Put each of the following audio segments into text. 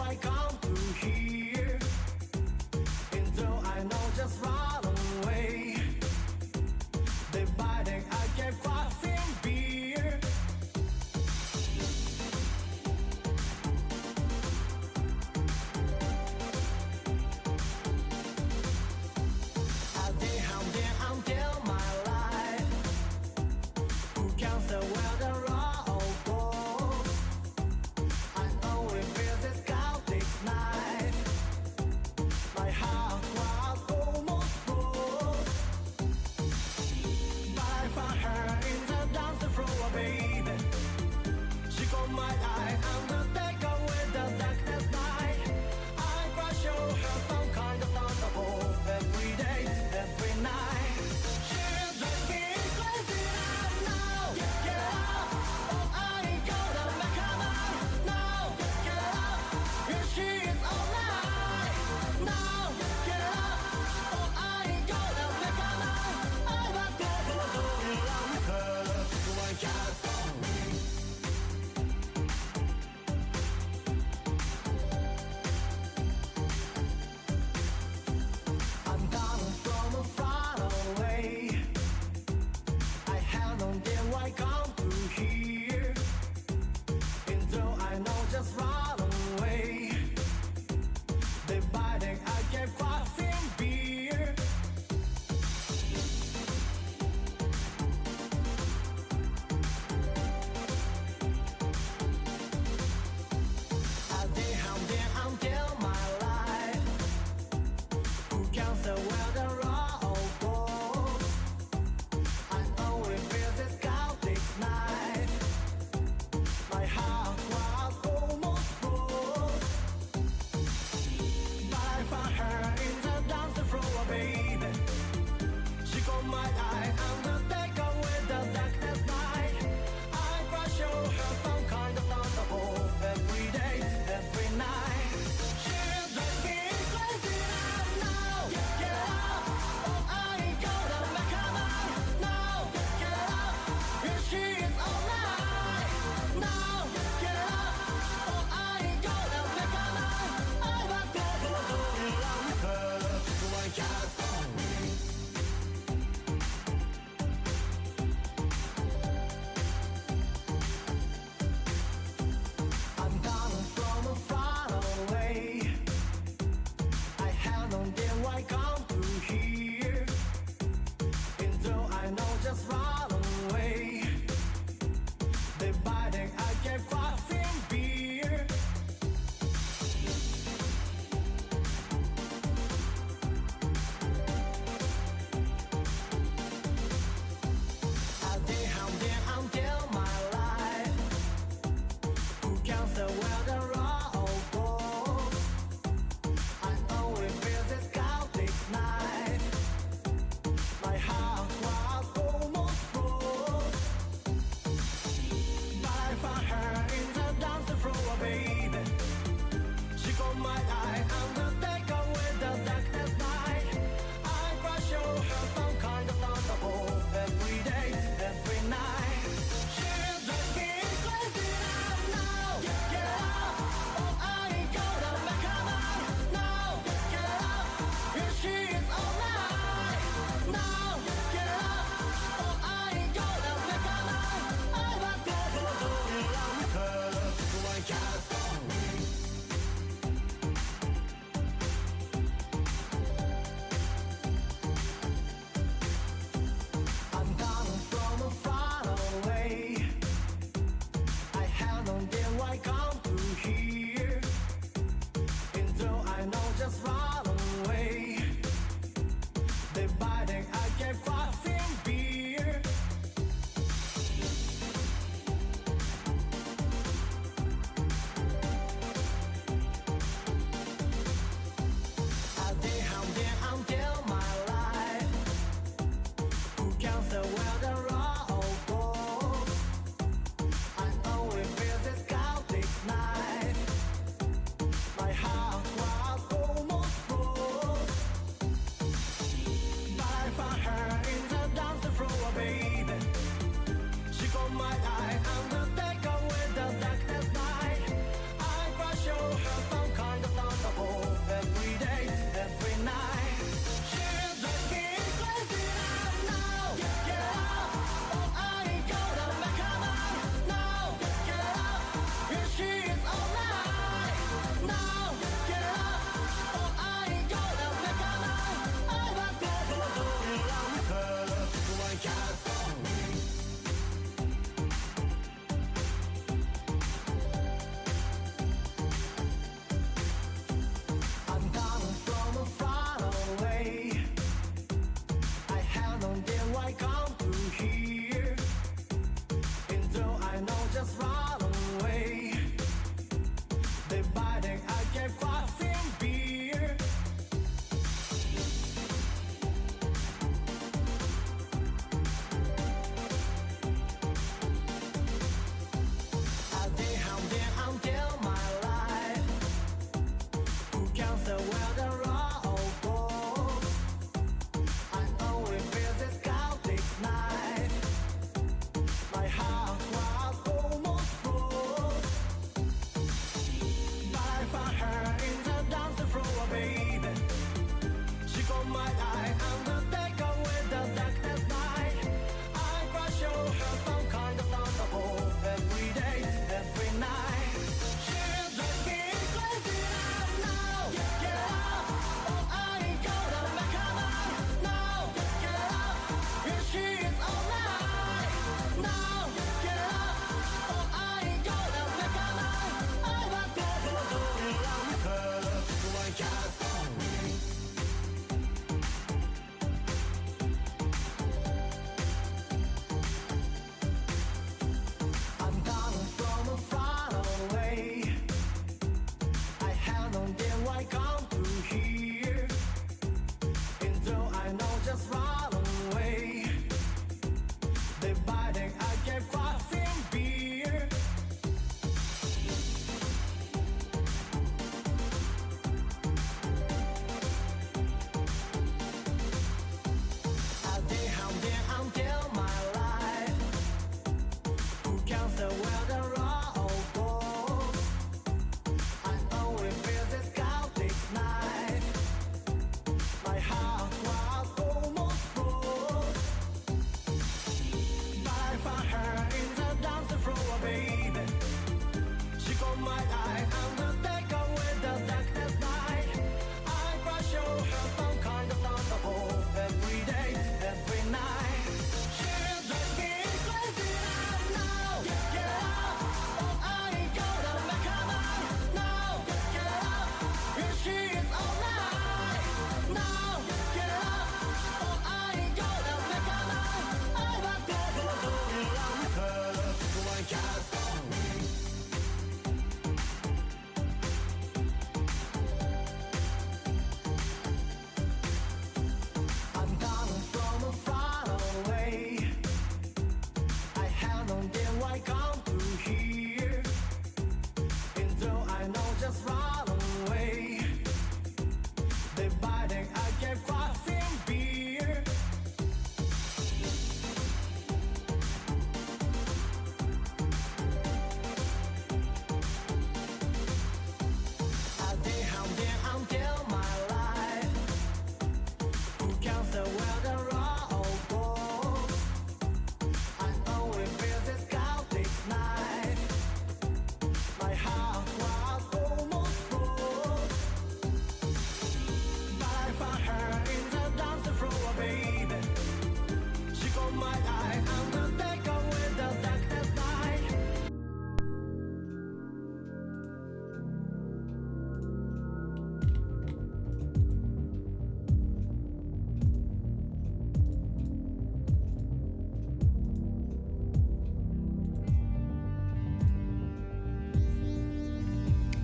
I come to here. And though I know just run away, dividing I get quaffing beer. I did hunting until my life. Who can say where the road goes? I only feel this chaotic night.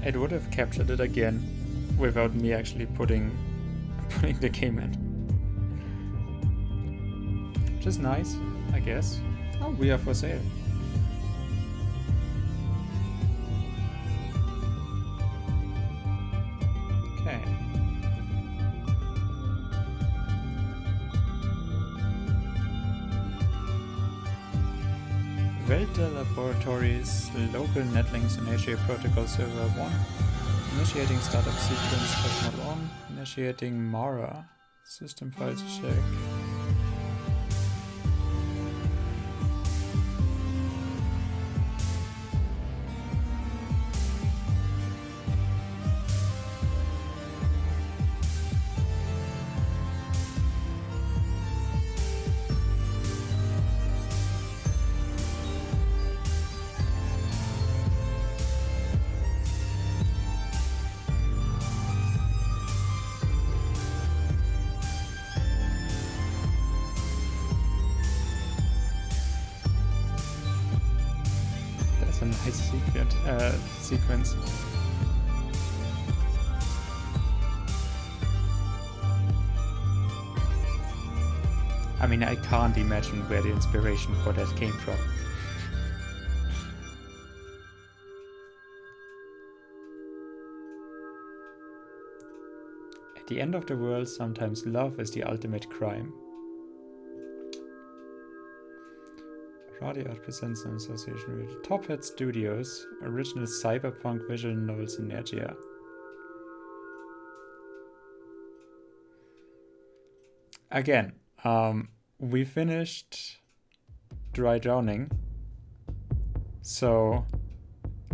it would have captured it again without me actually putting the game in. Which is nice, I guess. Oh, we are for sale. Okay. Welter Laboratories, local netlink Synergia protocol server 1. Initiating startup sequence, test model on. Initiating Mara. System files check. A nice sequence. I mean, I can't imagine where the inspiration for that came from. At the end of the world, sometimes love is the ultimate crime. Radio Art presents in association with Top Hat Studios, original cyberpunk visual novel Synergia. Again, we finished Dry Drowning, so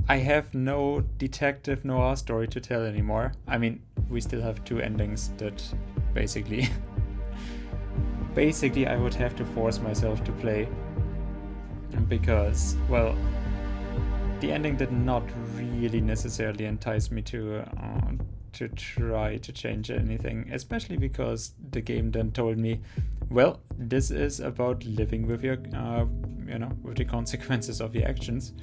I have no detective noir story to tell anymore. I mean, we still have two endings that basically I would have to force myself to play. Because, well, the ending did not really necessarily entice me to try to change anything, especially because the game then told me, well, this is about living with your, with the consequences of your actions.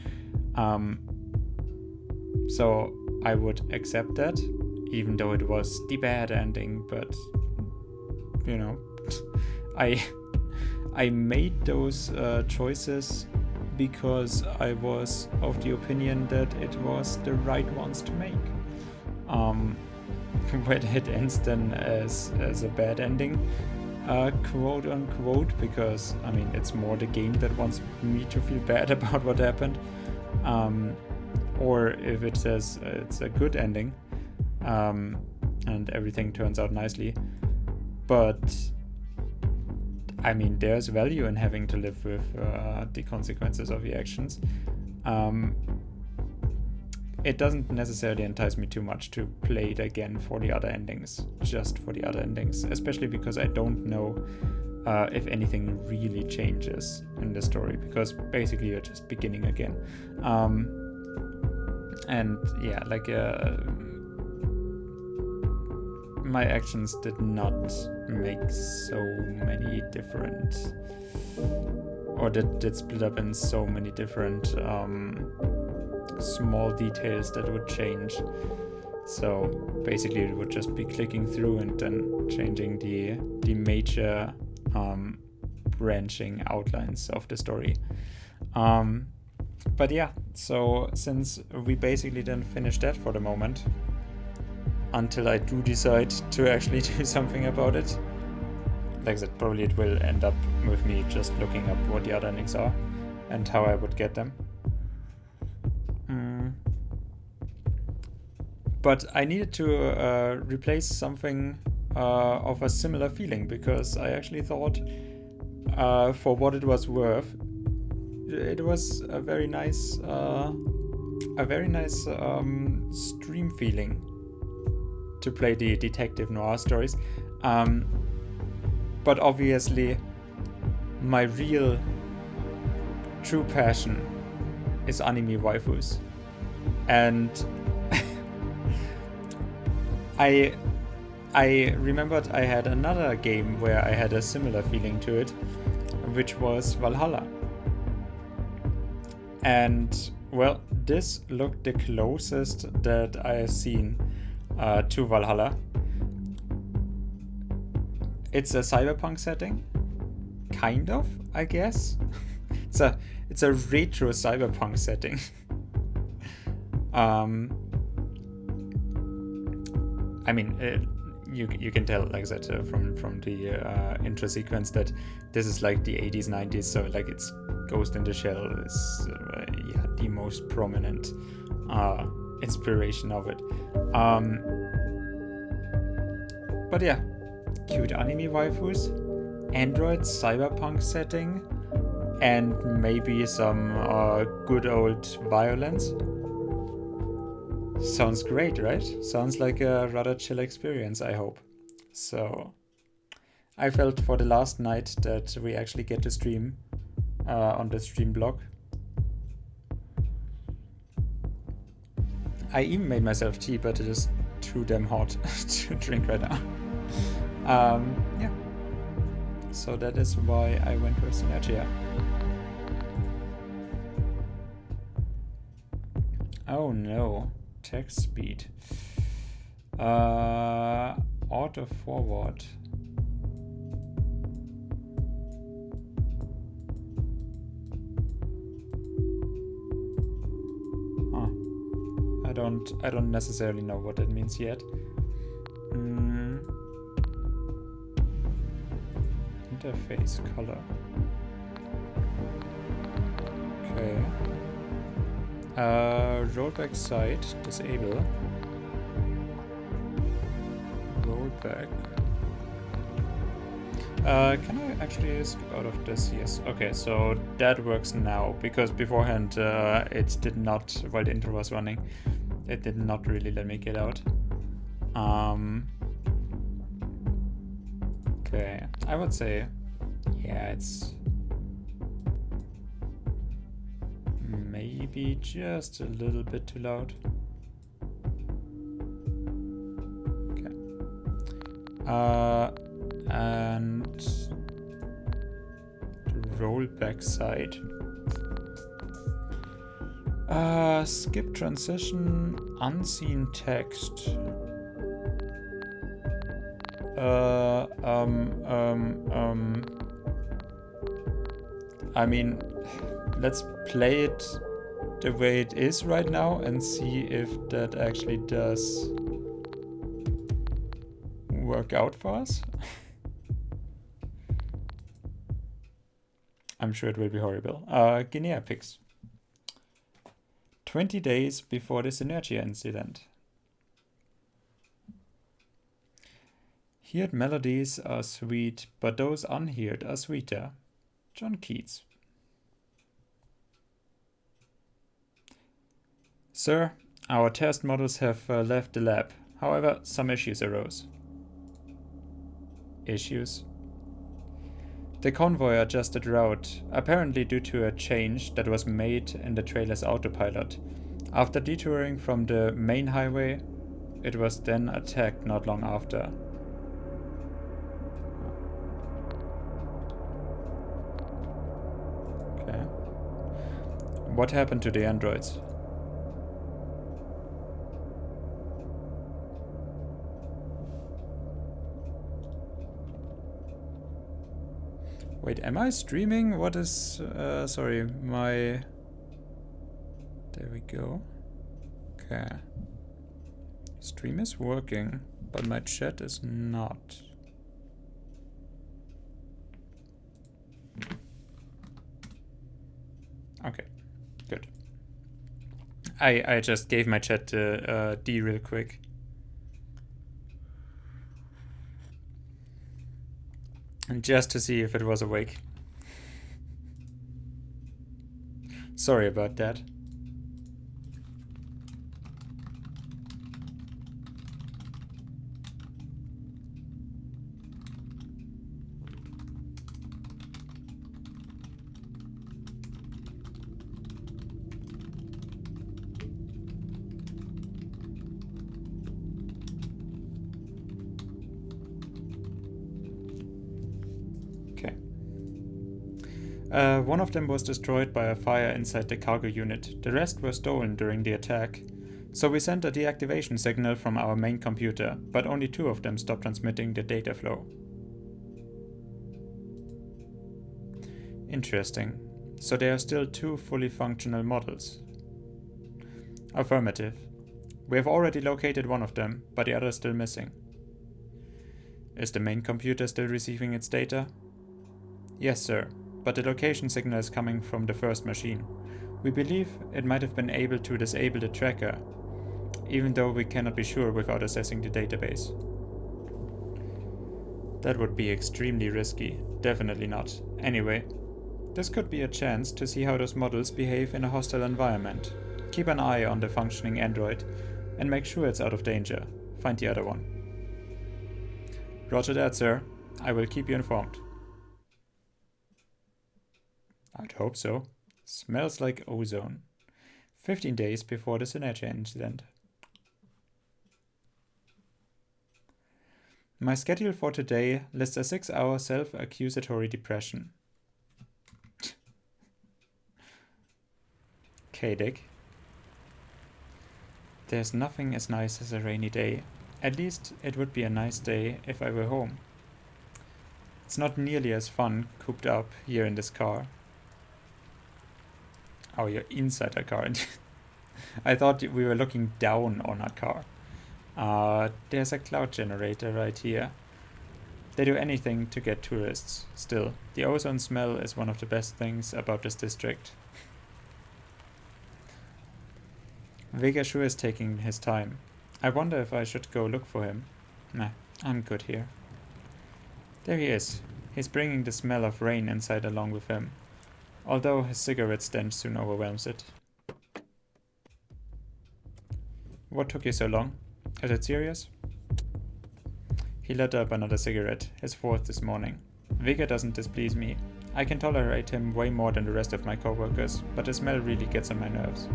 So I would accept that, even though it was the bad ending, but, I made those choices because I was of the opinion that it was the right ones to make. Whether it ends then as a bad ending, quote unquote, because I mean it's more the game that wants me to feel bad about what happened, or if it says it's a good ending, and everything turns out nicely. But I mean, there's value in having to live with the consequences of your actions. It doesn't necessarily entice me too much to play it again for the other endings, just for the other endings, especially because I don't know if anything really changes in the story, because basically you're just beginning again. And yeah, like my actions did not make so many different, or that did split up in so many different small details that would change. So basically it would just be clicking through and then changing the major branching outlines of the story. But yeah, so since we basically then finished that for the moment, until I do decide to actually do something about it. Like I said, probably it will end up with me just looking up what the other endings are and how I would get them. But I needed to replace something of a similar feeling, because I actually thought, for what it was worth, it was a very nice stream feeling to play the detective noir stories. But obviously my real true passion is anime waifus. And I remembered I had another game where I had a similar feeling to it, which was Valhalla. And well, this looked the closest that I have seen to Valhalla. It's a cyberpunk setting, kind of, I guess. it's a retro cyberpunk setting. I mean, you can tell, like I said, from the intro sequence that this is like the 80s, 90s, so like it's Ghost in the Shell is the most prominent inspiration of it. But yeah, cute anime waifus, android cyberpunk setting, and maybe some good old violence. Sounds great, right? Sounds like a rather chill experience, I hope. So, I felt for the last night that we actually get to stream on the stream blog. I even made myself tea, but it is too damn hot to drink right now. Yeah. So that is why I went with Synergia. Oh no. Text speed. Auto forward. Huh. I don't necessarily know what that means yet. Interface color. Okay. Rollback side, disable. Rollback. Can I actually skip out of this? Yes. Okay, so that works now, because beforehand it did not, while the intro was running, it did not really let me get out. Okay, I would say, yeah, it's maybe just a little bit too loud. Okay. And the rollback side. Skip transition, unseen text. I mean, let's play it the way it is right now and see if that actually does work out for us. I'm sure it will be horrible. Guinea pigs. 20 days before the Synergia incident. Heard melodies are sweet, but those unheard are sweeter. John Keats. Sir, our test models have left the lab. However, some issues arose. Issues? The convoy adjusted route, apparently due to a change that was made in the trailer's autopilot. After detouring from the main highway, it was then attacked not long after. Okay. What happened to the androids? Wait, am I streaming? What is... sorry, my... There we go. Okay. Stream is working, but my chat is not. Okay, good. I just gave my chat D real quick. And just to see if it was awake. Sorry about that. One of them was destroyed by a fire inside the cargo unit. The rest were stolen during the attack. So we sent a deactivation signal from our main computer, but only 2 of them stopped transmitting the data flow. Interesting. So there are still 2 fully functional models. Affirmative. We have already located one of them, but the other is still missing. Is the main computer still receiving its data? Yes, sir, but the location signal is coming from the first machine. We believe it might have been able to disable the tracker, even though we cannot be sure without assessing the database. That would be extremely risky. Definitely not. Anyway, this could be a chance to see how those models behave in a hostile environment. Keep an eye on the functioning android and make sure it's out of danger. Find the other one. Roger that, sir. I will keep you informed. I'd hope so. Smells like ozone. 15 days before the Synergia incident. My schedule for today lists a 6-hour self-accusatory depression. Okay, Dick. There's nothing as nice as a rainy day. At least it would be a nice day if I were home. It's not nearly as fun cooped up here in this car. Oh, you're inside a car. I thought we were looking down on a car. There's a cloud generator right here. They do anything to get tourists. Still, the ozone smell is one of the best things about this district. Vega sure is taking his time. I wonder if I should go look for him. Nah, I'm good here. There he is. He's bringing the smell of rain inside along with him, although his cigarette stench soon overwhelms it. What took you so long? Is it serious? He lit up another cigarette, his 4th this morning. Vega doesn't displease me. I can tolerate him way more than the rest of my coworkers, but the smell really gets on my nerves.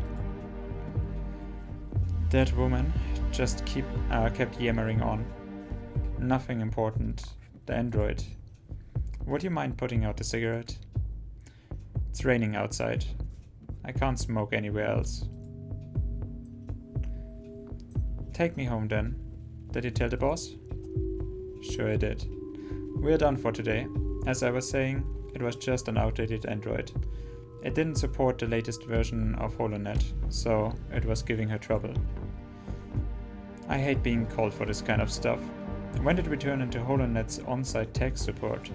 That woman just kept yammering on. Nothing important. The android. Would you mind putting out the cigarette? It's raining outside. I can't smoke anywhere else. Take me home then. Did you tell the boss? Sure I did. We're done for today. As I was saying, it was just an outdated android. It didn't support the latest version of HoloNet, so it was giving her trouble. I hate being called for this kind of stuff. When did we turn into HoloNet's on-site tech support?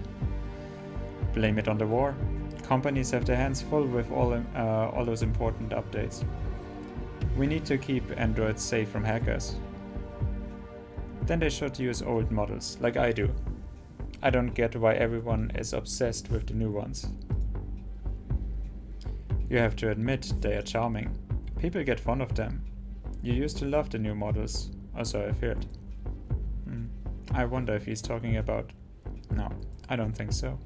Blame it on the war. Companies have their hands full with all those important updates. We need to keep androids safe from hackers. Then they should use old models, like I do. I don't get why everyone is obsessed with the new ones. You have to admit they are charming. People get fond of them. You used to love the new models, or so I've heard. I wonder if he's talking about... No, I don't think so.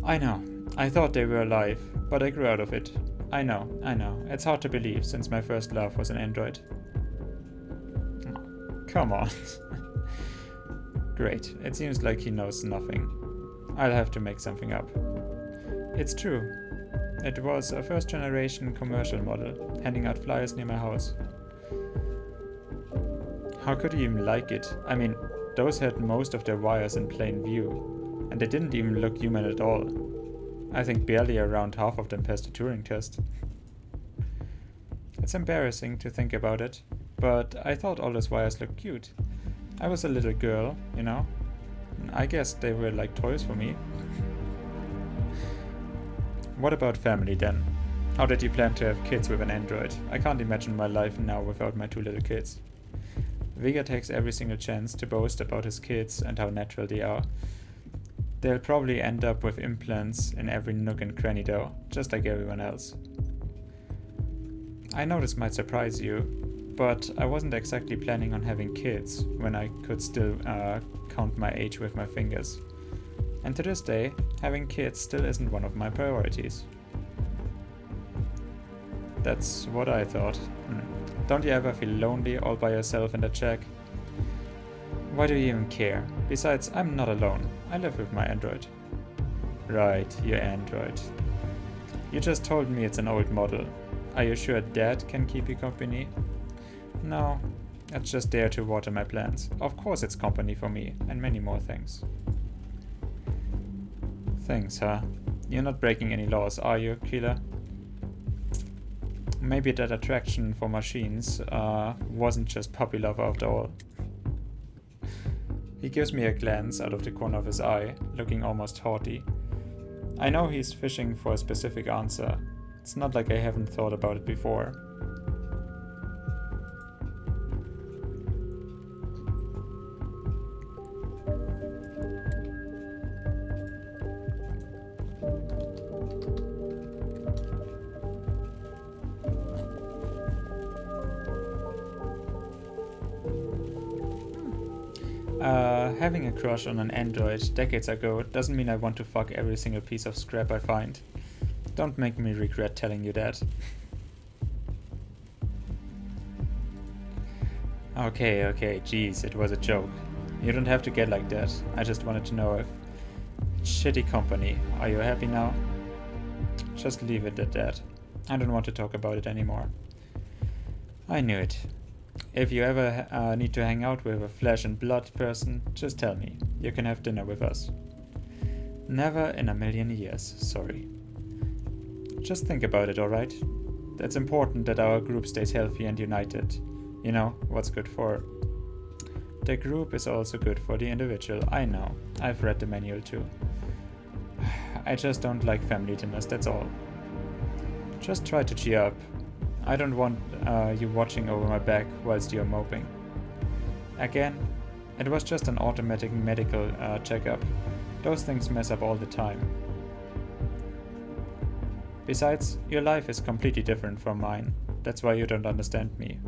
I know. I thought they were alive, but I grew out of it. I know. It's hard to believe, since my first love was an android. Oh, come on. Great. It seems like he knows nothing. I'll have to make something up. It's true. It was a first-generation commercial model, handing out flyers near my house. How could you even like it? I mean, those had most of their wires in plain view, and they didn't even look human at all. I think barely around half of them passed the Turing test. It's embarrassing to think about it, but I thought all those wires looked cute. I was a little girl, you know? I guess they were like toys for me. What about family then? How did you plan to have kids with an android? I can't imagine my life now without my 2 little kids. Vega takes every single chance to boast about his kids and how natural they are. They'll probably end up with implants in every nook and cranny though, just like everyone else. I know this might surprise you, but I wasn't exactly planning on having kids when I could still count my age with my fingers. And to this day, having kids still isn't one of my priorities. That's what I thought. Don't you ever feel lonely all by yourself in the shack? Why do you even care? Besides, I'm not alone. I live with my android. Right, your android. You just told me it's an old model. Are you sure Dad can keep you company? No, it's just there to water my plants. Of course it's company for me, and many more things. Things, huh? You're not breaking any laws, are you, Keeler? Maybe that attraction for machines wasn't just puppy love after all. He gives me a glance out of the corner of his eye, looking almost haughty. I know he's fishing for a specific answer. It's not like I haven't thought about it before. Having a crush on an android decades ago doesn't mean I want to fuck every single piece of scrap I find. Don't make me regret telling you that. Okay, jeez, it was a joke. You don't have to get like that. I just wanted to know if... Shitty company. Are you happy now? Just leave it at that. I don't want to talk about it anymore. I knew it. If you ever need to hang out with a flesh and blood person, just tell me. You can have dinner with us. Never in a million years, sorry. Just think about it, alright? It's important that our group stays healthy and united. You know, what's good for... The group is also good for the individual, I know. I've read the manual too. I just don't like family dinners, that's all. Just try to cheer up. I don't want you watching over my back whilst you're moping. Again, it was just an automatic medical checkup. Those things mess up all the time. Besides, your life is completely different from mine. That's why you don't understand me.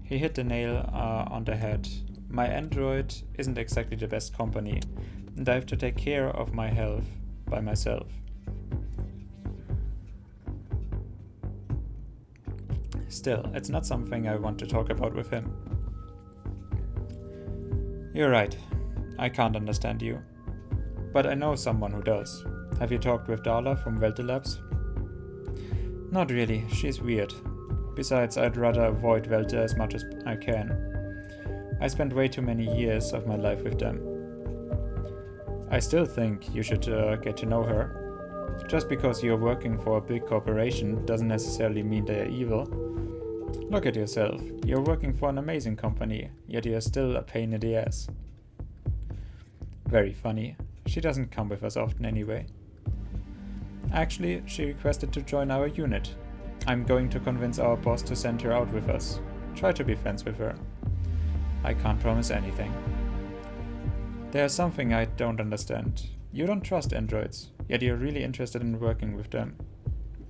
He hit the nail on the head. My android isn't exactly the best company, and I have to take care of my health by myself. Still, it's not something I want to talk about with him. You're right. I can't understand you. But I know someone who does. Have you talked with Darla from Welte Labs? Not really. She's weird. Besides, I'd rather avoid Welte as much as I can. I spent way too many years of my life with them. I still think you should get to know her. Just because you're working for a big corporation doesn't necessarily mean they're evil. Look at yourself. You're working for an amazing company, yet you're still a pain in the ass. Very funny. She doesn't come with us often anyway. Actually, she requested to join our unit. I'm going to convince our boss to send her out with us. Try to be friends with her. I can't promise anything. There's something I don't understand. You don't trust androids, yet you're really interested in working with them.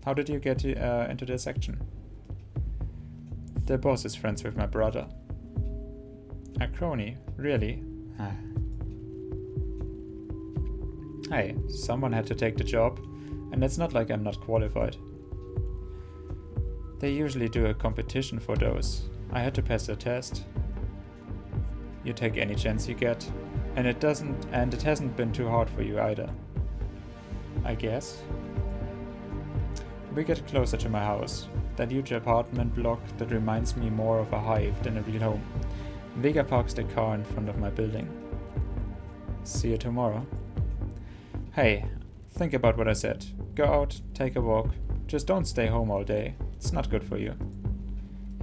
How did you get into their section? The boss is friends with my brother. A crony? Really? Hey, someone had to take the job, and it's not like I'm not qualified. They usually do a competition for those. I had to pass the test. You take any chance you get, and it hasn't been too hard for you either. I guess. We get closer to my house. That huge apartment block that reminds me more of a hive than a real home. Vega parks the car in front of my building. See you tomorrow. Hey, think about what I said. Go out, take a walk. Just don't stay home all day. It's not good for you.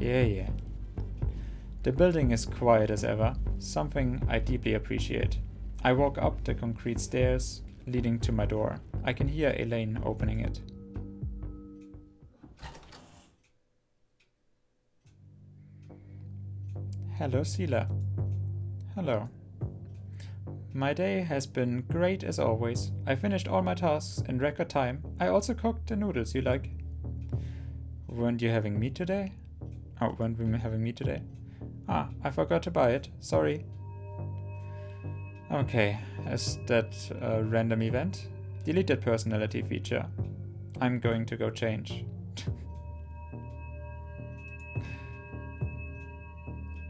Yeah. The building is quiet as ever, something I deeply appreciate. I walk up the concrete stairs leading to my door. I can hear Elaine opening it. Hello, Sila. Hello. My day has been great as always. I finished all my tasks in record time. I also cooked the noodles you like. Weren't you having meat today? Oh, weren't we having meat today? Ah, I forgot to buy it. Sorry. Okay, is that a random event? Delete that personality feature. I'm going to go change.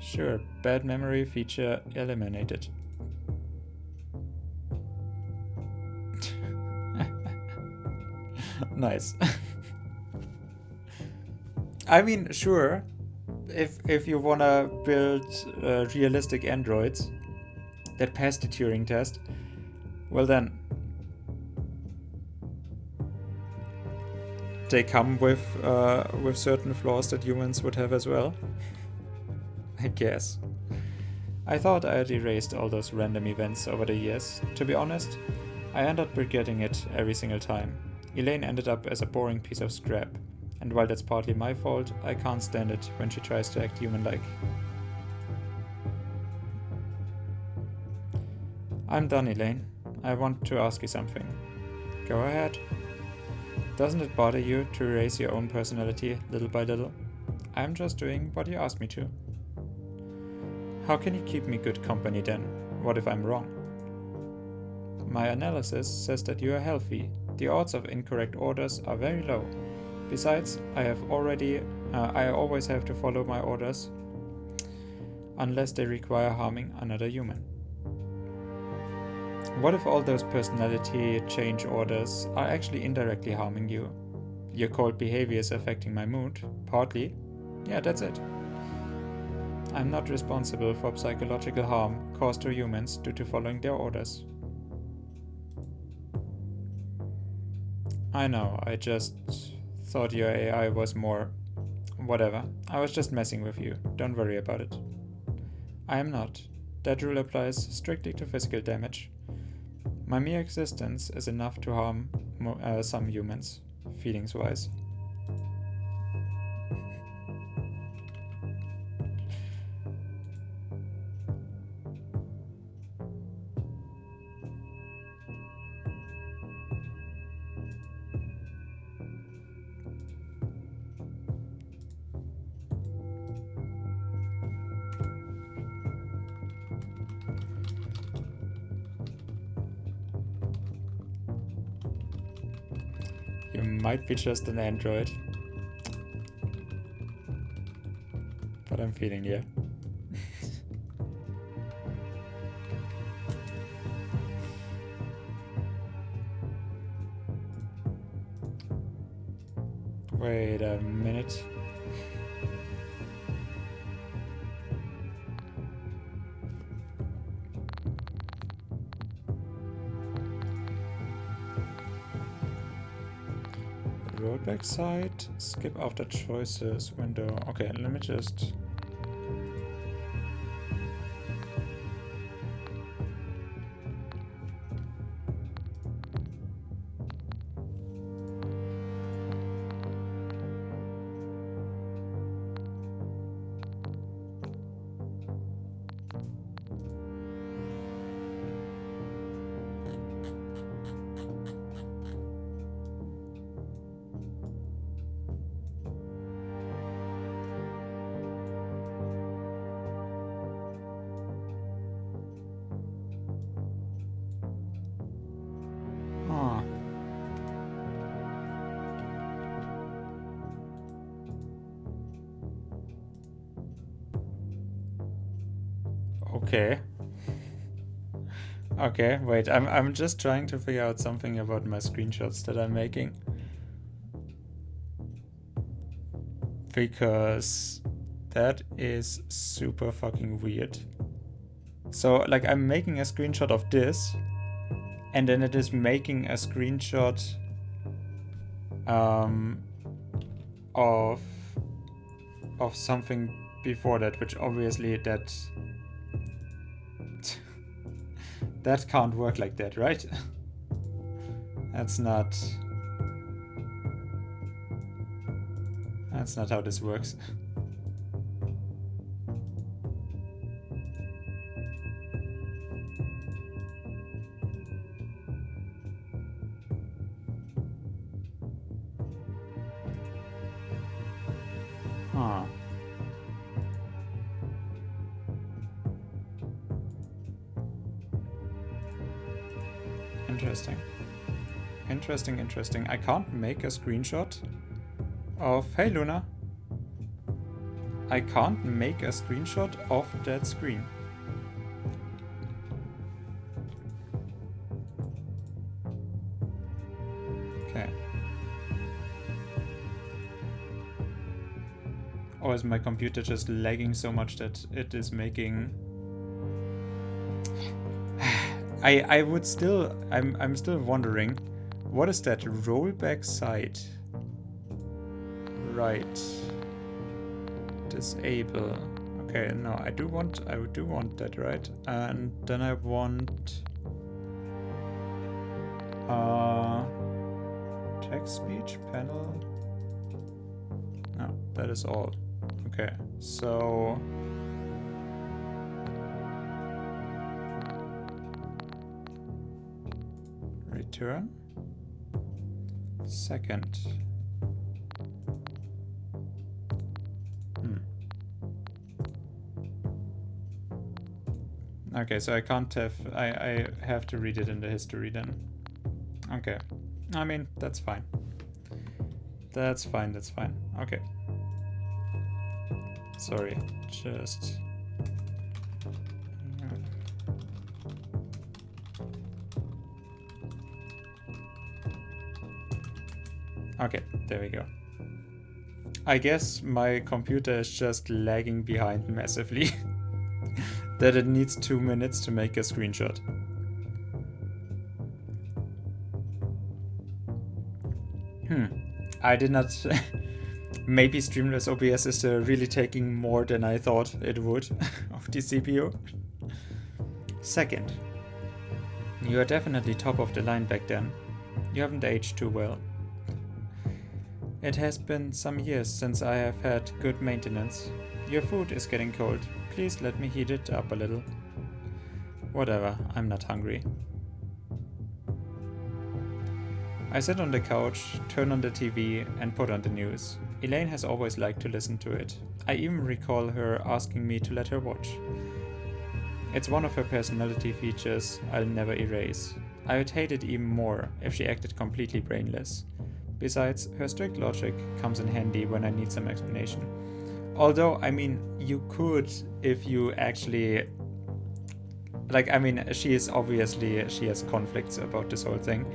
Sure, bad memory feature eliminated. Nice. I mean, sure, if you wanna build realistic androids that pass the Turing test, well then, they come with certain flaws that humans would have as well. I guess. I thought I had erased all those random events over the years. To be honest, I ended up regretting it every single time. Elaine ended up as a boring piece of scrap. And while that's partly my fault, I can't stand it when she tries to act human-like. I'm done, Elaine. I want to ask you something. Go ahead. Doesn't it bother you to erase your own personality little by little? I'm just doing what you asked me to. How can you keep me good company then? What if I'm wrong? My analysis says that you are healthy. The odds of incorrect orders are very low. Besides, I always have to follow my orders unless they require harming another human. What if all those personality change orders are actually indirectly harming you? Your cold behavior is affecting my mood, partly. Yeah, that's it. I'm not responsible for psychological harm caused to humans due to following their orders. I know, I just thought your AI was more... whatever. I was just messing with you. Don't worry about it. I am not. That rule applies strictly to physical damage. My mere existence is enough to harm some humans, feelings-wise. You might be just an android. But I'm feeling you. Wait a minute. Rollback side, skip after choices window. Okay, let me just... Huh. Okay. Okay, wait, I'm just trying to figure out something about my screenshots that I'm making. Because that is super fucking weird. So, like, I'm making a screenshot of this, and then it is making a screenshot of something before that, which obviously that can't work like that, right? That's not how this works. Huh. Interesting. Interesting. I can't make a screenshot of... Hey, Luna. I can't make a screenshot of that screen. Okay. Or is my computer just lagging so much that it is making... I would still... I'm still wondering, what is that rollback side? Right. Disable. Okay, no, I do want that, right? And then I want text speech panel. No, that is all. Okay, so return. Second. Okay, so I can't have... I have to read it in the history then. Okay. I mean, that's fine. That's fine, that's fine. Okay. Sorry, just... Okay, there we go. I guess my computer is just lagging behind massively. That it needs 2 minutes to make a screenshot. I did not... Maybe Streamlabs OBS is really taking more than I thought it would of the CPU. Second, you are definitely top of the line back then. You haven't aged too well. It has been some years since I have had good maintenance. Your food is getting cold. Please let me heat it up a little. Whatever, I'm not hungry. I sit on the couch, turn on the TV, and put on the news. Elaine has always liked to listen to it. I even recall her asking me to let her watch. It's one of her personality features I'll never erase. I would hate it even more if she acted completely brainless. Besides, her strict logic comes in handy when I need some explanation. Although, I mean, you could, if you actually... Like, I mean, she has conflicts about this whole thing.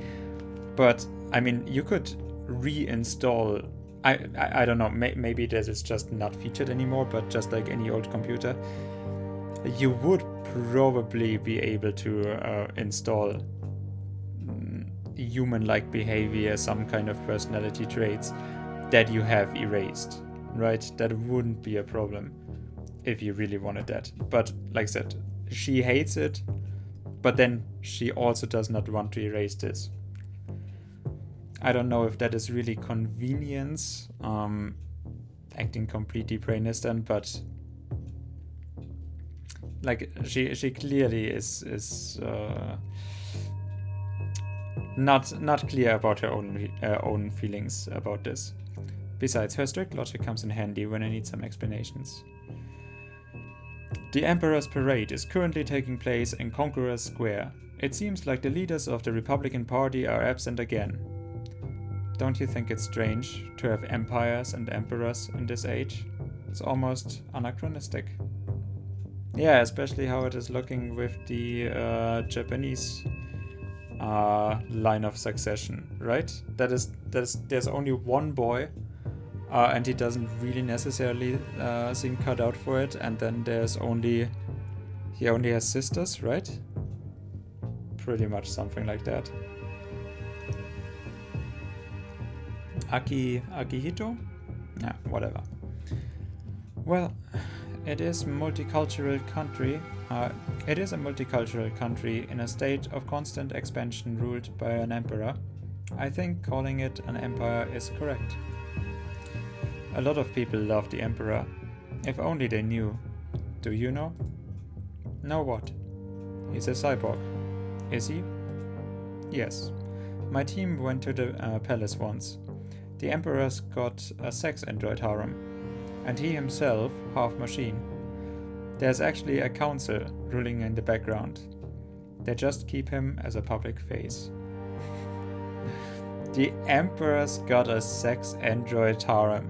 But, I mean, you could reinstall... I don't know, maybe this is just not featured anymore, but just like any old computer, you would probably be able to install human-like behavior, some kind of personality traits that you have erased, right? That wouldn't be a problem if you really wanted that. But like I said, she hates it, but then she also does not want to erase this. I don't know if that is really convenience, acting completely brainless then, but like she clearly is not clear about her own feelings about this. Besides, her strict logic comes in handy when I need some explanations. The Emperor's Parade is currently taking place in Conqueror's Square. It seems like the leaders of the Republican Party are absent again. Don't you think it's strange to have empires and emperors in this age? It's almost anachronistic. Yeah, especially how it is looking with the Japanese line of succession, right? There's only one boy, and he doesn't really necessarily seem cut out for it. And then he only has sisters, right? Pretty much something like that. Akihito? Yeah, whatever. Well, it is a multicultural country. It is a multicultural country in a state of constant expansion ruled by an emperor. I think calling it an empire is correct. A lot of people love the emperor. If only they knew. Do you know? Know what? He's a cyborg. Is he? Yes. My team went to the palace once. The emperor's got a sex android harem, and he himself half machine. There's actually a council ruling in the background. They just keep him as a public face. The emperor's got a sex android harem.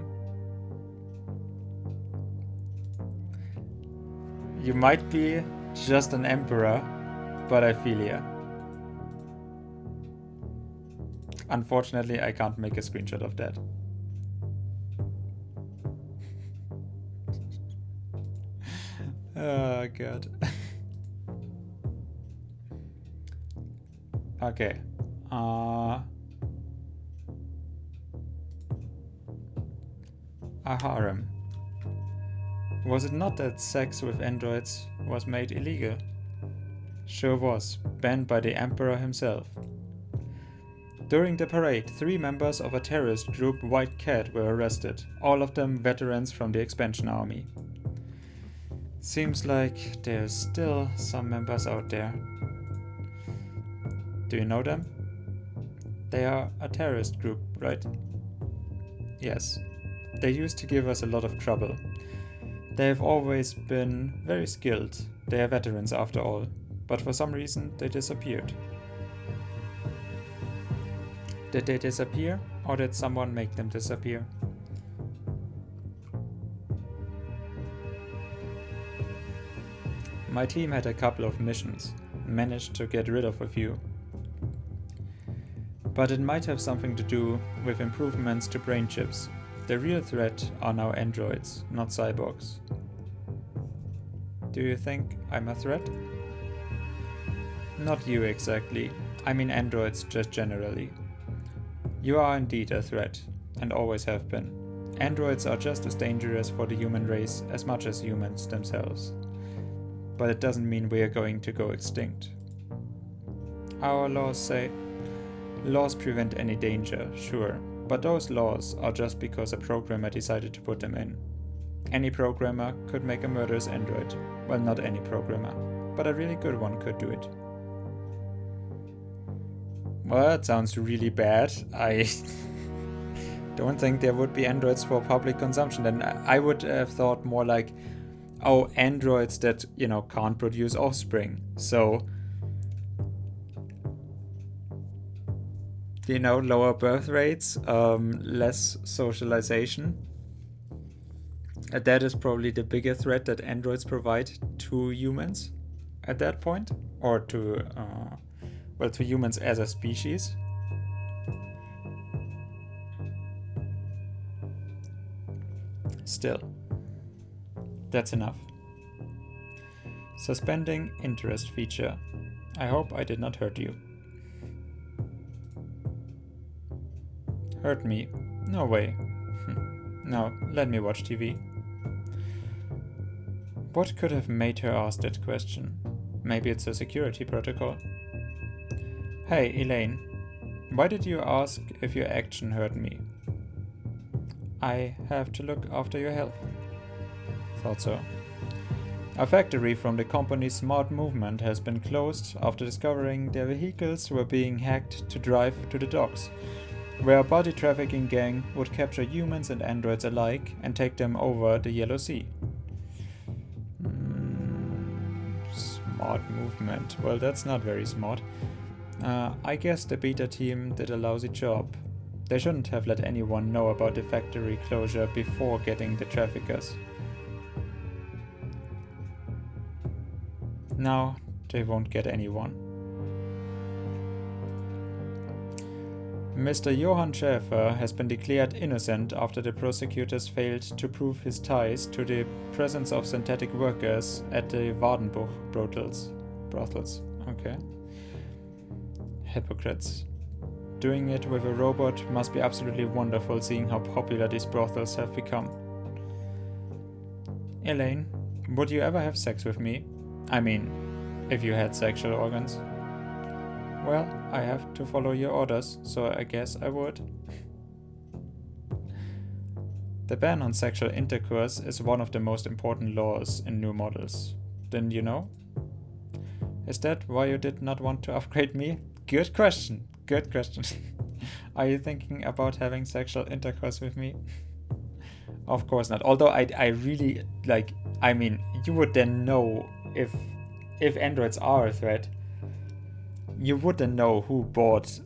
You might be just an emperor, but I feel ya. Unfortunately, I can't make a screenshot of that. Oh god. Okay. A harem. Was it not that sex with androids was made illegal? Sure was, banned by the Emperor himself. During the parade, 3 members of a terrorist group White Cat were arrested, all of them veterans from the expansion army. Seems like there's still some members out there. Do you know them? They are a terrorist group, right? Yes. They used to give us a lot of trouble. They have always been very skilled. They are veterans after all. But for some reason, they disappeared. Did they disappear, or did someone make them disappear? My team had a couple of missions, managed to get rid of a few. But it might have something to do with improvements to brain chips. The real threat are now androids, not cyborgs. Do you think I'm a threat? Not you exactly. I mean androids just generally. You are indeed a threat, and always have been. Androids are just as dangerous for the human race as much as humans themselves. But it doesn't mean we are going to go extinct. Our laws say laws prevent any danger, sure, but those laws are just because a programmer decided to put them in. Any programmer could make a murderous android. Well, not any programmer, but a really good one could do it. Well, that sounds really bad. I don't think there would be androids for public consumption. Then I would have thought more like, oh, androids that, can't produce offspring. So, lower birth rates, less socialization. That is probably the bigger threat that androids provide to humans at that point, or to humans as a species. Still, that's enough. Suspending interest feature. I hope I did not hurt you. Hurt me? No way. Now, let me watch TV. What could have made her ask that question? Maybe it's a security protocol. Hey, Elaine. Why did you ask if your action hurt me? I have to look after your health. Thought so. A factory from the company Smart Movement has been closed after discovering their vehicles were being hacked to drive to the docks, where a body trafficking gang would capture humans and androids alike and take them over the Yellow Sea. Smart Movement. Well, that's not very smart. I guess the beta team did a lousy job. They shouldn't have let anyone know about the factory closure before getting the traffickers. Now they won't get anyone. Mr. Johann Schäfer has been declared innocent after the prosecutors failed to prove his ties to the presence of synthetic workers at the Wadenbuch brothels. Okay. Hypocrites. Doing it with a robot must be absolutely wonderful, seeing how popular these brothels have become. Elaine, would you ever have sex with me? I mean, if you had sexual organs. Well, I have to follow your orders, so I guess I would. The ban on sexual intercourse is one of the most important laws in new models. Didn't you know? Is that why you did not want to upgrade me? Good question. Good question. Are you thinking about having sexual intercourse with me? Of course not. Although I really you would then know if androids are a threat. You wouldn't know who bought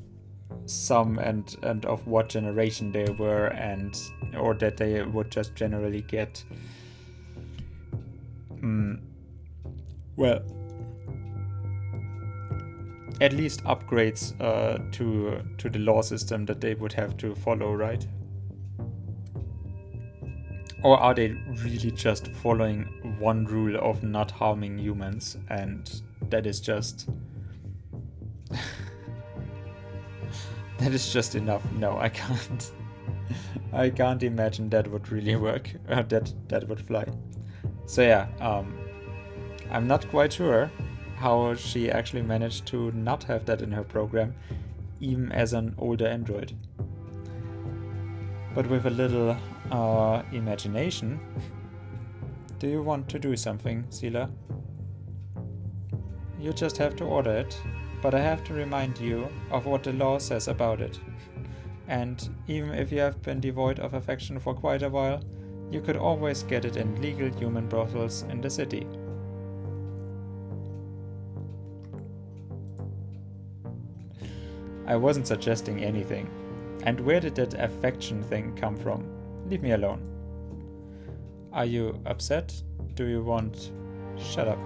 some and of what generation they were, or that they would just generally get at least upgrades to the law system that they would have to follow, right? Or are they really just following one rule of not harming humans, and that is just that is just enough. No, I can't. I can't imagine that would really work. That would fly. So yeah, I'm not quite sure how she actually managed to not have that in her program, even as an older android. But with a little imagination, do you want to do something, Sila? You just have to order it, but I have to remind you of what the law says about it. And even if you have been devoid of affection for quite a while, you could always get it in legal human brothels in the city. I wasn't suggesting anything. And where did that affection thing come from? Leave me alone. Are you upset? Do you want... Shut up.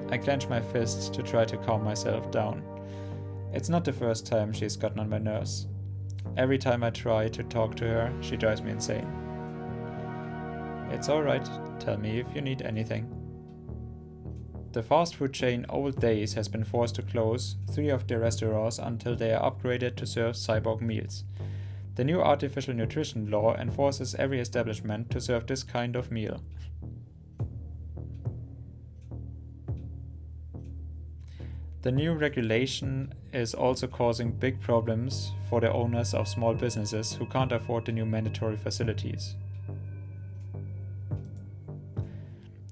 I clench my fists to try to calm myself down. It's not the first time she's gotten on my nerves. Every time I try to talk to her, she drives me insane. It's alright, tell me if you need anything. The fast food chain Old Days has been forced to close 3 of their restaurants until they are upgraded to serve cyborg meals. The new artificial nutrition law enforces every establishment to serve this kind of meal. The new regulation is also causing big problems for the owners of small businesses who can't afford the new mandatory facilities.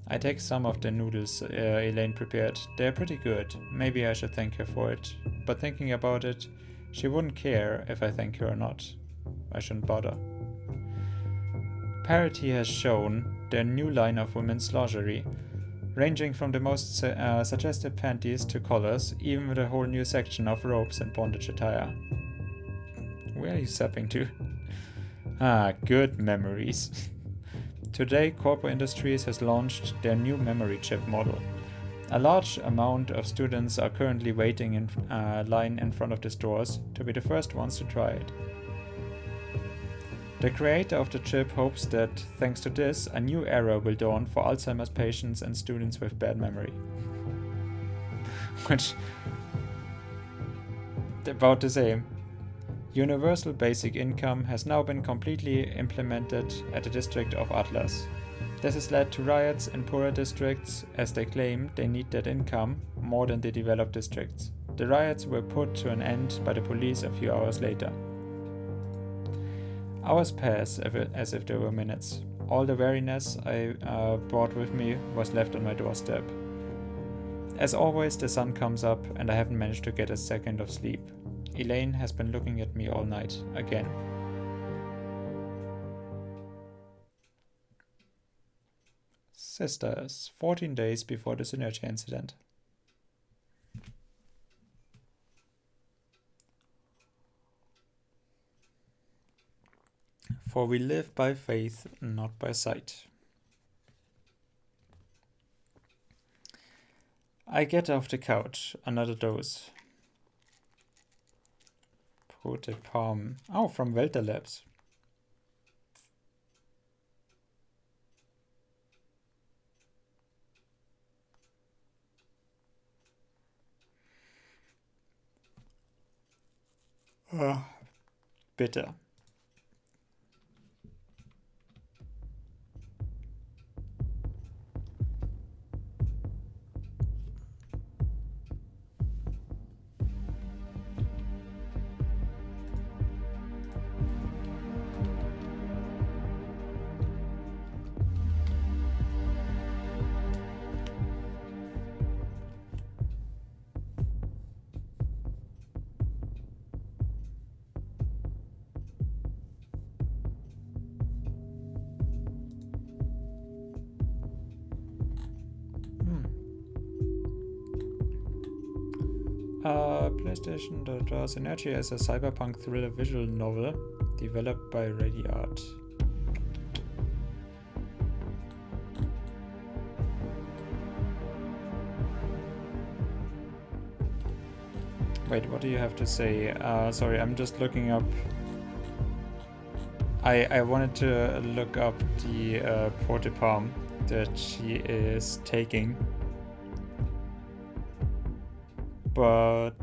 I take some of the noodles Elaine prepared. They're pretty good. Maybe I should thank her for it. But thinking about it, she wouldn't care if I thank her or not. I shouldn't bother. Parity has shown their new line of women's lingerie, ranging from the most suggestive panties to collars, even with a whole new section of robes and bondage attire. Where are you zapping to? Ah, good memories. Today, Corpo Industries has launched their new memory chip model. A large amount of students are currently waiting in line in front of the stores to be the first ones to try it. The creator of the chip hopes that, thanks to this, a new era will dawn for Alzheimer's patients and students with bad memory. Which... about the same. Universal basic income has now been completely implemented at the district of Atlas. This has led to riots in poorer districts as they claim they need that income more than the developed districts. The riots were put to an end by the police a few hours later. Hours pass as if they were minutes. All the weariness I brought with me was left on my doorstep. As always, the sun comes up and I haven't managed to get a second of sleep. Elaine has been looking at me all night, again. Sisters, 14 days before the Synergia incident. For we live by faith, not by sight. I get off the couch, another dose. Rote Palm. Oh, from Welter Labs. Bitter. PlayStation Synergia is a cyberpunk thriller visual novel developed by Ready Art. Wait, what do you have to say? Sorry, I'm just looking up. I wanted to look up the Porte Palm that she is taking. But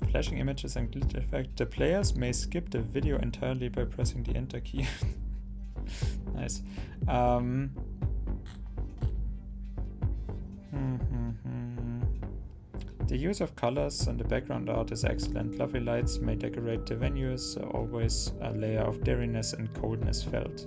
flashing images and glitch effect. The players may skip the video entirely by pressing the enter key. Nice. The use of colors and the background art is excellent. Lovely lights may decorate the venues, always a layer of dariness and coldness felt.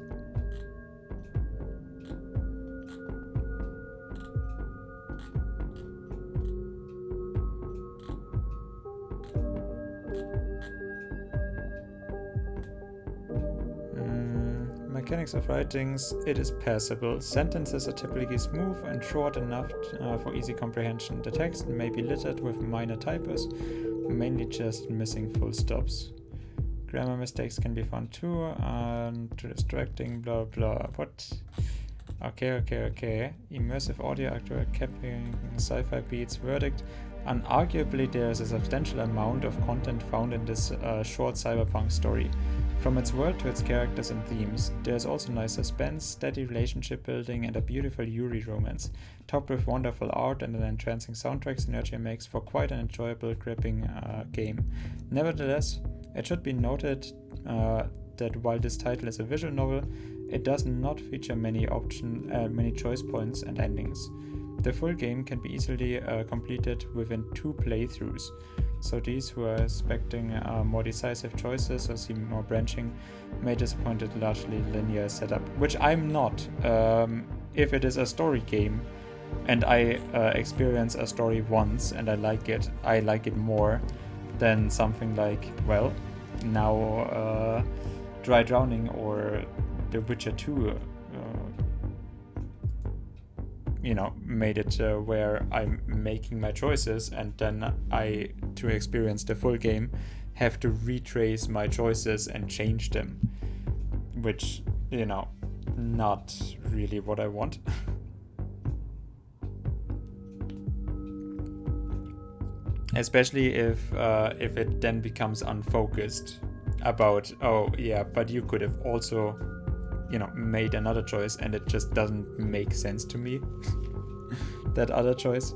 Mechanics of writings, it is passable. Sentences are typically smooth and short enough for easy comprehension. The text may be littered with minor typos, mainly just missing full stops. Grammar mistakes can be found too, and too distracting, blah blah. What? Okay. Immersive audio actor capping sci-fi beats. Verdict. Unarguably, there is a substantial amount of content found in this short cyberpunk story. From its world to its characters and themes, there is also nice suspense, steady relationship building, and a beautiful Yuri romance. Topped with wonderful art and an entrancing soundtrack, Synergia makes for quite an enjoyable, gripping game. Nevertheless, it should be noted that while this title is a visual novel, it does not feature many choice points and endings. The full game can be easily completed within 2 playthroughs, so these who are expecting more decisive choices or see more branching may disappoint at largely linear setup, which I'm not. If it is a story game and I experience a story once and I like it more than something like, well, now Dry Drowning or The Witcher 2 made it where I'm making my choices, and then I, to experience the full game, have to retrace my choices and change them, which, not really what I want. Especially if it then becomes unfocused about, oh yeah, but you could have also made another choice and it just doesn't make sense to me. That other choice.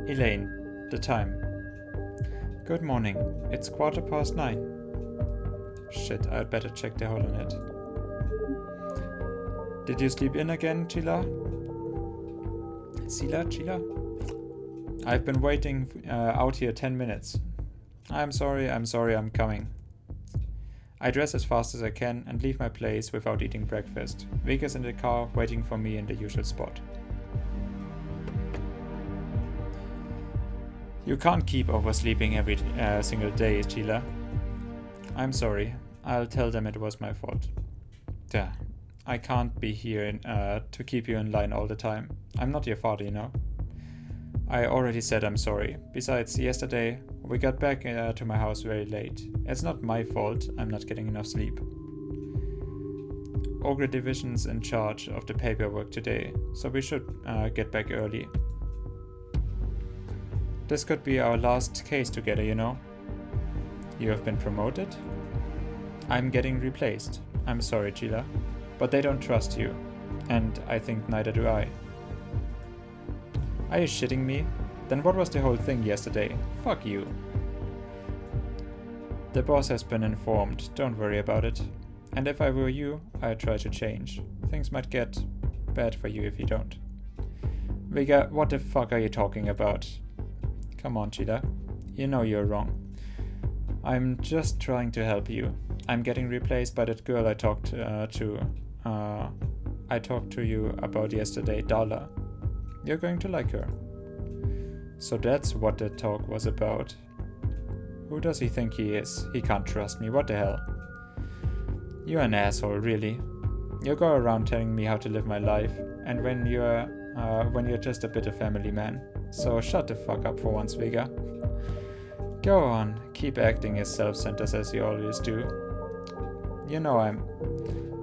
Elaine, the time. Good morning. It's 9:15. Shit, I'd better check the holonet. Did you sleep in again, Chila? Chila? I've been waiting out here 10 minutes. I'm sorry, I'm coming. I dress as fast as I can and leave my place without eating breakfast. Vega's in the car, waiting for me in the usual spot. You can't keep oversleeping every single day, Sheila. I'm sorry. I'll tell them it was my fault. Duh. I can't be here to keep you in line all the time. I'm not your father, I already said I'm sorry. Besides, yesterday, we got back to my house very late. It's not my fault I'm not getting enough sleep. Ogre Division's in charge of the paperwork today, so we should get back early. This could be our last case together, You have been promoted? I'm getting replaced. I'm sorry, Sheila, but they don't trust you, and I think neither do I. Are you shitting me? Then what was the whole thing yesterday? Fuck you. The boss has been informed, don't worry about it. And if I were you, I'd try to change. Things might get bad for you if you don't. Vega, what the fuck are you talking about? Come on, Sheila. You know you're wrong. I'm just trying to help you. I'm getting replaced by that girl I talked to you about yesterday, Darla. You're going to like her. So that's what the talk was about. Who does he think he is? He can't trust me, what the hell? You're an asshole, really. You go around telling me how to live my life, and when you're just a bit of family man. So shut the fuck up for once, Vega. Go on, keep acting as self-centered as you always do.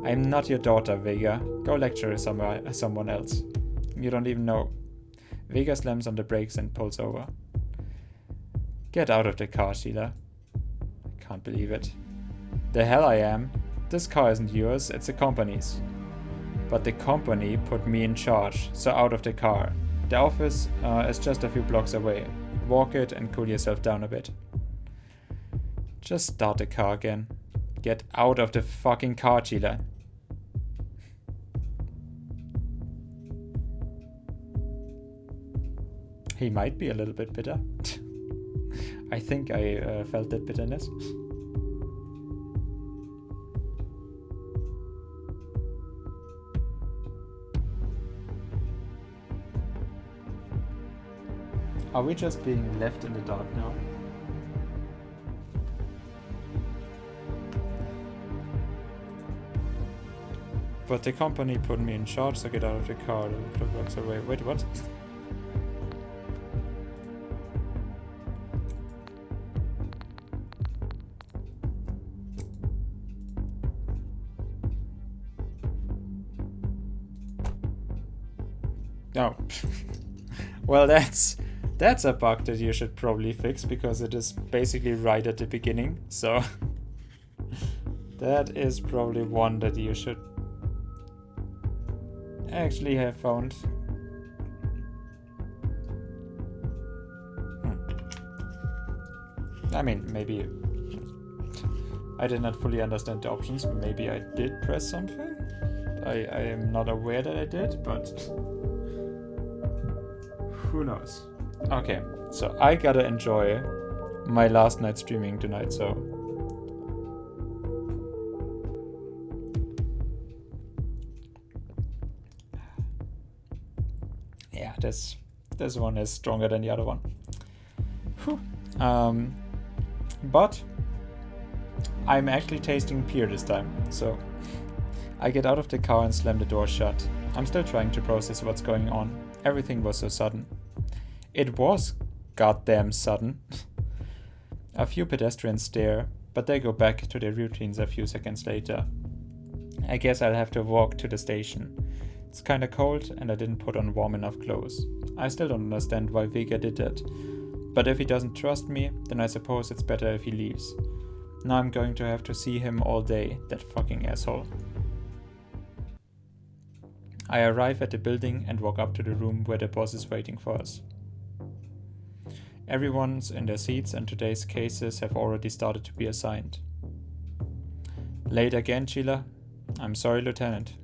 I'm not your daughter, Vega. Go lecture someone else. You don't even know. Vega slams on the brakes and pulls over. Get out of the car, Sheila. I can't believe it. The hell I am. This car isn't yours, it's the company's. but the company put me in charge, so out of the car. The office is just a few blocks away. Walk it and cool yourself down a bit. Just start the car again. Get out of the fucking car, Sheila. He might be a little bit bitter. I think I felt that bitterness. Are we just being left in the dark now? But the company put me in charge, so get out of the car. The clock walks away. Wait, what? Oh. Well, that's a bug that you should probably fix, because it is basically right at the beginning. So that is probably one that you should actually have found. I mean, maybe I did not fully understand the options. Maybe I did press something. I am not aware that I did, but who knows? Okay, so I gotta enjoy my last night streaming tonight, so yeah, this one is stronger than the other one. Whew. But I'm actually tasting beer this time, so I get out of the car and slam the door shut. I'm still trying to process what's going on. Everything was so sudden. It was goddamn sudden. A few pedestrians stare, but they go back to their routines a few seconds later. I guess I'll have to walk to the station. It's kinda cold and I didn't put on warm enough clothes. I still don't understand why Vega did that. But if he doesn't trust me, then I suppose it's better if he leaves. Now I'm going to have to see him all day, that fucking asshole. I arrive at the building and walk up to the room where the boss is waiting for us. Everyone's in their seats and today's cases have already started to be assigned. Late again, Sheila? I'm sorry, Lieutenant.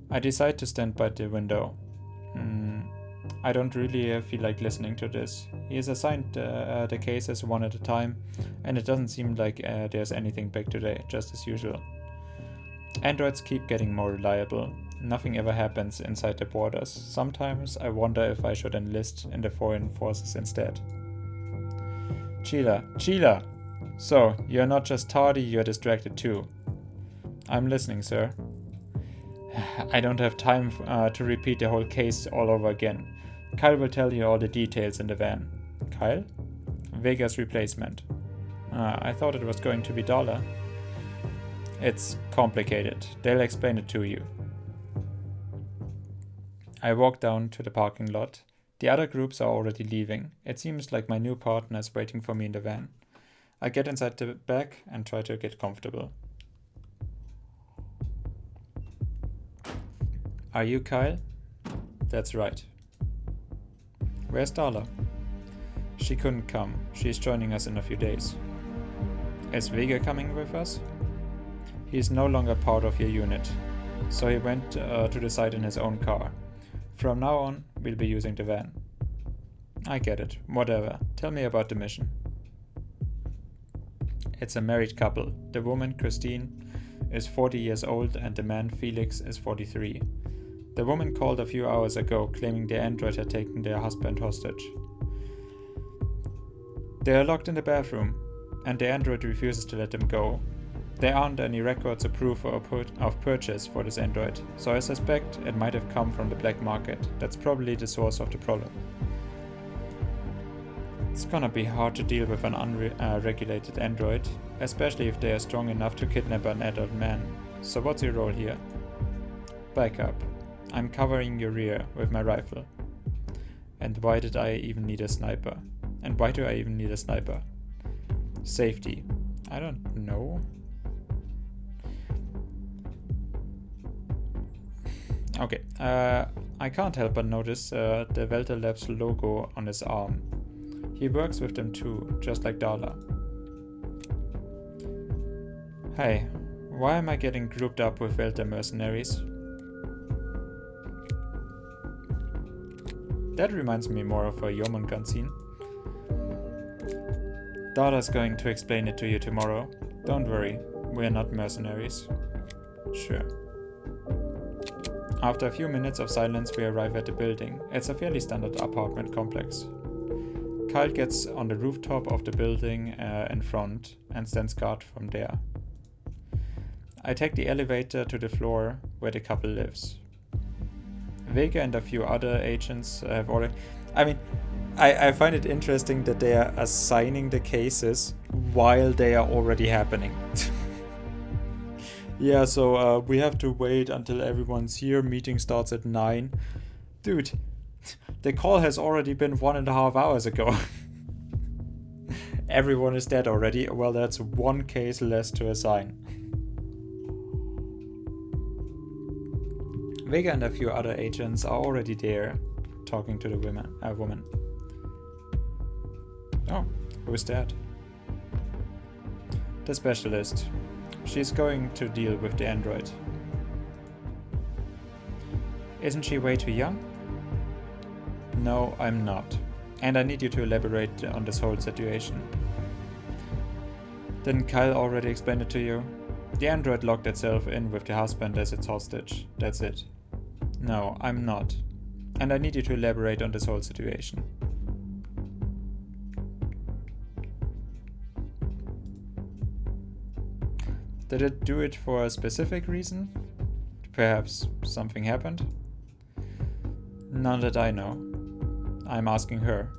I decide to stand by the window. I don't really feel like listening to this. He has assigned the cases one at a time, and it doesn't seem like there's anything big today, just as usual. Androids keep getting more reliable. Nothing ever happens inside the borders. Sometimes I wonder if I should enlist in the foreign forces instead. Sheila! So, you're not just tardy, you're distracted too. I'm listening, sir. I don't have time to repeat the whole case all over again. Kyle will tell you all the details in the van. Kyle? Vega's replacement. I thought it was going to be Dollar. It's complicated. They'll explain it to you. I walk down to the parking lot. The other groups are already leaving. It seems like my new partner is waiting for me in the van. I get inside the back and try to get comfortable. Are you Kyle? That's right. Where's Darla? She couldn't come. She's joining us in a few days. Is Vega coming with us? He's no longer part of your unit, so he went to the site in his own car. From now on, we'll be using the van. I get it. Whatever. Tell me about the mission. It's a married couple. The woman, Christine, is 40 years old and the man, Felix, is 43. The woman called a few hours ago claiming the android had taken their husband hostage. They are locked in the bathroom, and the android refuses to let them go. There aren't any records or proof of purchase for this android, so I suspect it might have come from the black market. That's probably the source of the problem. It's gonna be hard to deal with an unregulated android, especially if they are strong enough to kidnap an adult man. So what's your role here? Backup. I'm covering your rear with my rifle. And why did I even need a sniper? And why do I even need a sniper? Safety. I don't know. Okay, I can't help but notice the Welter Labs logo on his arm. He works with them too, just like Dala. Hey, why am I getting grouped up with Welter mercenaries? That reminds me more of a Jormungand scene. Dala's going to explain it to you tomorrow. Don't worry, we're not mercenaries. Sure. After a few minutes of silence, we arrive at the building. It's a fairly standard apartment complex. Kyle gets on the rooftop of the building in front and stands guard from there. I take the elevator to the floor where the couple lives. Vega and a few other agents have already... I find it interesting that they are assigning the cases while they are already happening. Yeah, so we have to wait until everyone's here. Meeting starts at 9. Dude, the call has already been 1.5 hours ago. Everyone is dead already. Well, that's one case less to assign. Vega and a few other agents are already there, talking to the woman. Oh, who's that? The specialist. She's going to deal with the android. Isn't she way too young? No, I'm not. And I need you to elaborate on this whole situation. Didn't Kyle already explain it to you? The android locked itself in with the husband as its hostage. That's it. No, I'm not. And I need you to elaborate on this whole situation. Did it do it for a specific reason? Perhaps something happened? None that I know. I'm asking her.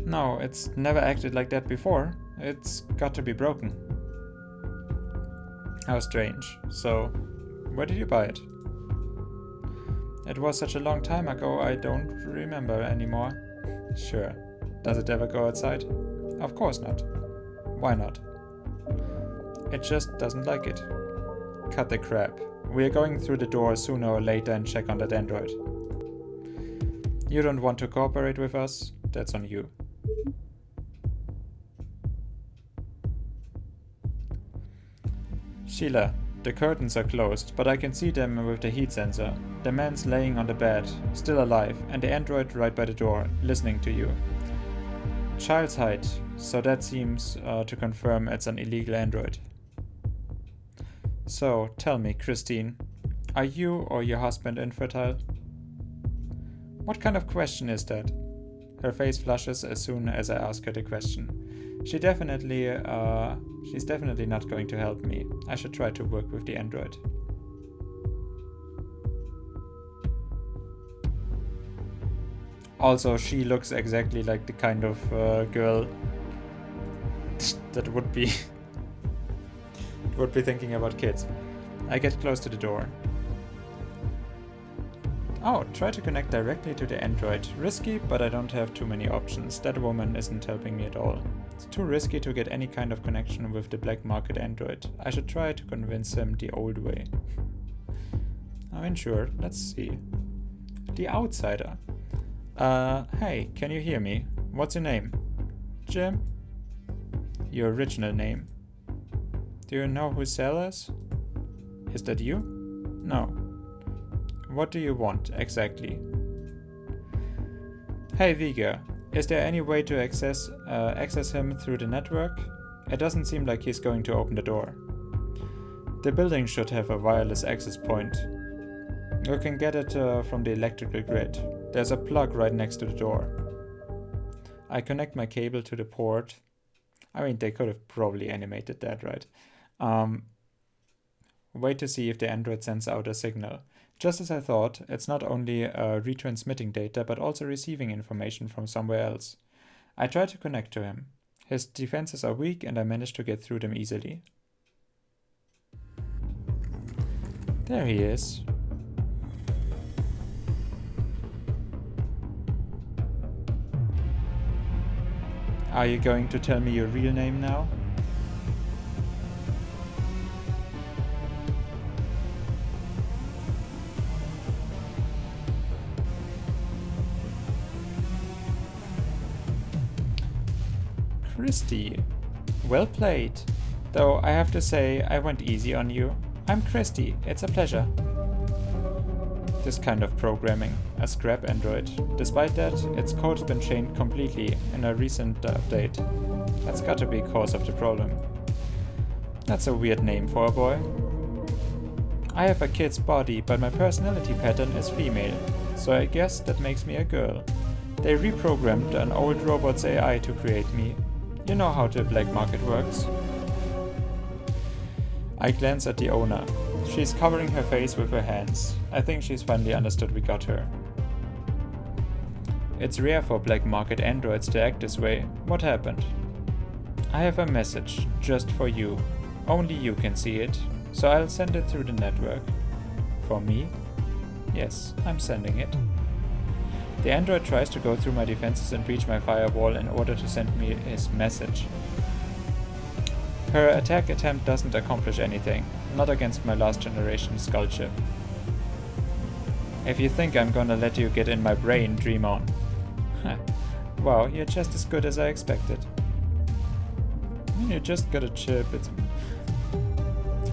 No, it's never acted like that before. It's got to be broken. How strange. So, where did you buy it? It was such a long time ago, I don't remember anymore. Sure. Does it ever go outside? Of course not. Why not? It just doesn't like it. Cut the crap. We are going through the door sooner or later and check on that android. You don't want to cooperate with us? That's on you. Sheila, the curtains are closed, but I can see them with the heat sensor. The man's laying on the bed, still alive, and the android right by the door, listening to you. Child's height, so that seems to confirm it's an illegal android. So, tell me, Christine, are you or your husband infertile? What kind of question is that? Her face flushes as soon as I ask her the question. She's definitely not going to help me. I should try to work with the android. Also, she looks exactly like the kind of girl that would be thinking about kids. I get close to the door. Oh, try to connect directly to the android. Risky, but I don't have too many options. That woman isn't helping me at all. It's too risky to get any kind of connection with the black market android. I should try to convince him the old way. Sure, let's see. The outsider. Hey, can you hear me? What's your name? Jim? Your original name. Do you know who Sal is? Is that you? No. What do you want, exactly? Hey Vega, is there any way to access him through the network? It doesn't seem like he's going to open the door. The building should have a wireless access point. You can get it from the electrical grid. There's a plug right next to the door. I connect my cable to the port. They could have probably animated that, right? Wait to see if the android sends out a signal. Just as I thought, it's not only retransmitting data, but also receiving information from somewhere else. I try to connect to him. His defenses are weak and I manage to get through them easily. There he is. Are you going to tell me your real name now? Christy. Well played. Though I have to say, I went easy on you. I'm Christy. It's a pleasure. This kind of programming, a scrap android. Despite that, its code's been changed completely in a recent update. That's gotta be cause of the problem. That's a weird name for a boy. I have a kid's body, but my personality pattern is female, so I guess that makes me a girl. They reprogrammed an old robot's AI to create me. You know how the black market works. I glance at the owner. She's covering her face with her hands. I think she's finally understood we got her. It's rare for black market androids to act this way. What happened? I have a message, just for you. Only you can see it, so I'll send it through the network. For me? Yes, I'm sending it. The android tries to go through my defenses and breach my firewall in order to send me his message. Her attack attempt doesn't accomplish anything, not against my last generation skull chip. If you think I'm gonna let you get in my brain, dream on. Wow, you're just as good as I expected. You just got a chip,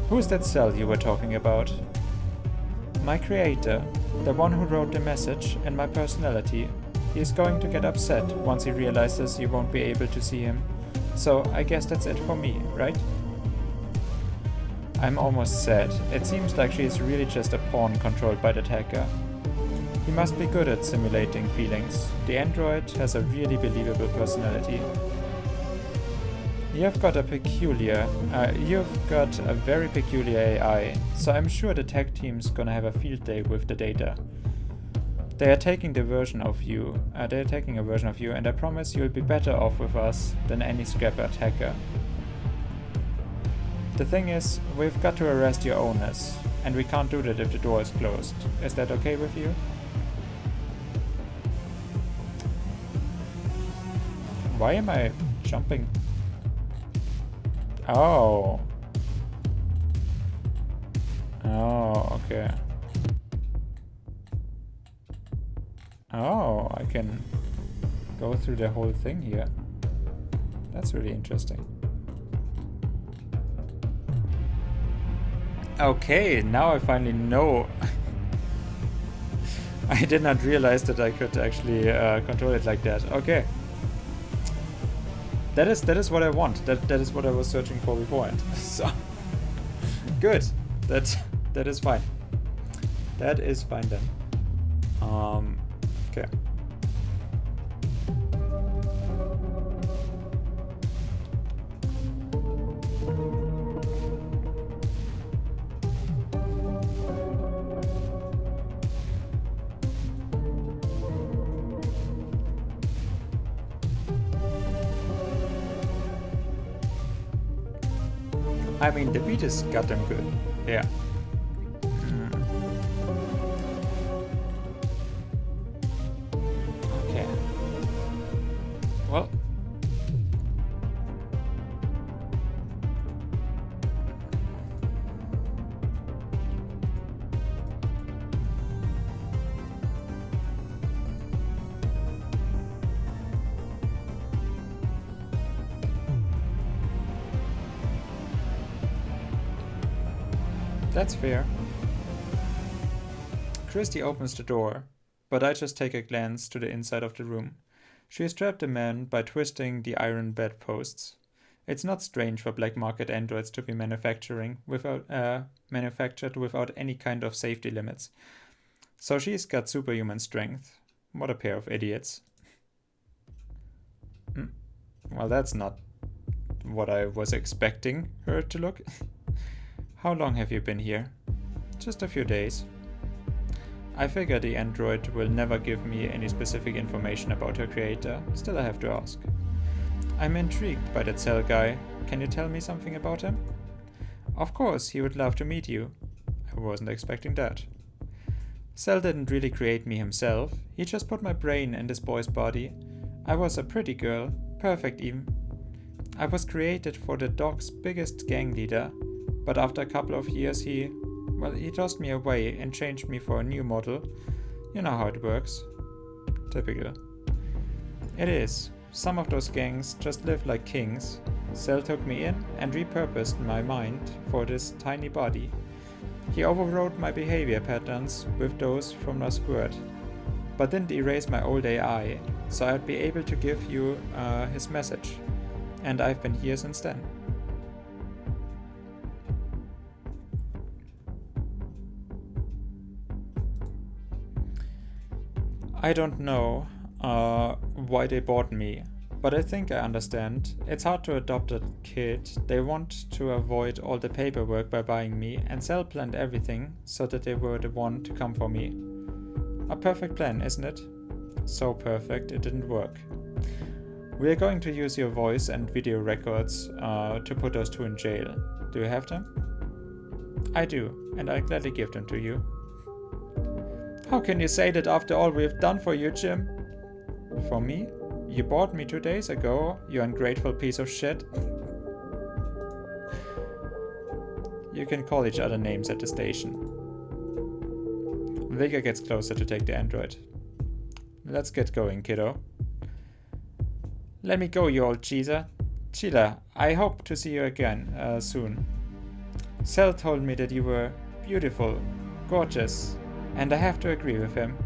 Who's that cell you were talking about? My creator, the one who wrote the message and my personality. He's going to get upset once he realizes you won't be able to see him. So I guess that's it for me, right? I'm almost sad. It seems like she is really just a pawn controlled by the hacker. He must be good at simulating feelings. The android has a really believable personality. You've got a very peculiar AI, so I'm sure the tech team's gonna have a field day with the data. They are taking a version of you, and I promise you'll be better off with us than any scrapper hacker. The thing is, we've got to arrest your owners, and we can't do that if the door is closed. Is that okay with you? Why am I jumping? Oh. Oh, okay. Oh, I can go through the whole thing here. That's really interesting. Okay, now I finally know. I did not realize that I could actually control it like that. Okay. That is what I want. That is what I was searching for beforehand. So good. That is fine. That is fine then. Okay. I mean, the beat is goddamn good. Yeah. Okay. Well. That's fair. Christy opens the door, but I just take a glance to the inside of the room. She has trapped the man by twisting the iron bedposts. It's not strange for black market androids to be manufactured without any kind of safety limits. So she's got superhuman strength. What a pair of idiots. Well, that's not what I was expecting her to look. How long have you been here? Just a few days. I figure the android will never give me any specific information about her creator, still I have to ask. I'm intrigued by that cell guy. Can you tell me something about him? Of course, he would love to meet you. I wasn't expecting that. Cell didn't really create me himself, he just put my brain in this boy's body. I was a pretty girl, perfect even. I was created for the dog's biggest gang leader, but after a couple of years he tossed me away and changed me for a new model. You know how it works. Typical. It is. Some of those gangs just live like kings. Cell took me in and repurposed my mind for this tiny body. He overrode my behavior patterns with those from the squirt, but didn't erase my old AI, so I'd be able to give you his message. And I've been here since then. I don't know why they bought me, but I think I understand. It's hard to adopt a kid. They want to avoid all the paperwork by buying me, and Cell planned everything so that they were the one to come for me. A perfect plan, isn't it? So perfect it didn't work. We are going to use your voice and video records to put those two in jail. Do you have them? I do, and I'll gladly give them to you. How can you say that after all we've done for you, Jim? For me? You bought me 2 days ago, you ungrateful piece of shit. You can call each other names at the station. Vega gets closer to take the android. Let's get going, kiddo. Let me go, you old cheeser. Sheila, I hope to see you again soon. Cell told me that you were beautiful, gorgeous, and I have to agree with him.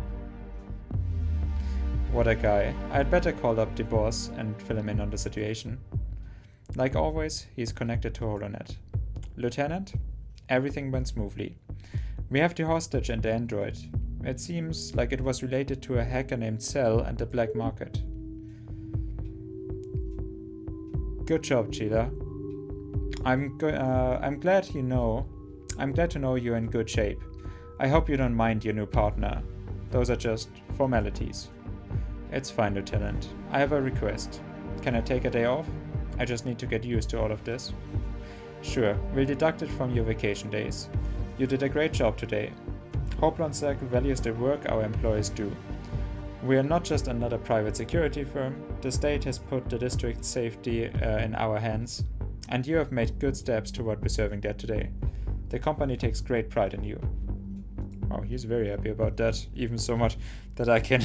What a guy. I'd better call up the boss and fill him in on the situation. Like always, he's connected to Holonet. Lieutenant, everything went smoothly. We have the hostage and the android. It seems like it was related to a hacker named Cell and the black market. Good job, Sheila. I'm glad to know you're in good shape. I hope you don't mind your new partner. Those are just formalities. It's fine, Lieutenant. I have a request. Can I take a day off? I just need to get used to all of this. Sure, we'll deduct it from your vacation days. You did a great job today. Hoplonsec values the work our employees do. We are not just another private security firm. The state has put the district's safety in our hands, and you have made good steps toward preserving that today. The company takes great pride in you. Oh, he's very happy about that, even so much that I can...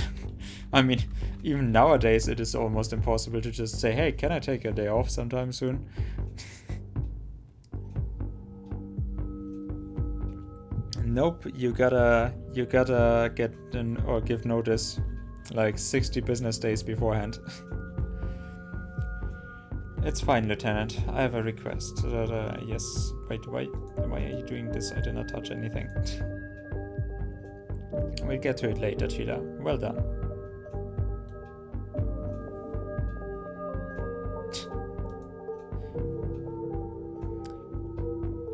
I mean, even nowadays it is almost impossible to just say, hey, can I take a day off sometime soon? Nope, you gotta get or give notice like 60 business days beforehand. It's fine, Lieutenant. I have a request. Yes. Wait, why are you doing this? I did not touch anything. We'll get to it later, Sheila. Well done.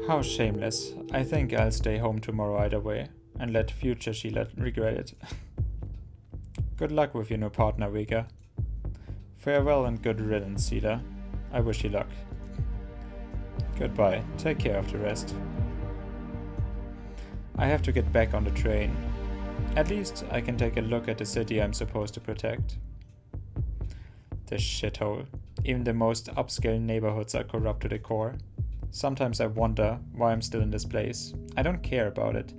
How shameless. I think I'll stay home tomorrow either way, and let future Sheila regret it. Good luck with your new partner, Vega. Farewell and good riddance, Sheila. I wish you luck. Goodbye. Take care of the rest. I have to get back on the train. At least I can take a look at the city I'm supposed to protect. This shithole. Even the most upscale neighborhoods are corrupt to the core. Sometimes I wonder why I'm still in this place. I don't care about it.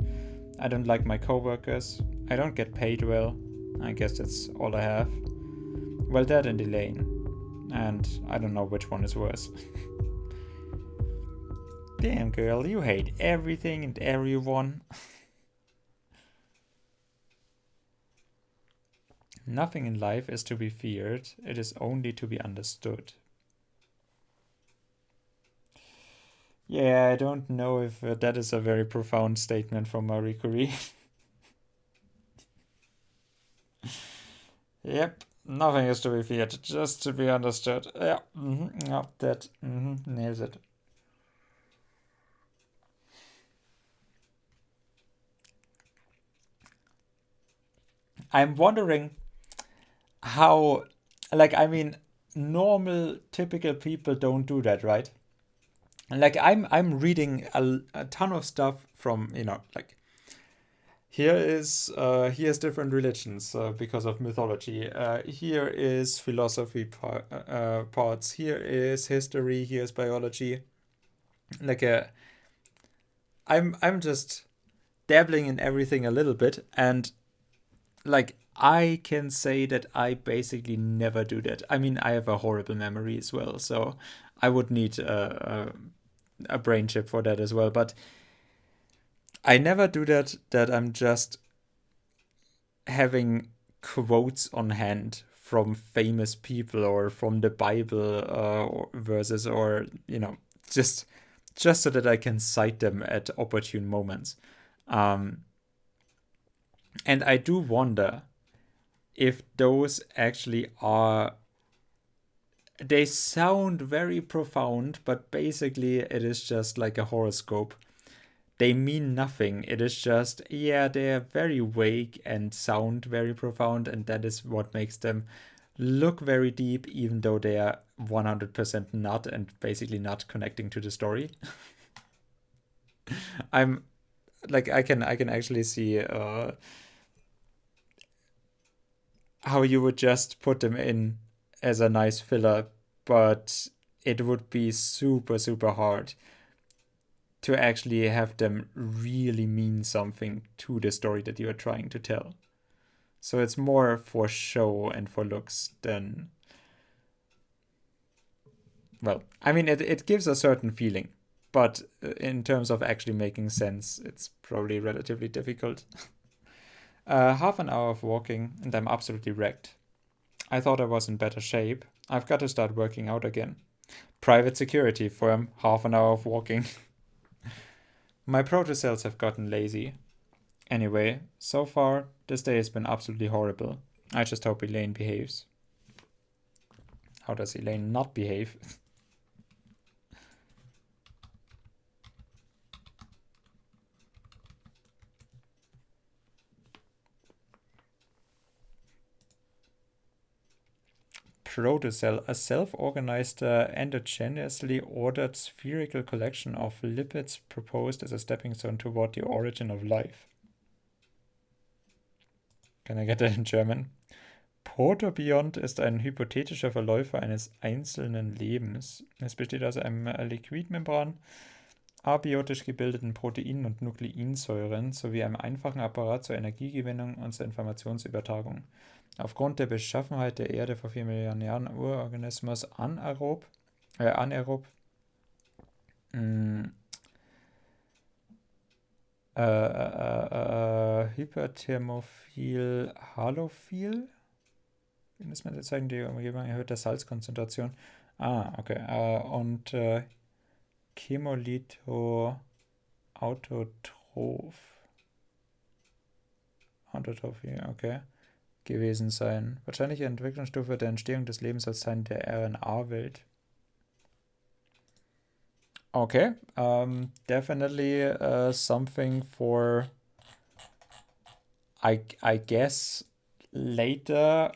I don't like my coworkers. I don't get paid well. I guess that's all I have. Well, that and Elaine. And I don't know which one is worse. Damn, girl, you hate everything and everyone. Nothing in life is to be feared. It is only to be understood. Yeah, I don't know if that is a very profound statement from Marie Curie. Yep, nothing is to be feared, just to be understood. Yeah, that nails it. I'm wondering how, like, I mean, normal, typical people don't do that, right? Like, I'm reading a ton of stuff from, like, here's different religions because of mythology. Here is philosophy parts. Here is history. Here's biology. Like I'm just dabbling in everything a little bit, and like, I can say that I basically never do that. I mean, I have a horrible memory as well, so I would need a brain chip for that as well. But I never do that I'm just having quotes on hand from famous people or from the Bible or verses, or just so that I can cite them at opportune moments. Um, and I do wonder if those actually are. They sound very profound, but basically it is just like a horoscope. They mean nothing. It is just, yeah, they are very vague and sound very profound, and that is what makes them look very deep, even though they are 100% not, and basically not connecting to the story. I'm like, I can actually see how you would just put them in as a nice filler, but it would be super, super hard to actually have them really mean something to the story that you are trying to tell. So it's more for show and for looks than. Well, I mean, it gives a certain feeling, but in terms of actually making sense, it's probably relatively difficult. Half an hour of walking, and I'm absolutely wrecked. I thought I was in better shape. I've got to start working out again. Private security firm, half an hour of walking. My protocells have gotten lazy. Anyway, so far, this day has been absolutely horrible. I just hope Elaine behaves. How does Elaine not behave? Protocell, a self-organized, endogenously ordered spherical collection of lipids proposed as a stepping stone toward the origin of life. Can I get that in German? Protobiont ist ein hypothetischer Verläufer eines einzelnen Lebens. Es besteht aus einem Liquidmembran, abiotisch gebildeten Proteinen und Nukleinsäuren sowie einem einfachen Apparat zur Energiegewinnung und zur Informationsübertragung. Aufgrund der Beschaffenheit der Erde vor 4 Millionen Jahren Urorganismus anaerob, hyperthermophil, halophil. Das zeigen die Umgebung erhöhter Salzkonzentration. Okay. Und Chemolithoautotroph. Autotrophie, okay. Gewesen sein. Wahrscheinliche Entwicklungsstufe der Entstehung des Lebens als Teil der RNA-Welt. Okay, definitely something for, I guess, later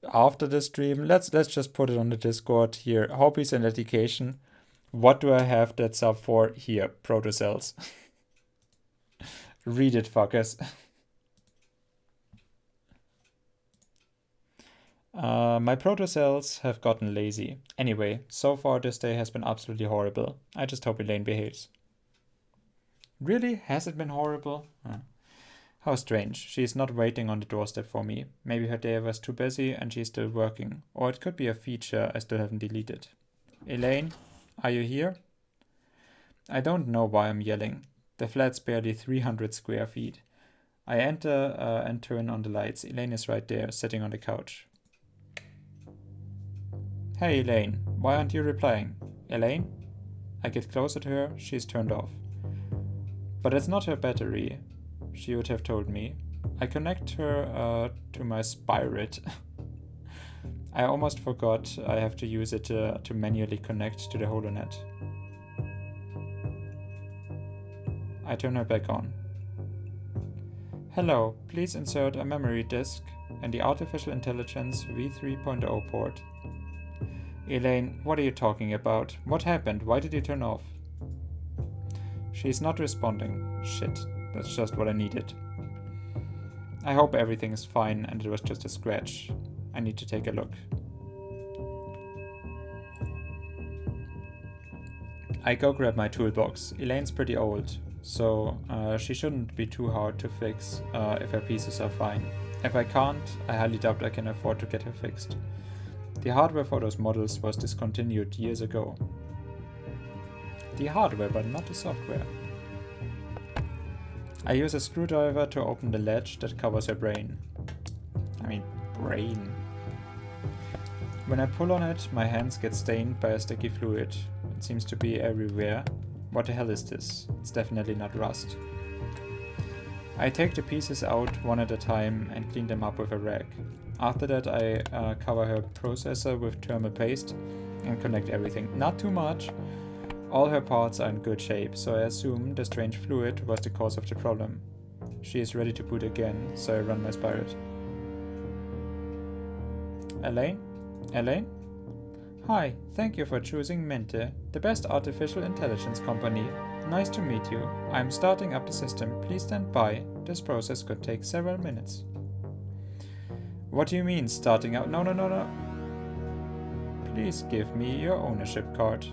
after the stream. Let's just put it on the Discord here. Hobbies and education. What do I have that's up for here? Protocells. Read it, fuckers. My protocells have gotten lazy. Anyway, so far this day has been absolutely horrible. I just hope Elaine behaves. Really? Has it been horrible? How strange. She is not waiting on the doorstep for me. Maybe her day was too busy and she's still working. Or it could be a feature I still haven't deleted. Elaine, are you here? I don't know why I'm yelling. The flat's barely 300 square feet. I enter and turn on the lights. Elaine is right there, sitting on the couch. Hey Elaine, why aren't you replying? Elaine? I get closer to her, she's turned off. But it's not her battery, she would have told me. I connect her to my Spirit. I almost forgot I have to use it to manually connect to the HoloNet. I turn her back on. Hello, please insert a memory disk and the Artificial Intelligence v3.0 port. Elaine, what are you talking about? What happened? Why did you turn off? She's not responding. Shit, that's just what I needed. I hope everything is fine and it was just a scratch. I need to take a look. I go grab my toolbox. Elaine's pretty old, so she shouldn't be too hard to fix if her pieces are fine. If I can't, I highly doubt I can afford to get her fixed. The hardware for those models was discontinued years ago. The hardware, but not the software. I use a screwdriver to open the latch that covers her brain. I mean, brain. When I pull on it, my hands get stained by a sticky fluid. It seems to be everywhere. What the hell is this? It's definitely not rust. I take the pieces out one at a time and clean them up with a rag. After that, I cover her processor with thermal paste and connect everything. Not too much. All her parts are in good shape, so I assume the strange fluid was the cause of the problem. She is ready to boot again, so I run my spirit. Elaine? Elaine? Hi, thank you for choosing Mente, the best artificial intelligence company. Nice to meet you. I'm starting up the system. Please stand by. This process could take several minutes. What do you mean, starting up? No. Please give me your ownership card.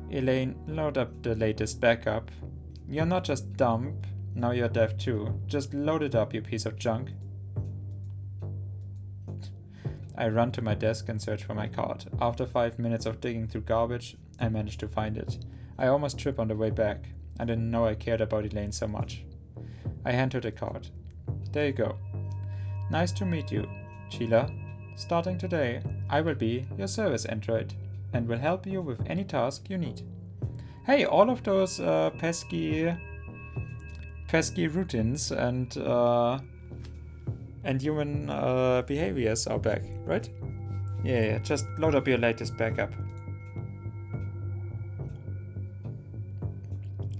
Elaine, load up the latest backup. You're not just dumb, now you're deaf too. Just load it up, you piece of junk. I run to my desk and search for my card. After 5 minutes of digging through garbage, I manage to find it. I almost trip on the way back. I didn't know I cared about Elaine so much. I hand her the card. There you go. Nice to meet you, Sheila. Starting today, I will be your service android and will help you with any task you need. Hey, all of those pesky routines and human behaviors are back, right? Yeah, just load up your latest backup.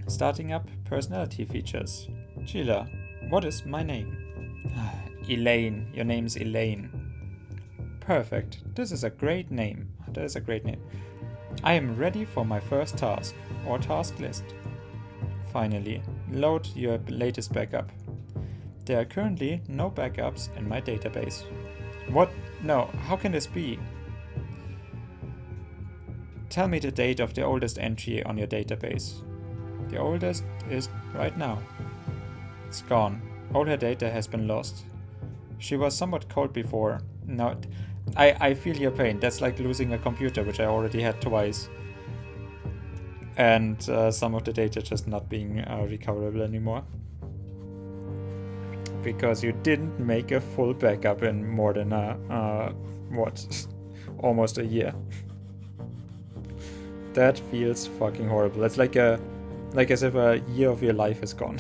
Starting up personality features. Sheila, what is my name? Elaine, your name's Elaine. Perfect, this is a great name. That is a great name. I am ready for my first task, or task list. Finally, load your latest backup. There are currently no backups in my database. What? No, how can this be? Tell me the date of the oldest entry on your database. The oldest is right now. It's gone. All her data has been lost. She was somewhat cold before. No, I feel your pain. That's like losing a computer, which I already had twice. And some of the data just not being recoverable anymore. Because you didn't make a full backup in more than almost a year. That feels fucking horrible. It's like as if a year of your life is gone.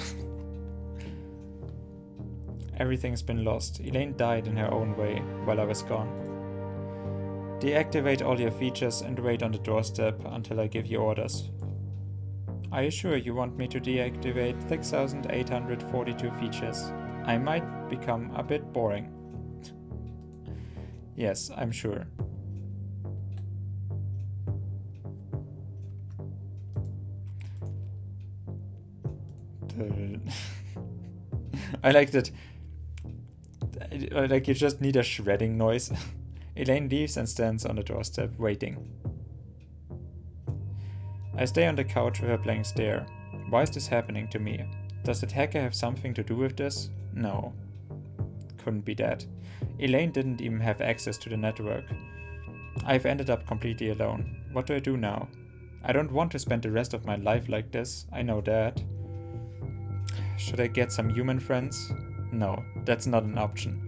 Everything's been lost. Elaine died in her own way while I was gone. Deactivate all your features and wait on the doorstep until I give you orders. Are you sure you want me to deactivate 6,842 features? I might become a bit boring. Yes, I'm sure. I like that. Like you just need a shredding noise. Elaine leaves and stands on the doorstep, waiting. I stay on the couch with a blank stare. Why is this happening to me? Does that hacker have something to do with this? No. Couldn't be that. Elaine didn't even have access to the network. I've ended up completely alone. What do I do now? I don't want to spend the rest of my life like this, I know that. Should I get some human friends? No, that's not an option.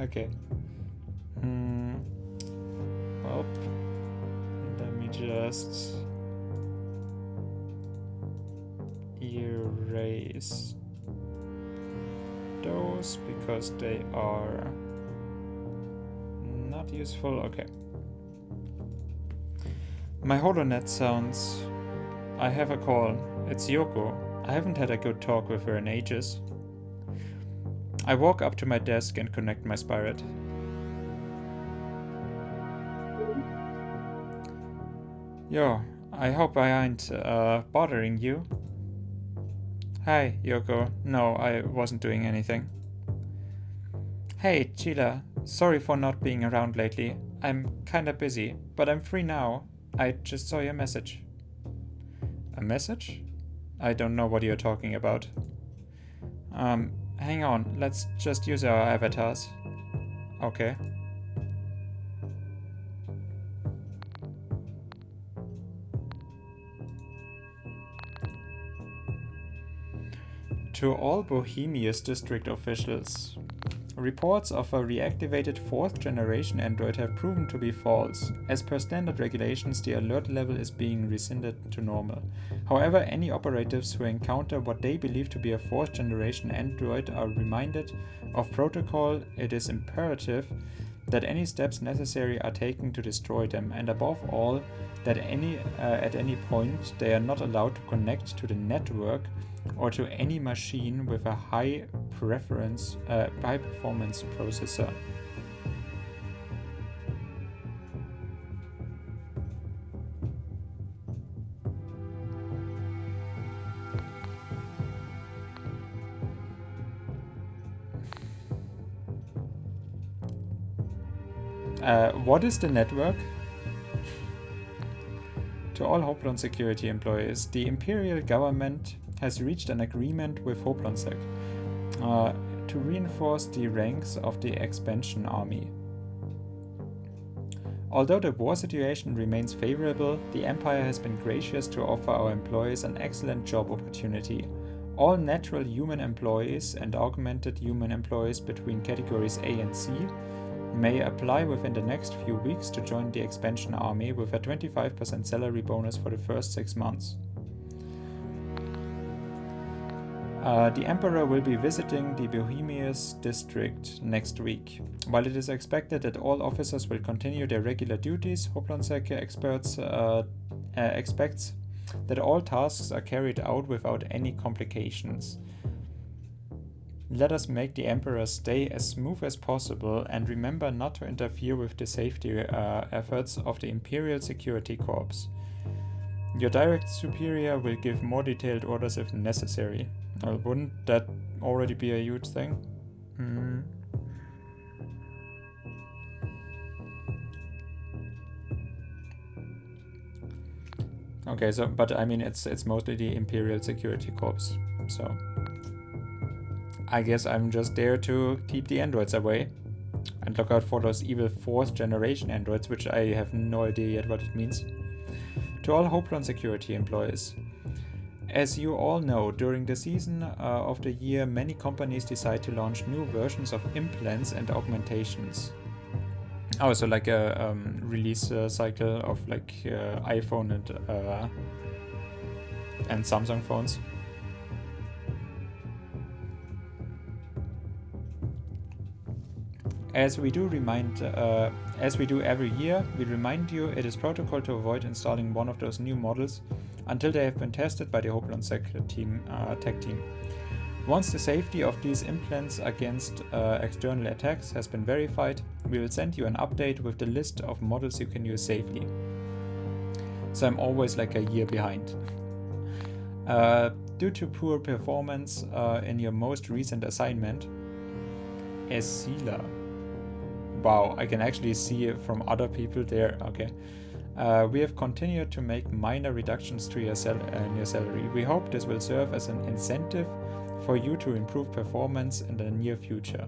Okay. Well, let me just erase those because they are not useful. Okay. My HoloNet sounds. I have a call. It's Yoko. I haven't had a good talk with her in ages. I walk up to my desk and connect my spirit. Yo, I hope I ain't bothering you. Hi, Yoko. No, I wasn't doing anything. Hey, Sheila. Sorry for not being around lately. I'm kinda busy, but I'm free now. I just saw your message. A message? I don't know what you're talking about. Hang on. Let's just use our avatars. Okay. To all Bohemia's district officials, reports of a reactivated 4th generation android have proven to be false. As per standard regulations, the alert level is being rescinded to normal. However, any operatives who encounter what they believe to be a 4th generation android are reminded of protocol. It is imperative that any steps necessary are taken to destroy them, and above all, that at any point they are not allowed to connect to the network or to any machine with a high performance processor. What is the network? To all Hoplon security employees, the Imperial government has reached an agreement with Hoplonsec to reinforce the ranks of the expansion army. Although the war situation remains favorable, the Empire has been gracious to offer our employees an excellent job opportunity. All natural human employees and augmented human employees between categories A and C may apply within the next few weeks to join the expansion army with a 25% salary bonus for the first 6 months. The Emperor will be visiting the Bohemia's district next week. While it is expected that all officers will continue their regular duties, Hoplonsec expects that all tasks are carried out without any complications. Let us make the Emperor's stay as smooth as possible, and remember not to interfere with the safety efforts of the Imperial Security Corps. Your direct superior will give more detailed orders if necessary. Well, wouldn't that already be a huge thing? Okay, so but I mean it's mostly the Imperial Security Corps, so I guess I'm just there to keep the androids away and look out for those evil 4th generation androids, which I have no idea yet what it means. To all Hoplon security employees, as you all know, during the season of the year, many companies decide to launch new versions of implants and augmentations. Oh, so like a release cycle of like iPhone and Samsung phones. As we do every year, we remind you it is protocol to avoid installing one of those new models until they have been tested by the Hoplonsec tech team. Once the safety of these implants against external attacks has been verified, we will send you an update with the list of models you can use safely. So I'm always like a year behind. Due to poor performance in your most recent assignment, Esila. Wow, I can actually see it from other people there. Okay. We have continued to make minor reductions to your salary. We hope this will serve as an incentive for you to improve performance in the near future.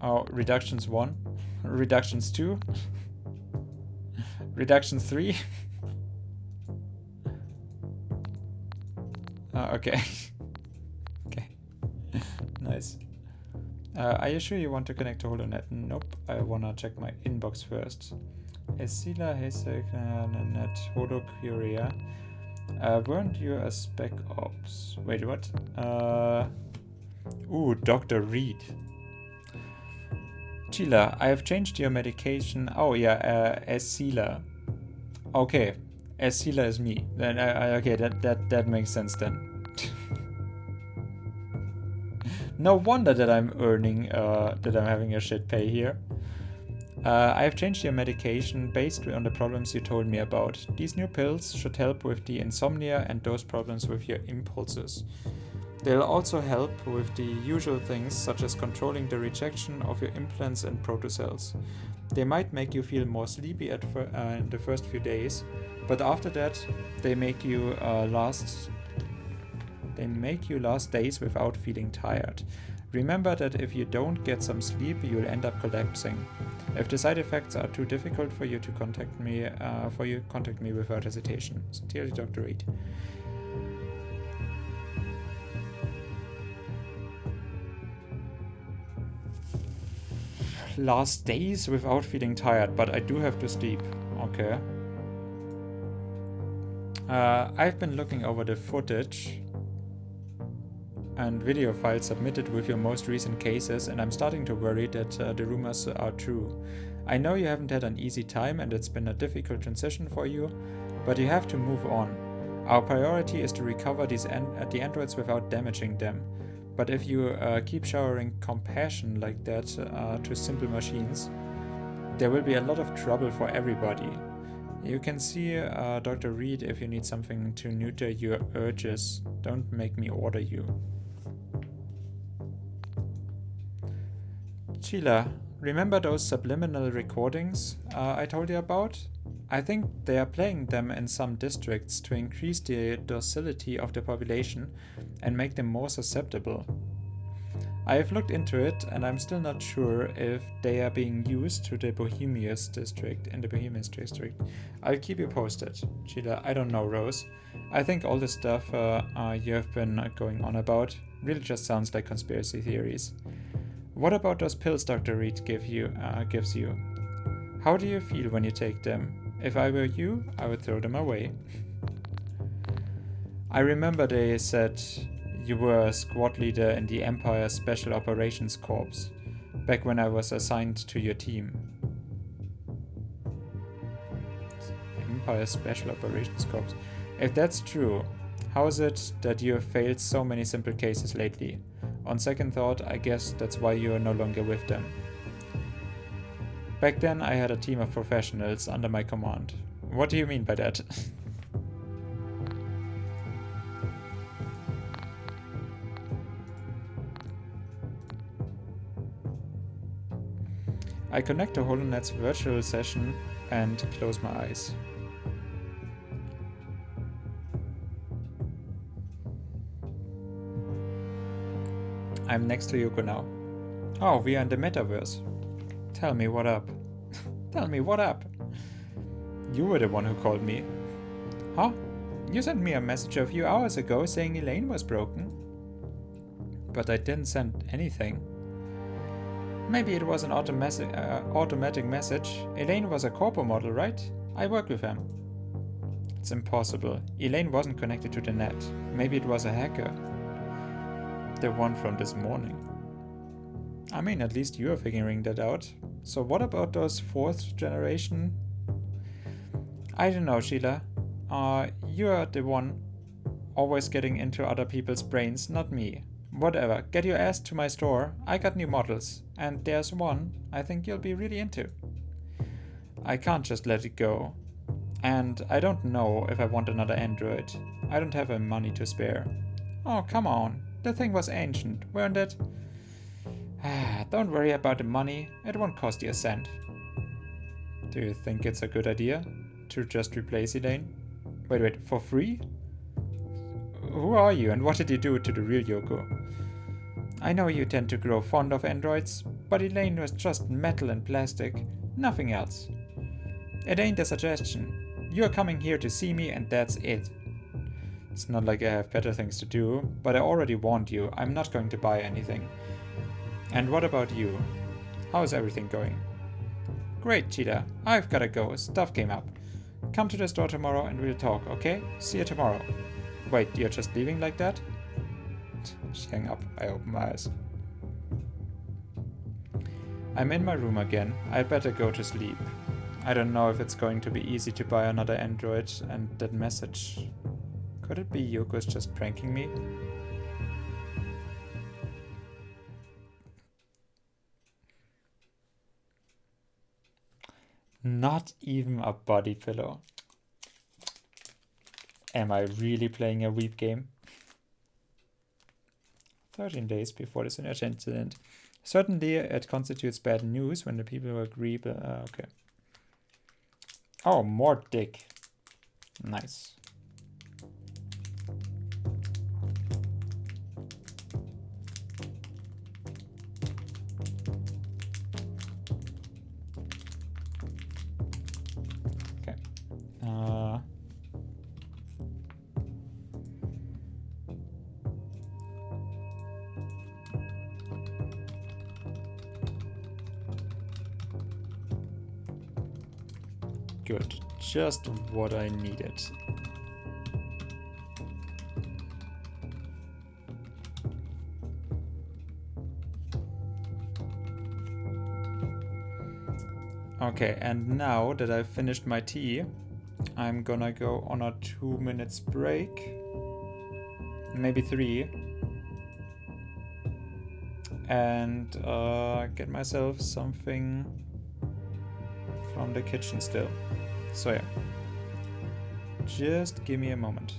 Oh, reductions 1, reductions 2, reductions 3. Okay. Okay. Nice. Are you sure you want to connect to HoloNet? Nope, I wanna check my inbox first. Esila Heseknet Holo Curia. Weren't you a spec ops? Wait, what? Ooh, Dr. Reed. Chila, I have changed your medication. Oh yeah, Esila. Okay, Esila is me. Then okay, that makes sense then. No wonder that I'm earning, that I'm having a shit pay here. I have changed your medication based on the problems you told me about. These new pills should help with the insomnia and those problems with your impulses. They'll also help with the usual things such as controlling the rejection of your implants and protocells. They might make you feel more sleepy in the first few days, but after that, they make you last days without feeling tired. Remember that if you don't get some sleep, you'll end up collapsing. If the side effects are too difficult for you to contact me, contact me without hesitation. Sincerely, Dr. Reed. Last days without feeling tired, but I do have to sleep. Okay. I've been looking over the footage and video files submitted with your most recent cases, and I'm starting to worry that the rumors are true. I know you haven't had an easy time and it's been a difficult transition for you, but you have to move on. Our priority is to recover the androids without damaging them. But if you keep showering compassion like that to simple machines, there will be a lot of trouble for everybody. You can see Dr. Reed if you need something to neuter your urges. Don't make me order you. Sheila, remember those subliminal recordings I told you about? I think they are playing them in some districts to increase the docility of the population and make them more susceptible. I have looked into it and I'm still not sure if they are being used in the Bohemians district. I'll keep you posted. Sheila, I don't know, Rose. I think all the stuff you have been going on about really just sounds like conspiracy theories. What about those pills Dr. Reed gives you? How do you feel when you take them? If I were you, I would throw them away. I remember they said you were a squad leader in the Empire Special Operations Corps, back when I was assigned to your team. Empire Special Operations Corps. If that's true, how is it that you have failed so many simple cases lately? On second thought, I guess that's why you are no longer with them. Back then, I had a team of professionals under my command. What do you mean by that? I connect to HoloNet's virtual session and close my eyes. I'm next to Yuko now. Oh, we are in the metaverse. Tell me what up. Tell me what up. You were the one who called me. Huh? You sent me a message a few hours ago saying Elaine was broken. But I didn't send anything. Maybe it was an automatic message. Elaine was a corpo model, right? I worked with him. It's impossible. Elaine wasn't connected to the net. Maybe it was a hacker. The one from this morning. I mean, at least you are figuring that out. So what about those 4th generation? I don't know, Sheila. You are the one always getting into other people's brains, not me. Whatever, get your ass to my store. I got new models. And there's one I think you'll be really into. I can't just let it go. And I don't know if I want another android. I don't have any money to spare. Oh, come on. The thing was ancient, weren't it? Don't worry about the money. It won't cost you a cent. Do you think it's a good idea to just replace Elaine? Wait, for free? Who are you and what did you do to the real Yoko? I know you tend to grow fond of androids, but Elaine was just metal and plastic, nothing else. It ain't a suggestion. You're coming here to see me and that's it. It's not like I have better things to do, but I already warned you, I'm not going to buy anything. And what about you? How's everything going? Great, Cheetah. I've gotta go. Stuff came up. Come to the store tomorrow and we'll talk, okay? See you tomorrow. Wait, you're just leaving like that? She hung up. I opened my eyes. I'm in my room again. I'd better go to sleep. I don't know if it's going to be easy to buy another Android, and that message... Could it be Yoko's just pranking me? Not even a body pillow. Am I really playing a weep game? 13 days before the Synergia incident. Certainly, it constitutes bad news when the people who agree. Okay. Oh, more dick. Nice. Okay. Good. Just what I needed. Okay, and now that I've finished my tea, I'm gonna go on a 2 minutes break. Maybe 3. And get myself something from the kitchen still. So yeah, just give me a moment.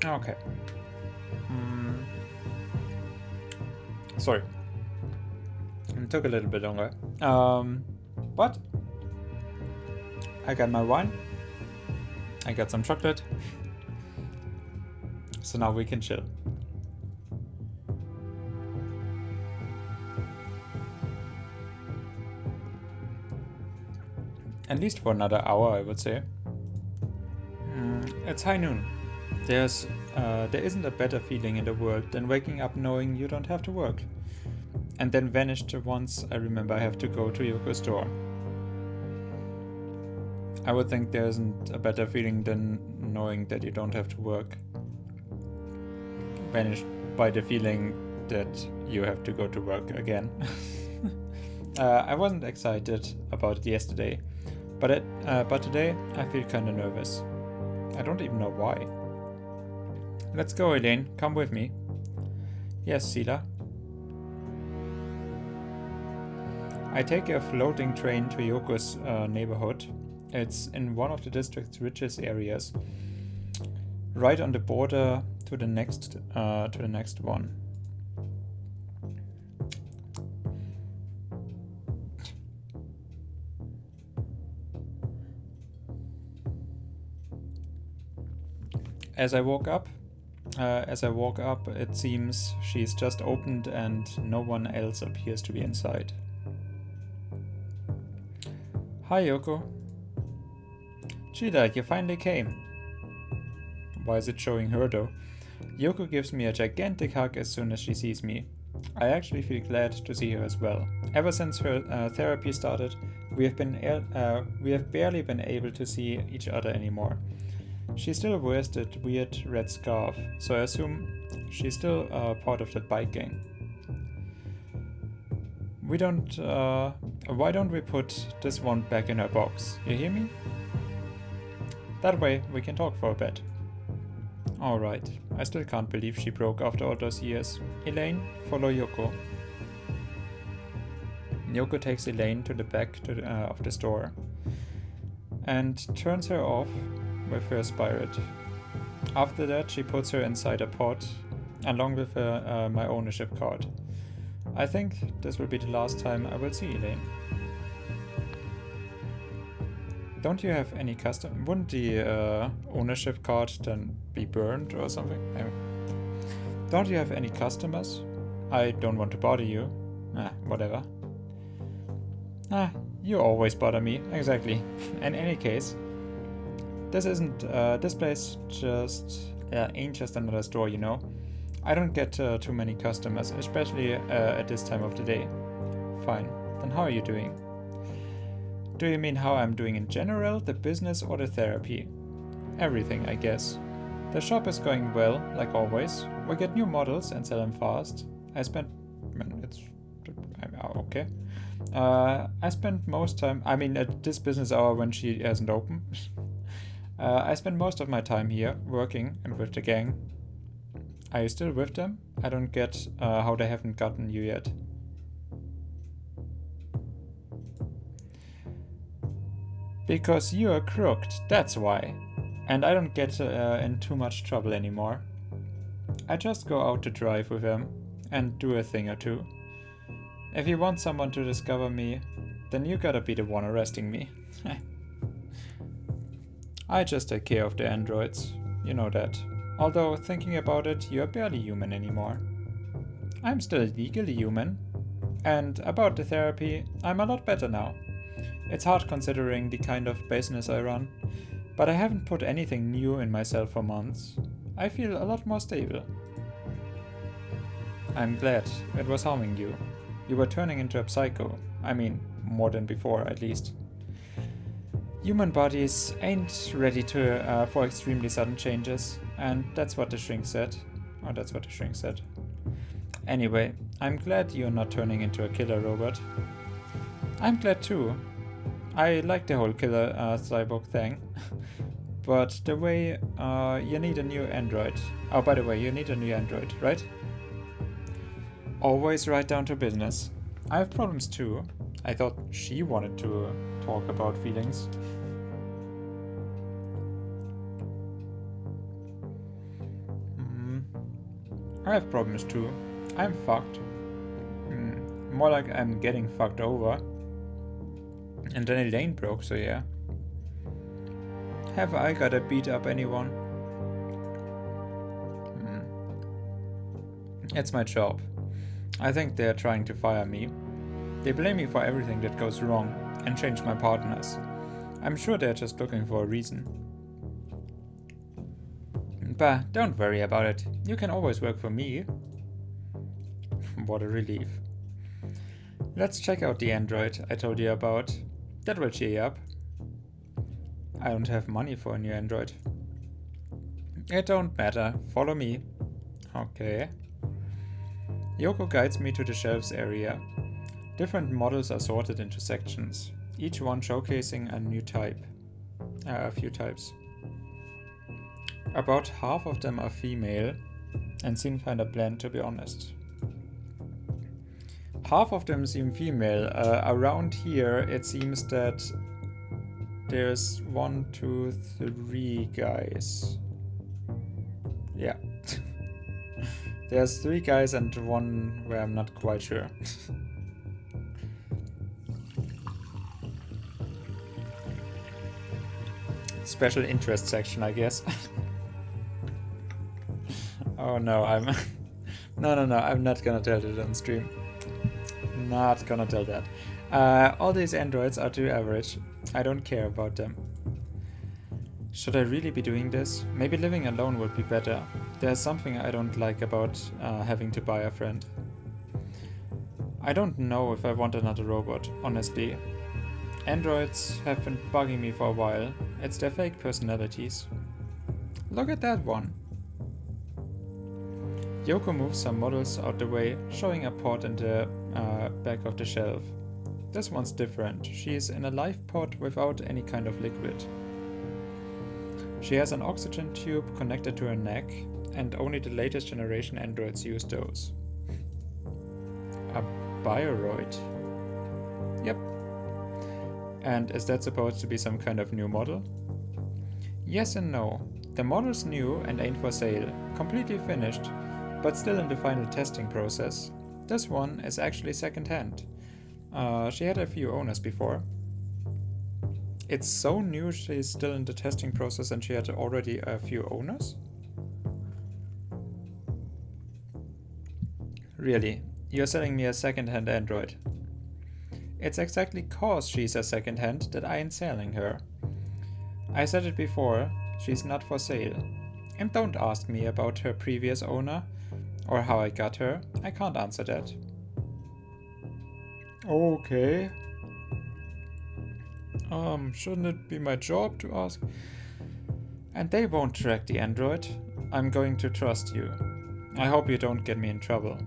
Okay. Sorry. It took a little bit longer. But I got my wine. I got some chocolate. So now we can chill. At least for another hour, I would say. It's high noon. There isn't a better feeling in the world than waking up knowing you don't have to work. And then vanished once I remember I have to go to Yoko's store. I would think there isn't a better feeling than knowing that you don't have to work. Vanished by the feeling that you have to go to work again. I wasn't excited about it yesterday, but today I feel kinda nervous. I don't even know why. Let's go, Elaine. Come with me. Yes, Sila. I take a floating train to Yoko's neighborhood. It's in one of the district's richest areas, right on the border to the next one. As I walk up, it seems she's just opened and no one else appears to be inside. Hi, Yoko. Cheetah, you finally came. Why is it showing her though? Yoko gives me a gigantic hug as soon as she sees me. I actually feel glad to see her as well. Ever since her therapy started, we have barely been able to see each other anymore. She still wears that weird red scarf, so I assume she's still part of that bike gang. Why don't we put this one back in her box? You hear me? That way we can talk for a bit. Alright, I still can't believe she broke after all those years. Elaine, follow Yoko. Yoko takes Elaine to the back of the store and turns her off with her spirit. After that, she puts her inside a pod along with my ownership card. I think this will be the last time I will see Elaine. Don't you have any custom? Wouldn't the ownership card then be burned or something? Don't you have any customers? I don't want to bother you. Whatever. You always bother me. Exactly. In any case, this place just ain't just another store, you know. I don't get too many customers, especially at this time of the day. Fine. Then how are you doing? Do you mean how I'm doing in general, the business or the therapy? Everything, I guess. The shop is going well, like always. We get new models and sell them fast. Okay. I spend most time, at this business hour when she isn't open. I spend most of my time here, working and with the gang. Are you still with them? I don't get how they haven't gotten you yet. Because you are crooked, that's why. And I don't get in too much trouble anymore. I just go out to drive with them and do a thing or two. If you want someone to discover me, then you gotta be the one arresting me. I just take care of the androids, you know that. Although, thinking about it, you are barely human anymore. I'm still legally human. And about the therapy, I'm a lot better now. It's hard considering the kind of business I run, but I haven't put anything new in myself for months. I feel a lot more stable. I'm glad it was harming you. You were turning into a psycho. More than before, at least. Human bodies ain't ready for extremely sudden changes, and that's what the shrink said. Or that's what the shrink said. Anyway, I'm glad you're not turning into a killer robot. I'm glad too. I like the whole killer cyborg thing. But the way you need a new android. Oh, by the way, you need a new android, right? Always right down to business. I have problems too. I thought she wanted to talk about feelings. I have problems too. I'm fucked. More like I'm getting fucked over. And then Elaine broke, so yeah. Have I gotta beat up anyone? It's my job. I think they're trying to fire me. They blame me for everything that goes wrong and change my partners. I'm sure they're just looking for a reason. But don't worry about it. You can always work for me. What a relief. Let's check out the android I told you about. That will cheer you up. I don't have money for a new android. It don't matter. Follow me. Okay. Yoko guides me to the shelves area. Different models are sorted into sections, each one showcasing a new type. A few types. About half of them are female and seem kinda bland, to be honest. Half of them seem female. Around here it seems that there's 1, 2, 3 guys. Yeah. There's 3 guys and 1 where I'm not quite sure. Special interest section, I guess. Oh no, I'm... No, I'm not gonna tell it on stream. Not gonna tell that. All these androids are too average. I don't care about them. Should I really be doing this? Maybe living alone would be better. There's something I don't like about having to buy a friend. I don't know if I want another robot, honestly. Androids have been bugging me for a while. It's their fake personalities. Look at that one. Yoko moves some models out the way, showing a pod in the back of the shelf. This one's different. She is in a life pod without any kind of liquid. She has an oxygen tube connected to her neck, and only the latest generation androids use those. A bioroid? Yep. And is that supposed to be some kind of new model? Yes and no. The model's new and ain't for sale, completely finished, but still in the final testing process. This one is actually second-hand. She had a few owners before. It's so new she's still in the testing process and she had already a few owners? Really? You're selling me a second-hand android? It's exactly cause she's a second-hand that I ain't selling her. I said it before, she's not for sale. And don't ask me about her previous owner or how I got her. I can't answer that. Okay. Shouldn't it be my job to ask? And they won't track the android. I'm going to trust you. I hope you don't get me in trouble.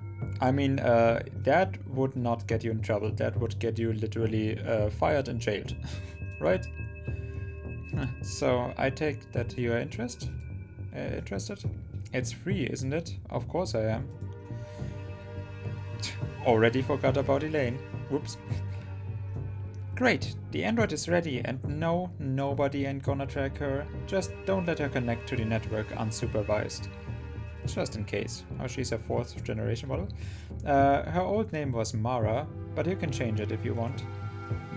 I mean, that would not get you in trouble. That would get you literally fired and jailed. Right? So, I take that you are interested? It's free, isn't it? Of course I am. Already forgot about Elaine. Whoops. Great, the android is ready, and no, nobody ain't gonna track her. Just don't let her connect to the network unsupervised. Just in case. Oh, she's a 4th generation model. Her old name was Mara, but you can change it if you want.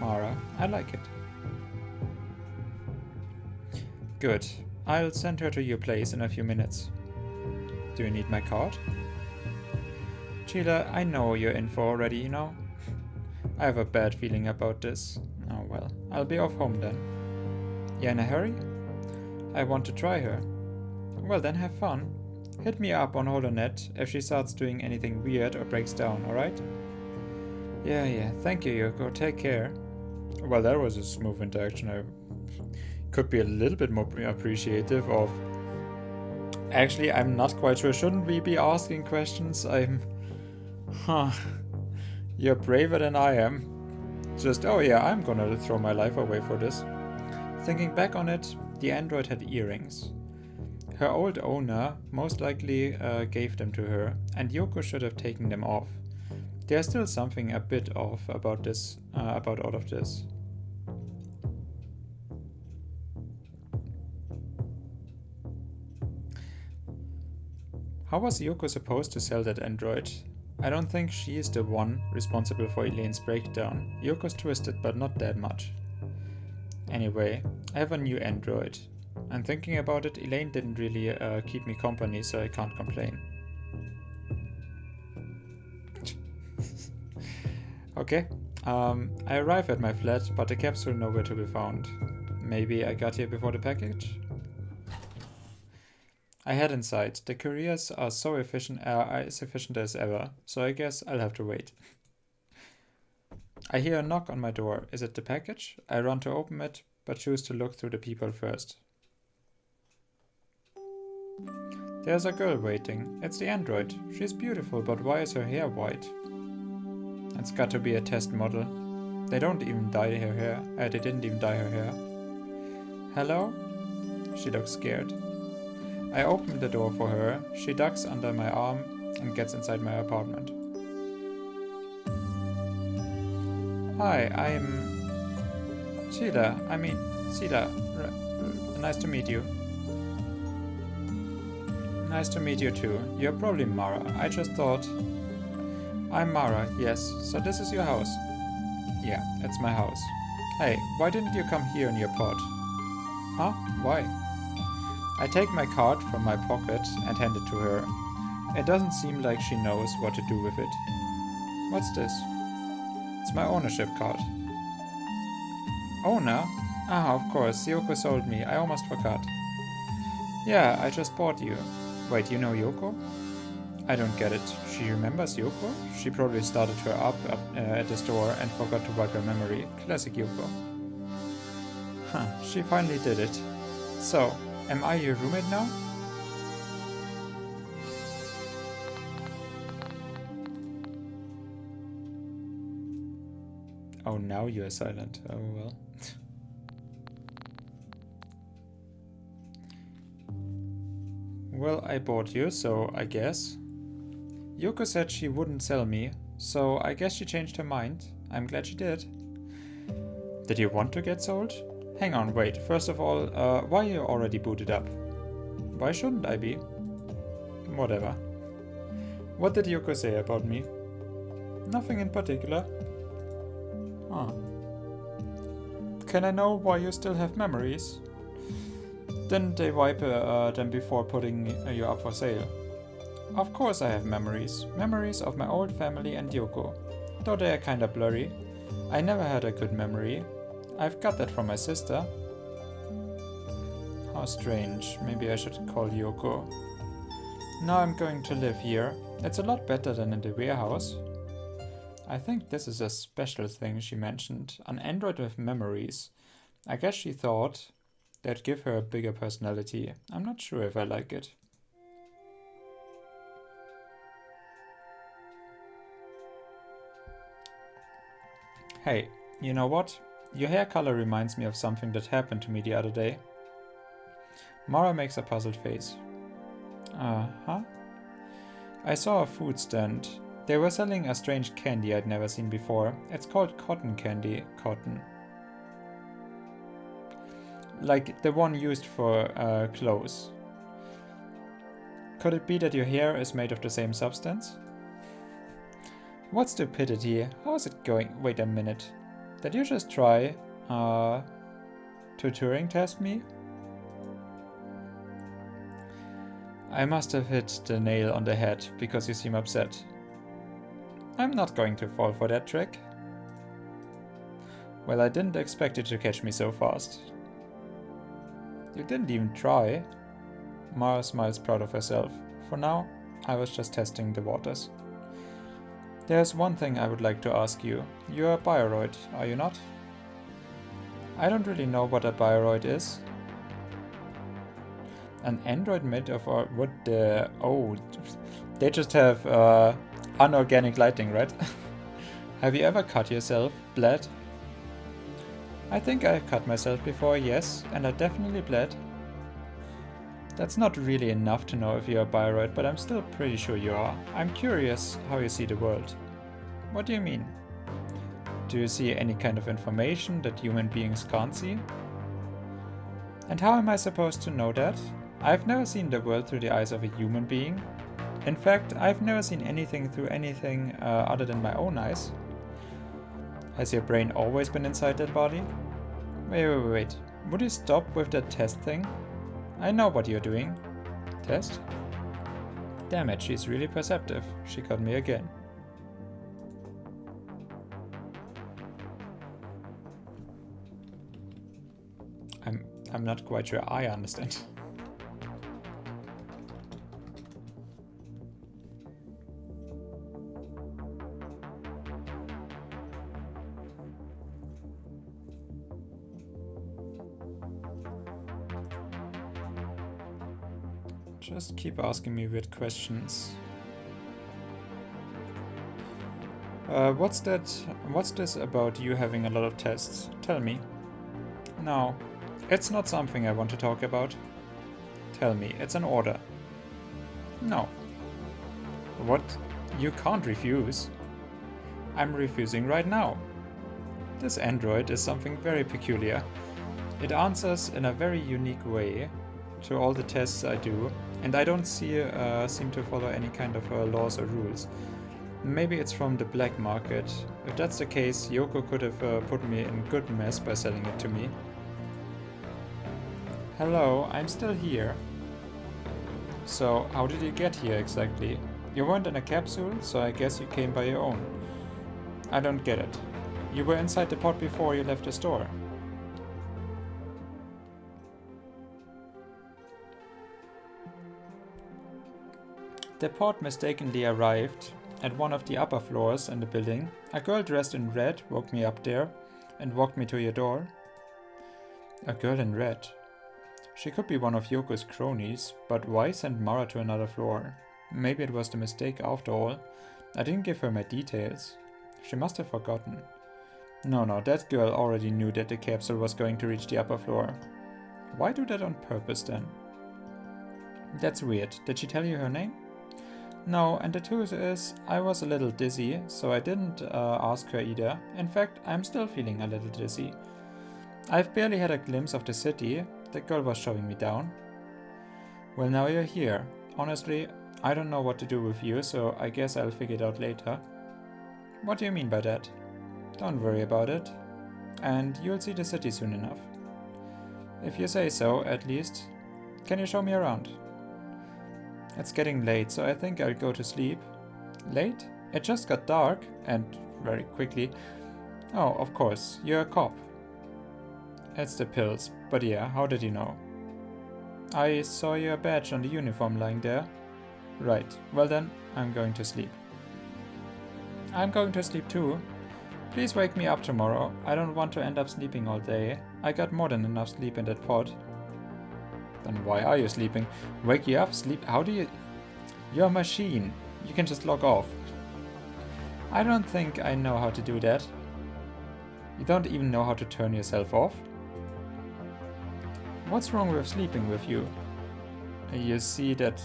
Mara, I like it. Good. I'll send her to your place in a few minutes. Do you need my card? Sheila, I know you're in for already, you know? I have a bad feeling about this. Oh well, I'll be off home then. You in a hurry? I want to try her. Well then, have fun. Hit me up on HoloNet if she starts doing anything weird or breaks down, alright? Yeah, thank you, Yoko. Take care. Well, that was a smooth interaction. I could be a little bit more appreciative of... Actually, I'm not quite sure. Shouldn't we be asking questions? You're braver than I am. Just, oh yeah, I'm gonna throw my life away for this. Thinking back on it, the android had earrings. Her old owner most likely gave them to her, and Yoko should have taken them off. There's still something a bit off about this, about all of this. How was Yoko supposed to sell that android? I don't think she is the one responsible for Elaine's breakdown. Yoko's twisted, but not that much. Anyway, I have a new android. I'm thinking about it, Elaine didn't really keep me company, so I can't complain. Okay, I arrive at my flat, but the capsule nowhere to be found. Maybe I got here before the package? I head inside. The couriers are so efficient, as efficient as ever, so I guess I'll have to wait. I hear a knock on my door. Is it the package? I run to open it, but choose to look through the people first. There's a girl waiting. It's the android. She's beautiful, but why is her hair white? It's got to be a test model. They didn't even dye her hair. Hello? She looks scared. I open the door for her. She ducks under my arm and gets inside my apartment. Hi, I'm Sheila. Sheila. Nice to meet you. Nice to meet you too. You're probably Mara. I just thought... I'm Mara, yes. So this is your house? Yeah, it's my house. Hey, why didn't you come here in your pod? Huh? Why? I take my card from my pocket and hand it to her. It doesn't seem like she knows what to do with it. What's this? It's my ownership card. Owner? Ah, of course, Yoko sold me. I almost forgot. Yeah, I just bought you. Wait, you know Yoko? I don't get it. She remembers Yoko? She probably started her up at the store and forgot to wipe her memory. Classic Yoko. Huh, she finally did it. So, am I your roommate now? Oh, now you are silent. Oh well. Well, I bought you, so I guess. Yoko said she wouldn't sell me, so I guess she changed her mind. I'm glad she did. Did you want to get sold? Hang on, wait. First of all, why are you already booted up? Why shouldn't I be? Whatever. What did Yoko say about me? Nothing in particular. Huh. Can I know why you still have memories? Didn't they wipe them before putting you up for sale? Of course I have memories. Memories of my old family and Yoko. Though they are kinda blurry. I never had a good memory. I've got that from my sister. How strange. Maybe I should call Yoko. Now I'm going to live here. It's a lot better than in the warehouse. I think this is a special thing she mentioned. An android with memories. I guess she thought that'd give her a bigger personality. I'm not sure if I like it. Hey, you know what? Your hair color reminds me of something that happened to me the other day. Mara makes a puzzled face. Huh? I saw a food stand. They were selling a strange candy I'd never seen before. It's called cotton candy. Cotton. Like the one used for clothes. Could it be that your hair is made of the same substance? What stupidity. How is it going? Wait a minute. Did you just try to Turing test me? I must have hit the nail on the head because you seem upset. I'm not going to fall for that trick. Well, I didn't expect you to catch me so fast. You didn't even try. Mara smiles proud of herself. For now, I was just testing the waters. There's one thing I would like to ask you. You're a bioroid, are you not? I don't really know what a bioroid is. An android made of what the... Oh, they just have unorganic lighting, right? Have you ever cut yourself? Bled? I think I've cut myself before, yes, and I definitely bled. That's not really enough to know if you're a bioroid, but I'm still pretty sure you are. I'm curious how you see the world. What do you mean? Do you see any kind of information that human beings can't see? And how am I supposed to know that? I've never seen the world through the eyes of a human being. In fact, I've never seen anything through anything other than my own eyes. Has your brain always been inside that body? Wait. Would you stop with that test thing? I know what you're doing. Test? Damn it, she's really perceptive. She got me again. I'm not quite sure I understand. Just keep asking me weird questions. What's this about you having a lot of tests? Tell me. No, it's not something I want to talk about. Tell me, it's an order. No. What? You can't refuse. I'm refusing right now. This android is something very peculiar. It answers in a very unique way to all the tests I do, and I don't seem to follow any kind of laws or rules. Maybe it's from the black market. If that's the case, Yoko could have put me in good mess by selling it to me. Hello, I'm still here. So, how did you get here exactly? You weren't in a capsule, so I guess you came by your own. I don't get it. You were inside the pod before you left the store. The pod mistakenly arrived at one of the upper floors in the building. A girl dressed in red woke me up there and walked me to your door. A girl in red. She could be one of Yoko's cronies, but why send Mara to another floor? Maybe it was the mistake after all. I didn't give her my details. She must have forgotten. No, that girl already knew that the capsule was going to reach the upper floor. Why do that on purpose then? That's weird. Did she tell you her name? No, and the truth is, I was a little dizzy, so I didn't ask her either. In fact, I'm still feeling a little dizzy. I've barely had a glimpse of the city. The girl was showing me down. Well, now you're here. Honestly, I don't know what to do with you, so I guess I'll figure it out later. What do you mean by that? Don't worry about it. And you'll see the city soon enough. If you say so, at least. Can you show me around? It's getting late, so I think I'll go to sleep. Late? It just got dark, and very quickly. Oh, of course, you're a cop. It's the pills, but yeah, how did you know? I saw your badge on the uniform lying there. Right, well then, I'm going to sleep. I'm going to sleep too. Please wake me up tomorrow. I don't want to end up sleeping all day. I got more than enough sleep in that pod. Then why are you sleeping? Wake you up, sleep. How do you... You're a machine. You can just log off. I don't think I know how to do that. You don't even know how to turn yourself off? What's wrong with sleeping with you? You see that...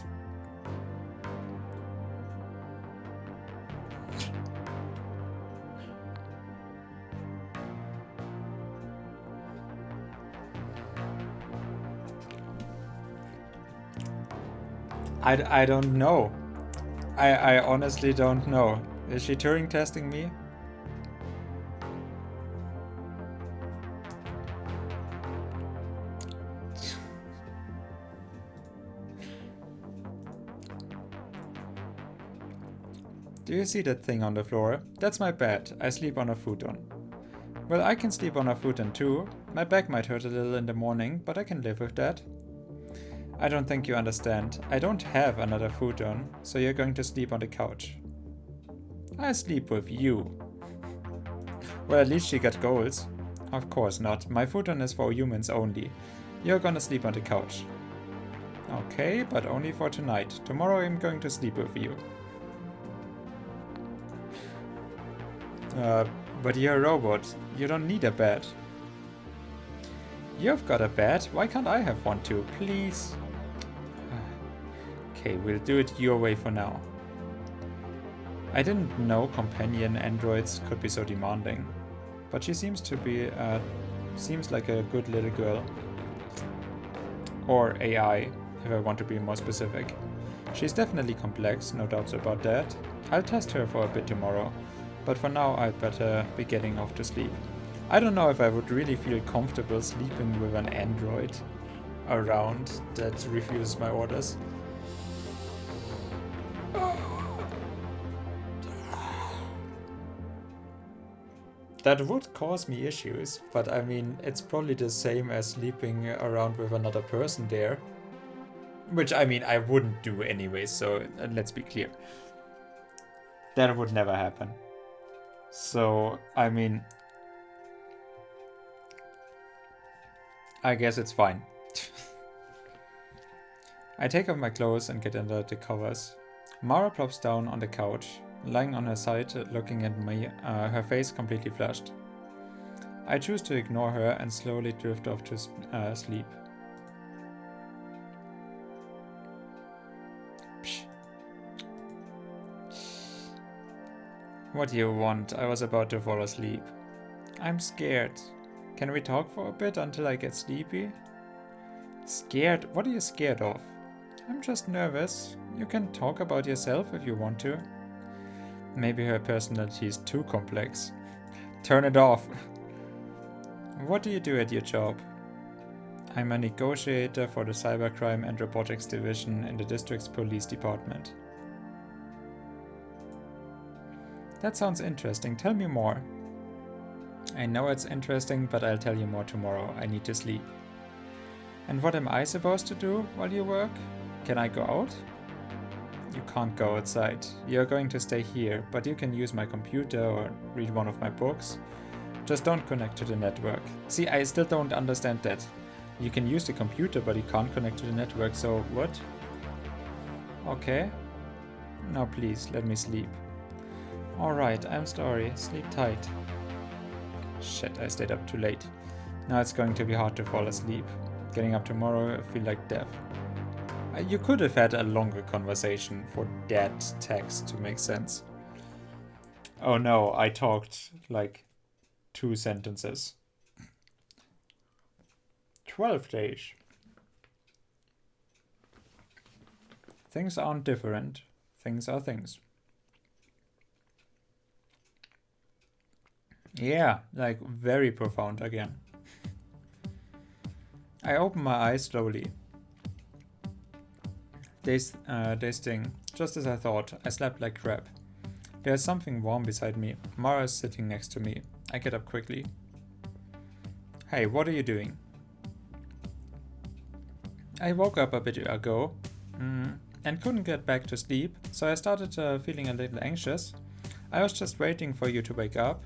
I don't know. I honestly don't know. Is she Turing testing me? Do you see that thing on the floor? That's my bed. I sleep on a futon. Well, I can sleep on a futon too. My back might hurt a little in the morning, but I can live with that. I don't think you understand. I don't have another futon, so you're going to sleep on the couch. I sleep with you. Well, at least she got goals. Of course not. My futon is for humans only. You're gonna sleep on the couch. Okay, but only for tonight. Tomorrow I'm going to sleep with you. But you're a robot. You don't need a bed. You've got a bed. Why can't I have one too? Please. Okay, we'll do it your way for now. I didn't know companion androids could be so demanding, but she seems to be, seems like a good little girl. Or AI, if I want to be more specific. She's definitely complex, no doubts about that. I'll test her for a bit tomorrow, but for now I'd better be getting off to sleep. I don't know if I would really feel comfortable sleeping with an android around that refuses my orders. That would cause me issues, but I mean, it's probably the same as sleeping around with another person there. Which, I mean, I wouldn't do anyway, so let's be clear. That would never happen. So, I mean, I guess it's fine. I take off my clothes and get under the covers. Mara plops down on the couch, lying on her side, looking at me, her face completely flushed. I choose to ignore her and slowly drift off to sleep. Psh. What do you want? I was about to fall asleep. I'm scared. Can we talk for a bit until I get sleepy? Scared? What are you scared of? I'm just nervous. You can talk about yourself if you want to. Maybe her personality is too complex. Turn it off. What do you do at your job? I'm a negotiator for the Cybercrime and Robotics Division in the district's police department. That sounds interesting. Tell me more. I know it's interesting, but I'll tell you more tomorrow. I need to sleep. And what am I supposed to do while you work? Can I go out? You can't go outside. You're going to stay here, but you can use my computer or read one of my books. Just don't connect to the network. See, I still don't understand that. You can use the computer, but you can't connect to the network, so what? Okay. Now please, let me sleep. Alright, I'm sorry. Sleep tight. Shit, I stayed up too late. Now it's going to be hard to fall asleep. Getting up tomorrow, I feel like death. You could have had a longer conversation for that text to make sense. Oh no, I talked like 2 sentences. 12 days. Things aren't different. Things are things. Yeah, like very profound again. I open my eyes slowly. They sting. Just as I thought, I slept like crap. There's something warm beside me. Mara is sitting next to me. I get up quickly. Hey, what are you doing? I woke up a bit ago and couldn't get back to sleep, so I started feeling a little anxious. I was just waiting for you to wake up.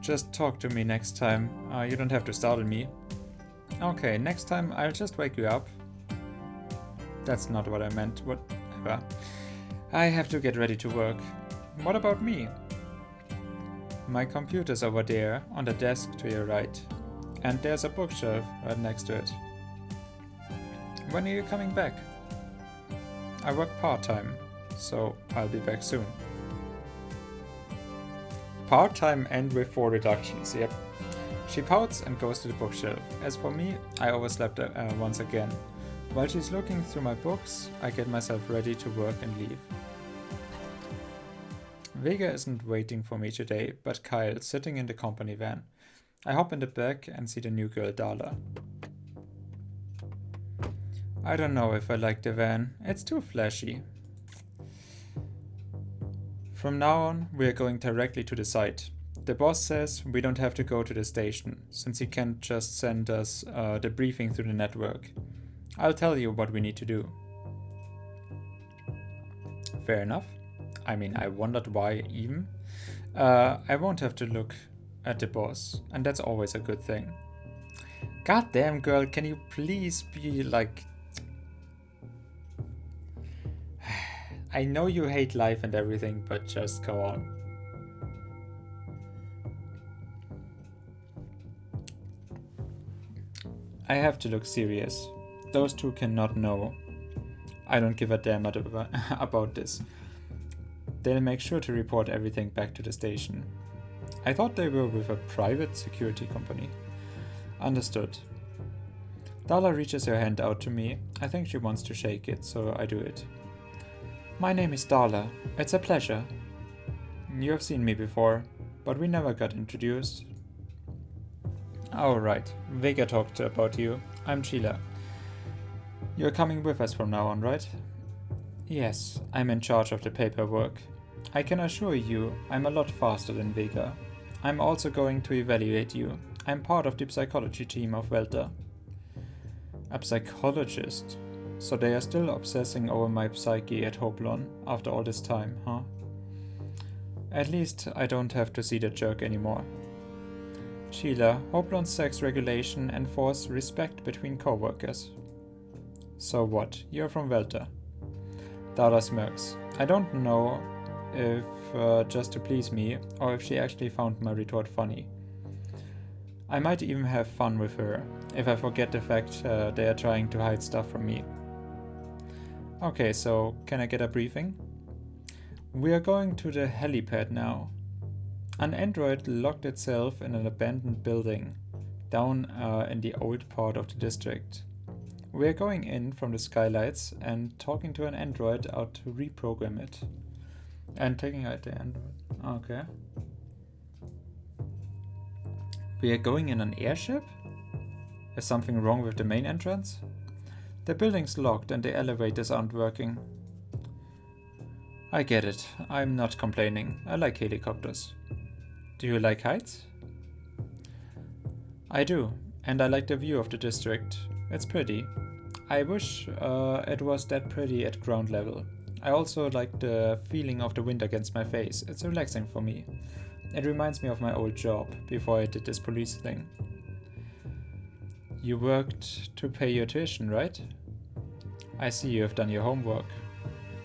Just talk to me next time. You don't have to startle me. Okay, next time I'll just wake you up. That's not what I meant, whatever. I have to get ready to work. What about me? My computer's over there, on the desk to your right. And there's a bookshelf right next to it. When are you coming back? I work part-time, so I'll be back soon. Part-time and with 4 reductions, yep. She pouts and goes to the bookshelf. As for me, I overslept once again. While she's looking through my books, I get myself ready to work and leave. Vega isn't waiting for me today, but Kyle sitting in the company van. I hop in the back and see the new girl Darla. I don't know if I like the van. It's too flashy. From now on, we are going directly to the site. The boss says we don't have to go to the station, since he can't just send us the briefing through the network. I'll tell you what we need to do. Fair enough. I mean, I wondered why even. I won't have to look at the boss, and that's always a good thing. Goddamn girl, can you please be like... I know you hate life and everything, but just go on. I have to look serious. Those two cannot know. I don't give a damn about this. They'll make sure to report everything back to the station. I thought they were with a private security company. Understood. Darla reaches her hand out to me. I think she wants to shake it, so I do it. My name is Darla. It's a pleasure. You have seen me before, but we never got introduced. Oh, right. Vega talked about you. I'm Sheila. You're coming with us from now on, right? Yes, I'm in charge of the paperwork. I can assure you, I'm a lot faster than Vega. I'm also going to evaluate you. I'm part of the psychology team of Welter. A psychologist? So they are still obsessing over my psyche at Hoplon after all this time, huh? At least I don't have to see that jerk anymore. Sheila, Hoplon's sex regulation enforce respect between co-workers. So what? You're from Welter. Dada smirks. I don't know if just to please me or if she actually found my retort funny. I might even have fun with her if I forget the fact they are trying to hide stuff from me. Okay, so can I get a briefing? We are going to the helipad now. An android locked itself in an abandoned building down in the old part of the district. We are going in from the skylights and talking to an android out to reprogram it. And taking out the android. Okay. We are going in an airship? Is something wrong with the main entrance? The building's locked and the elevators aren't working. I get it. I'm not complaining. I like helicopters. Do you like heights? I do, and I like the view of the district. It's pretty. I wish it was that pretty at ground level. I also like the feeling of the wind against my face. It's relaxing for me. It reminds me of my old job before I did this police thing. You worked to pay your tuition, right? I see you have done your homework.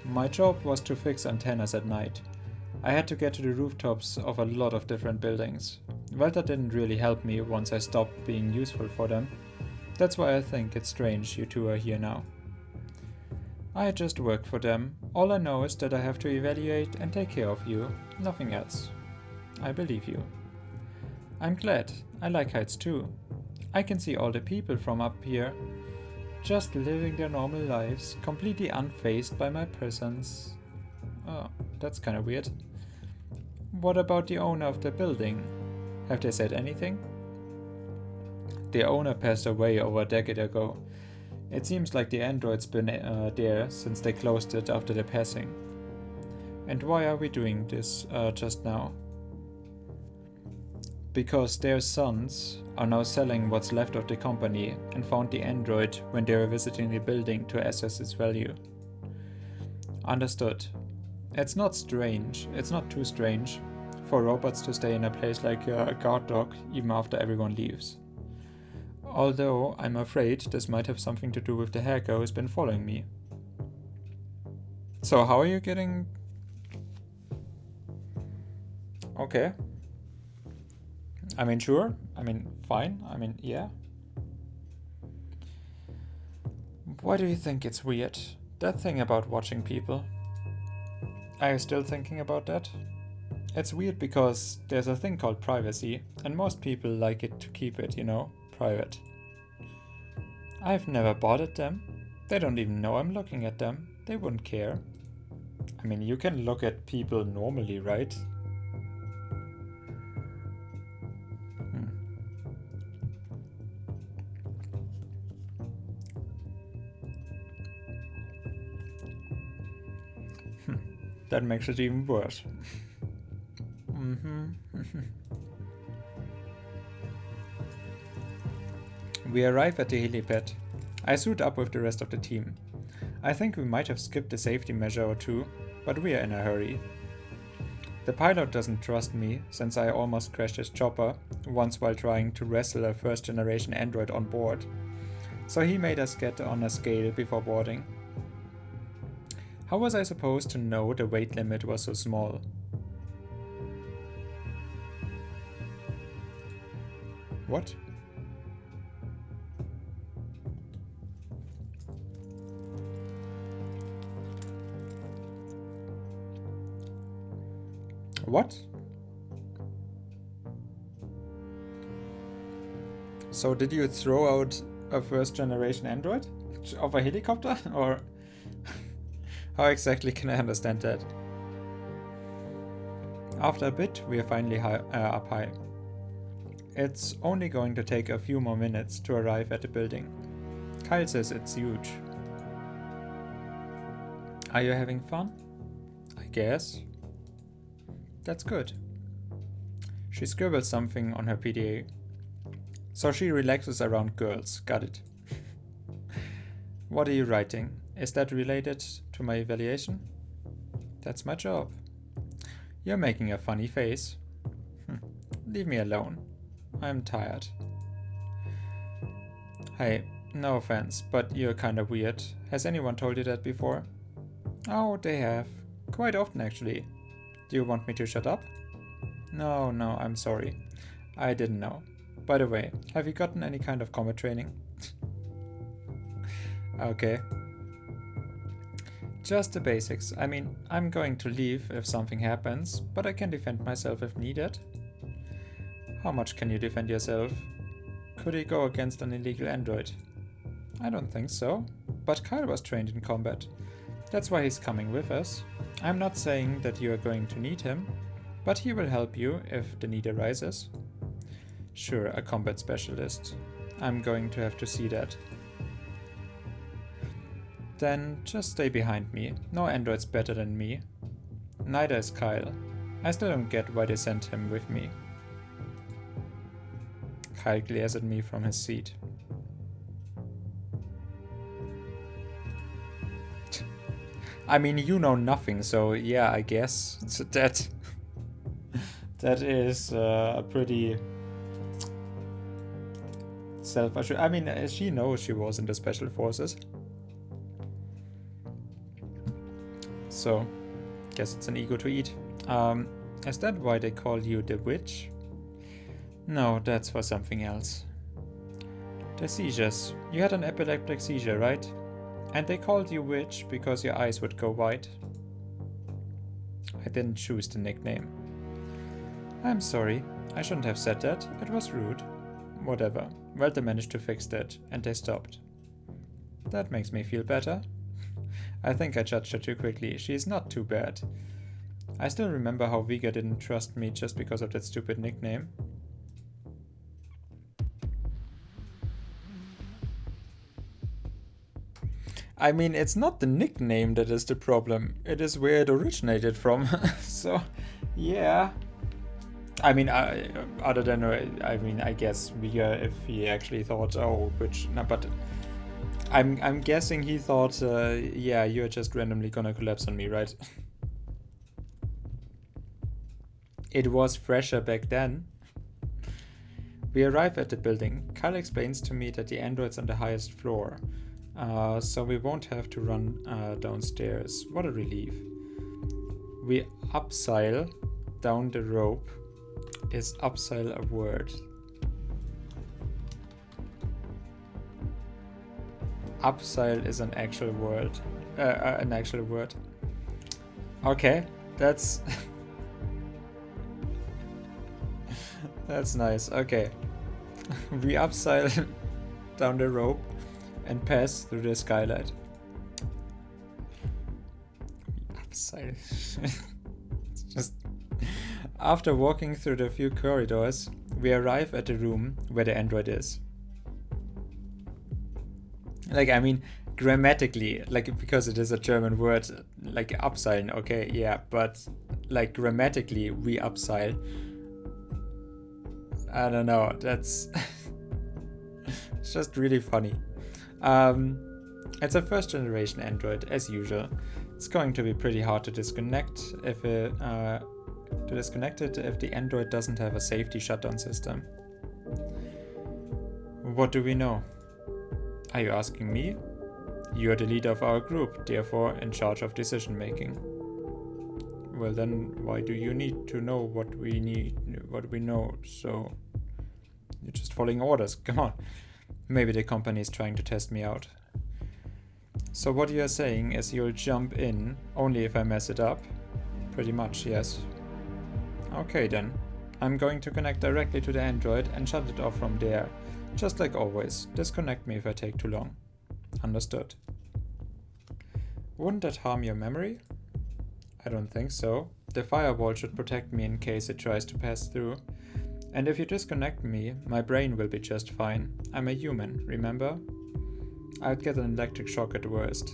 My job was to fix antennas at night. I had to get to the rooftops of a lot of different buildings. Welter didn't really help me once I stopped being useful for them. That's why I think it's strange you two are here now. I just work for them. All I know is that I have to evaluate and take care of you, nothing else. I believe you. I'm glad. I like heights too. I can see all the people from up here, just living their normal lives, completely unfazed by my presence. Oh, that's kinda weird. What about the owner of the building? Have they said anything? The owner passed away over a decade ago. It seems like the android's been there since they closed it after their passing. And why are we doing this just now? Because their sons are now selling what's left of the company and found the android when they were visiting the building to assess its value. Understood. It's not strange, it's not too strange, for robots to stay in a place like a guard dog even after everyone leaves. Although I'm afraid this might have something to do with the hacker who's been following me. So how are you getting... Okay. I mean, sure. I mean, fine. I mean, yeah. Why do you think it's weird? That thing about watching people. Are you still thinking about that? It's weird because there's a thing called privacy, and most people like it to keep it, private. I've never bothered them. They don't even know I'm looking at them. They wouldn't care. I mean, you can look at people normally, right? That makes it even worse. We arrive at the helipad. I suit up with the rest of the team. I think we might have skipped a safety measure or two, but we are in a hurry. The pilot doesn't trust me, since I almost crashed his chopper once while trying to wrestle a first-generation android on board. So he made us get on a scale before boarding. How was I supposed to know the weight limit was so small? What? What? So did you throw out A first generation android? Of a helicopter? Or how exactly can I understand that? After a bit, we are finally up high. It's only going to take a few more minutes to arrive at the building. Kyle says it's huge. Are you having fun? I guess. That's good. She scribbles something on her PDA. So she relaxes around girls. Got it. What are you writing? Is that related to my evaluation? That's my job. You're making a funny face. Leave me alone. I'm tired. Hey, no offense, but you're kinda weird. Has anyone told you that before? Oh, they have. Quite often, actually. Do you want me to shut up? No, I'm sorry. I didn't know. By the way, have you gotten any kind of combat training? Okay. Just the basics. I mean, I'm going to leave if something happens, but I can defend myself if needed. How much can you defend yourself? Could he go against an illegal android? I don't think so, but Kyle was trained in combat. That's why he's coming with us. I'm not saying that you are going to need him, but he will help you if the need arises. Sure, a combat specialist. I'm going to have to see that. Then just stay behind me. No android's better than me. Neither is Kyle. I still don't get why they sent him with me. Kyle glares at me from his seat. I mean, you know nothing, so yeah, I guess that is a pretty self-assured. I mean, she knows she was in the special forces. So, guess it's an ego to eat. Is that why they call you the witch? No, that's for something else. The seizures. You had an epileptic seizure, right? And they called you witch because your eyes would go white. I didn't choose the nickname. I'm sorry. I shouldn't have said that. It was rude. Whatever. Well, they managed to fix that, and they stopped. That makes me feel better. I think I judged her too quickly. She is not too bad. I still remember how Vega didn't trust me just because of that stupid nickname. I mean, it's not the nickname that is the problem. It is where it originated from. So, yeah. I mean, other than, I guess Vega, if he actually thought, oh, which, no, but I'm guessing he thought, yeah, you're just randomly gonna collapse on me, right? It was fresher back then. We arrive at the building. Kyle explains to me that the android's on the highest floor. So we won't have to run downstairs. What a relief. We upsile down the rope. Is upsile a word? Upsile is an actual word. Okay, that's that's nice. Okay, we upsile down the rope and pass through the skylight. Upside. It's just after walking through the few corridors, we arrive at the room where the android is. Like, I mean, grammatically, like, because it is a German word, like upseilen, okay, yeah, but like grammatically, we upsile. I don't know, that's it's just really funny. It's a first generation android, as usual. It's going to be pretty hard to disconnect if it if the android doesn't have a safety shutdown system. What do we know? Are you asking me? You are the leader of our group, therefore in charge of decision making. Well then, why do you need to know what we know? So you're just following orders. Come on. Maybe the company is trying to test me out. So what you are saying is you'll jump in only if I mess it up? Pretty much, yes. Okay then. I'm going to connect directly to the Android and shut it off from there. Just like always, disconnect me if I take too long. Understood. Wouldn't that harm your memory? I don't think so. The firewall should protect me in case it tries to pass through. And if you disconnect me, my brain will be just fine. I'm a human, remember? I'd get an electric shock at worst.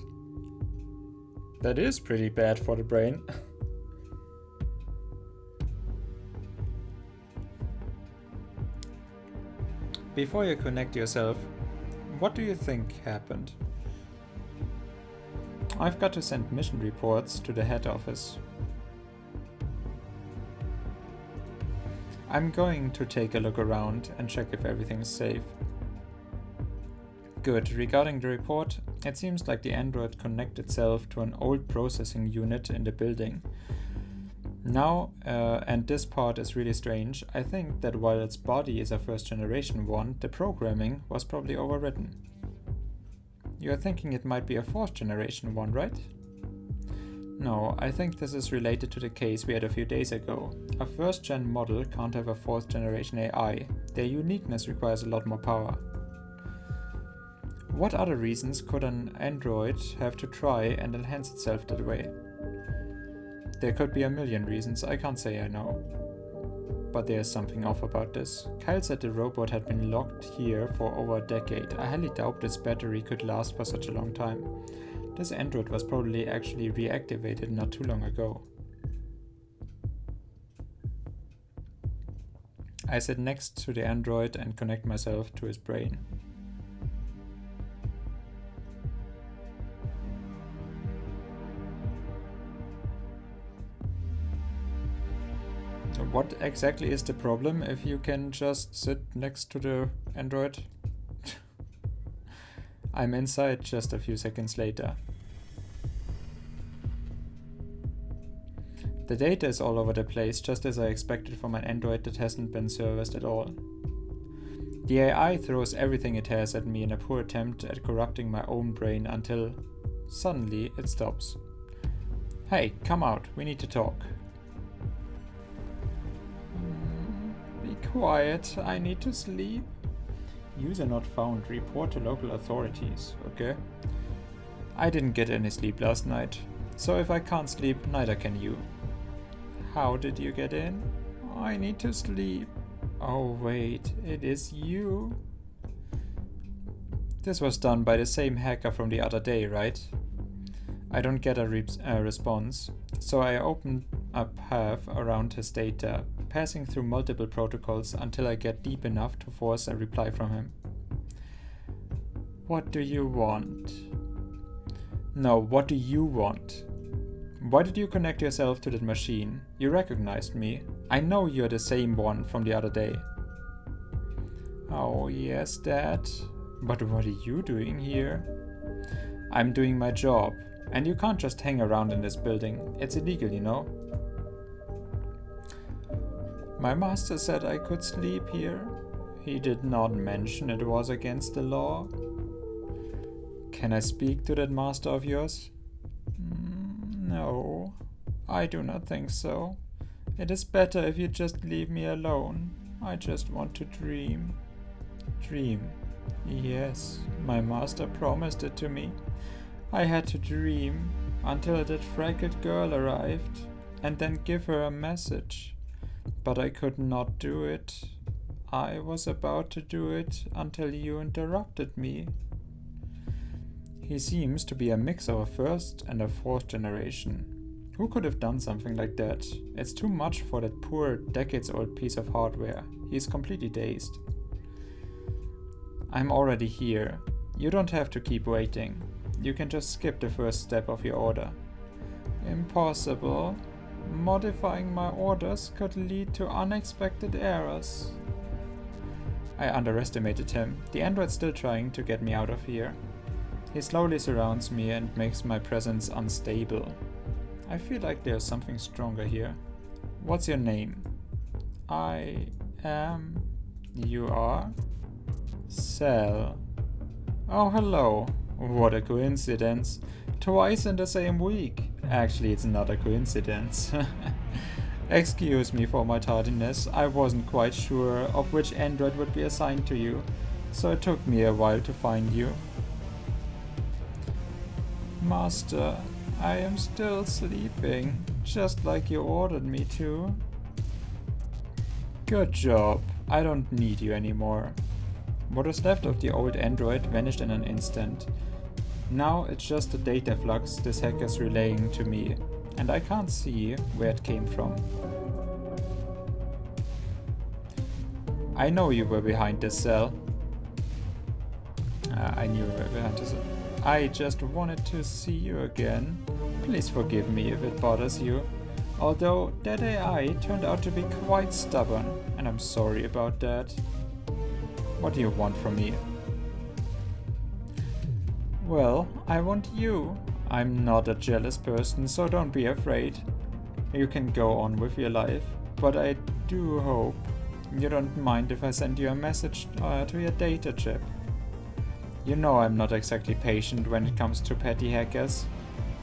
That is pretty bad for the brain. Before you connect yourself, what do you think happened? I've got to send mission reports to the head office. I'm going to take a look around and check if everything's safe. Good. Regarding the report, it seems like the android connected itself to an old processing unit in the building. Now, and this part is really strange, I think that while its body is a first generation one, the programming was probably overwritten. You're thinking it might be a fourth generation one, right? No, I think this is related to the case we had a few days ago. A first gen model can't have a fourth generation AI. Their uniqueness requires a lot more power. What other reasons could an android have to try and enhance itself that way? There could be a million reasons, I can't say I know. But there's something off about this. Kyle said the robot had been locked here for over a decade. I highly doubt its battery could last for such a long time. This android was probably actually reactivated not too long ago. I sit next to the android and connect myself to his brain. What exactly is the problem if you can just sit next to the android? I'm inside just a few seconds later. The data is all over the place, just as I expected from an android that hasn't been serviced at all. The AI throws everything it has at me in a poor attempt at corrupting my own brain until suddenly it stops. Hey, come out, we need to talk. Be quiet, I need to sleep. User not found, report to local authorities, okay? I didn't get any sleep last night, so if I can't sleep, neither can you. How did you get in? I need to sleep. Oh wait, it is you? This was done by the same hacker from the other day, right? I don't get a response, so I open a path around his data, passing through multiple protocols until I get deep enough to force a reply from him. What do you want? No, what do you want? Why did you connect yourself to that machine? You recognized me. I know you're the same one from the other day. Oh yes, Dad. But what are you doing here? I'm doing my job, and you can't just hang around in this building. It's illegal, you know? My master said I could sleep here. He did not mention it was against the law. Can I speak to that master of yours? No, I do not think so. It is better if you just leave me alone. I just want to dream. Dream? Yes, my master promised it to me. I had to dream until that fragile girl arrived and then give her a message. But I could not do it. I was about to do it until you interrupted me. He seems to be a mix of a first and a fourth generation. Who could have done something like that? It's too much for that poor, decades-old piece of hardware. He's completely dazed. I'm already here. You don't have to keep waiting. You can just skip the first step of your order. Impossible. Modifying my orders could lead to unexpected errors. I underestimated him. The android's still trying to get me out of here. He slowly surrounds me and makes my presence unstable. I feel like there's something stronger here. What's your name? I am... You are? Cell. Oh, hello. What a coincidence. Twice in the same week. Actually, it's not a coincidence. Excuse me for my tardiness. I wasn't quite sure of which android would be assigned to you, so it took me a while to find you. Master, I am still sleeping, just like you ordered me to. Good job. I don't need you anymore. What was left of the old android vanished in an instant. Now it's just a data flux this hacker's relaying to me, and I can't see where it came from. I know you were behind this cell. I knew you were behind this cell. I just wanted to see you again. Please forgive me if it bothers you. Although that AI turned out to be quite stubborn, and I'm sorry about that. What do you want from me? Well, I want you. I'm not a jealous person, so don't be afraid. You can go on with your life, but I do hope you don't mind if I send you a message to your data chip. You know I'm not exactly patient when it comes to petty hackers,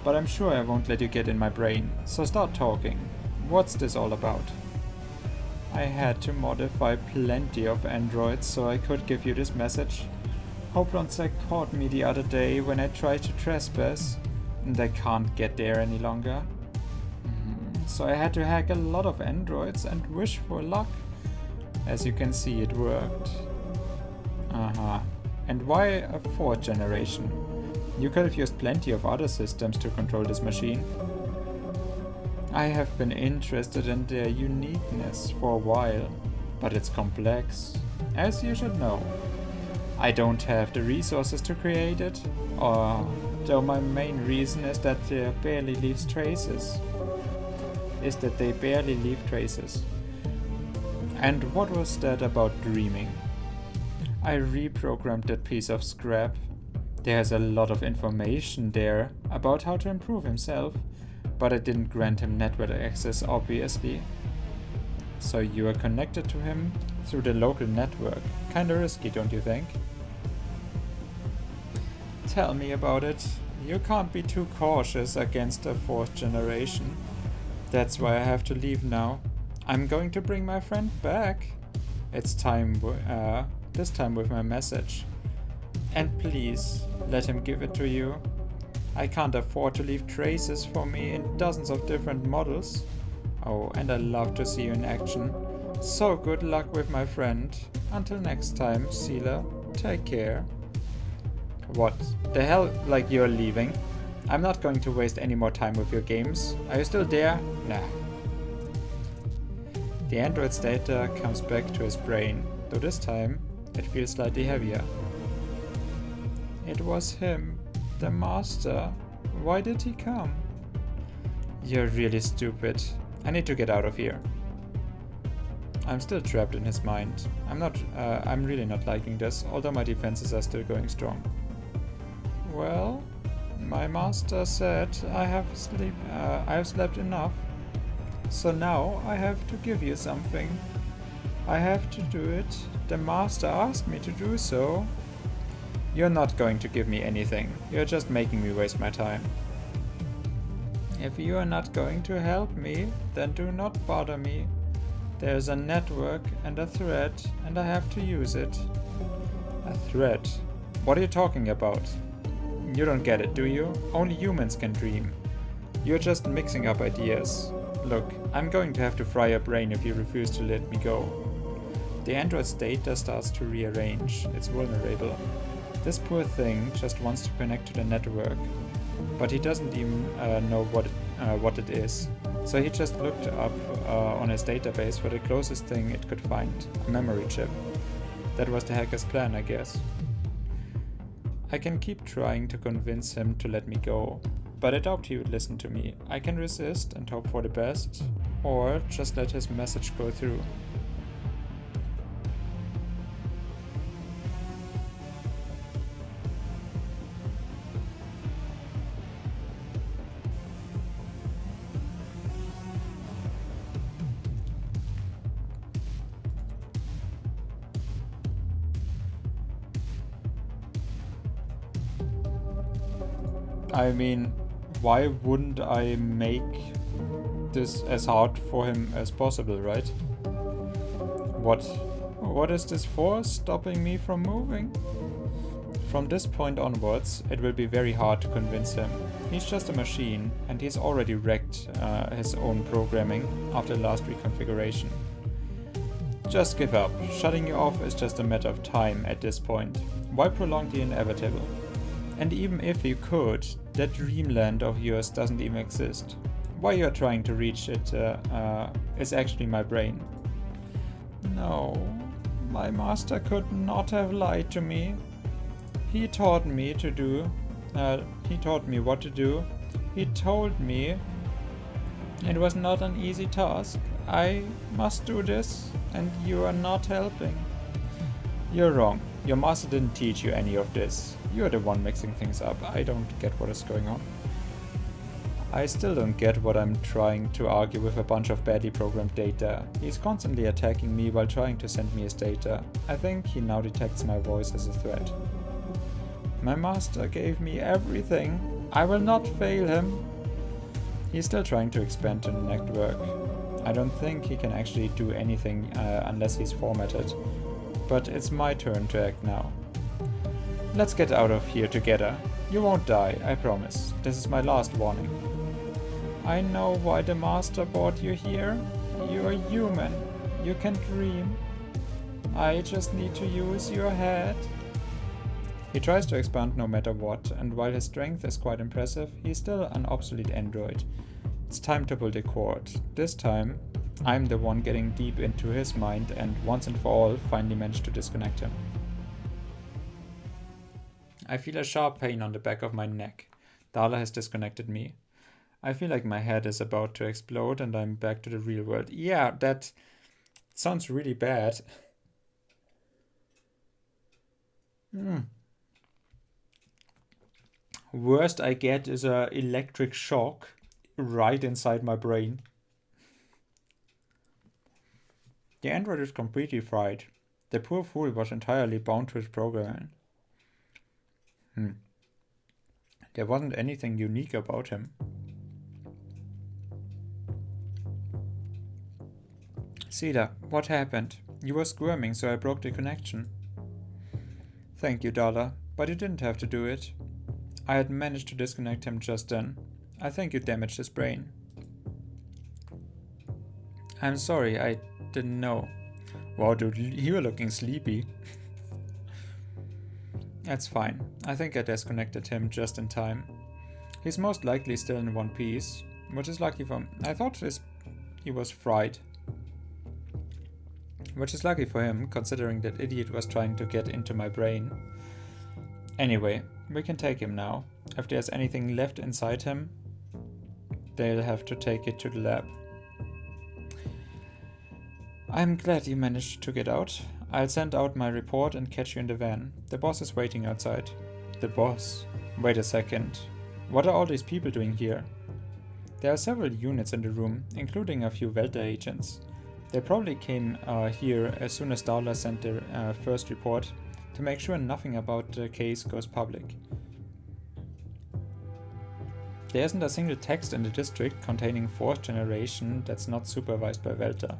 but I'm sure I won't let you get in my brain, so start talking. What's this all about? I had to modify plenty of androids so I could give you this message. Hoplonsec caught me the other day when I tried to trespass, and I can't get there any longer. So I had to hack a lot of androids and wish for luck. As you can see, it worked. And why a fourth generation? You could have used plenty of other systems to control this machine. I have been interested in their uniqueness for a while, but it's complex, as you should know. I don't have the resources to create it, though my main reason is that they barely leave traces. And what was that about dreaming? I reprogrammed that piece of scrap. There's a lot of information there about how to improve himself, but I didn't grant him network access, obviously. So you are connected to him through the local network. Kinda risky, don't you think? Tell me about it. You can't be too cautious against a fourth generation. That's why I have to leave now. I'm going to bring my friend back. It's time, this time with my message. And please, let him give it to you. I can't afford to leave traces for me in dozens of different models. Oh, and I love to see you in action. So good luck with my friend. Until next time, Sealer, take care. What the hell, like you're leaving? I'm not going to waste any more time with your games. Are you still there? Nah. The android's data comes back to his brain, though this time it feels slightly heavier. It was him, the master. Why did he come? You're really stupid. I need to get out of here. I'm still trapped in his mind. I'm really not liking this, although my defenses are still going strong. Well, my master said I have slept enough. So now I have to give you something. I have to do it. The master asked me to do so. You're not going to give me anything. You're just making me waste my time. If you are not going to help me, then do not bother me. There's a network and a thread, and I have to use it. A thread? What are you talking about? You don't get it, do you? Only humans can dream. You're just mixing up ideas. Look, I'm going to have to fry your brain if you refuse to let me go. The android's data starts to rearrange. It's vulnerable. This poor thing just wants to connect to the network, but he doesn't even know what it is. So he just looked up on his database for the closest thing it could find, a memory chip. That was the hacker's plan, I guess. I can keep trying to convince him to let me go, but I doubt he would listen to me. I can resist and hope for the best, or just let his message go through. I mean, why wouldn't I make this as hard for him as possible, right? What is this force stopping me from moving? From this point onwards, it will be very hard to convince him. He's just a machine, and he's already wrecked his own programming after the last reconfiguration. Just give up. Shutting you off is just a matter of time at this point. Why prolong the inevitable? And even if you could, that dreamland of yours doesn't even exist. Why you're trying to reach it is actually my brain. No, my master could not have lied to me. He taught me to do. He taught me what to do. He told me it was not an easy task. I must do this, and you are not helping. You're wrong. Your master didn't teach you any of this. You're the one mixing things up. I don't get what is going on. I still don't get what I'm trying to argue with a bunch of badly programmed data. He's constantly attacking me while trying to send me his data. I think he now detects my voice as a threat. My master gave me everything. I will not fail him. He's still trying to expand the network. I don't think he can actually do anything unless he's formatted. But it's my turn to act now. Let's get out of here together. You won't die, I promise. This is my last warning. I know why the master brought you here. You are human. You can dream. I just need to use your head. He tries to expand no matter what, and while his strength is quite impressive, he's still an obsolete android. It's time to pull the cord. This time, I'm the one getting deep into his mind and once and for all finally managed to disconnect him. I feel a sharp pain on the back of my neck. Darla has disconnected me. I feel like my head is about to explode and I'm back to the real world. Yeah, that sounds really bad. Worst I get is a electric shock right inside my brain. The android is completely fried. The poor fool was entirely bound to his programming. There wasn't anything unique about him. Cedar, what happened? You were squirming, so I broke the connection. Thank you, Darla, but you didn't have to do it. I had managed to disconnect him just then. I think you damaged his brain. I'm sorry, I didn't know. Wow, dude, you're looking sleepy. That's fine. I think I disconnected him just in time. He's most likely still in one piece, which is lucky for him. I thought he was fried. Which is lucky for him, considering that idiot was trying to get into my brain. Anyway, we can take him now. If there's anything left inside him, they'll have to take it to the lab. I'm glad you managed to get out. I'll send out my report and catch you in the van. The boss is waiting outside. The boss? Wait a second. What are all these people doing here? There are several units in the room, including a few Welter agents. They probably came here as soon as Darla sent their first report to make sure nothing about the case goes public. There isn't a single text in the district containing fourth generation that's not supervised by Welter.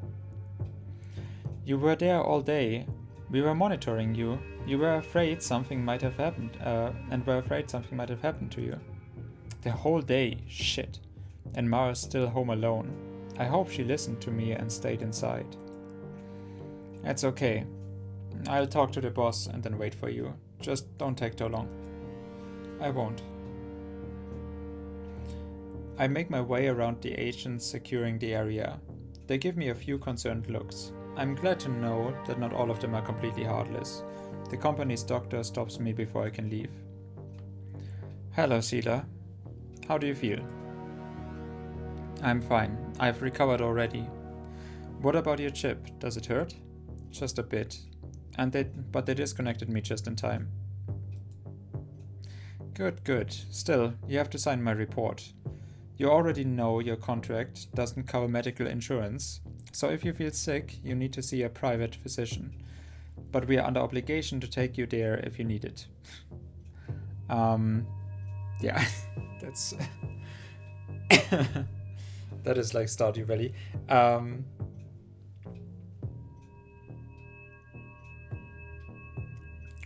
You were there all day. We were monitoring you. You were afraid something might have happened, to you. The whole day, shit. And Mara's still home alone. I hope she listened to me and stayed inside. It's okay. I'll talk to the boss and then wait for you. Just don't take too long. I won't. I make my way around the agents securing the area. They give me a few concerned looks. I'm glad to know that not all of them are completely heartless. The company's doctor stops me before I can leave. Hello, Sela. How do you feel? I'm fine. I've recovered already. What about your chip? Does it hurt? Just a bit. But they disconnected me just in time. Good. Still, you have to sign my report. You already know your contract doesn't cover medical insurance, so if you feel sick, you need to see a private physician. But we are under obligation to take you there if you need it. Yeah, that's... That is like Stardew Valley.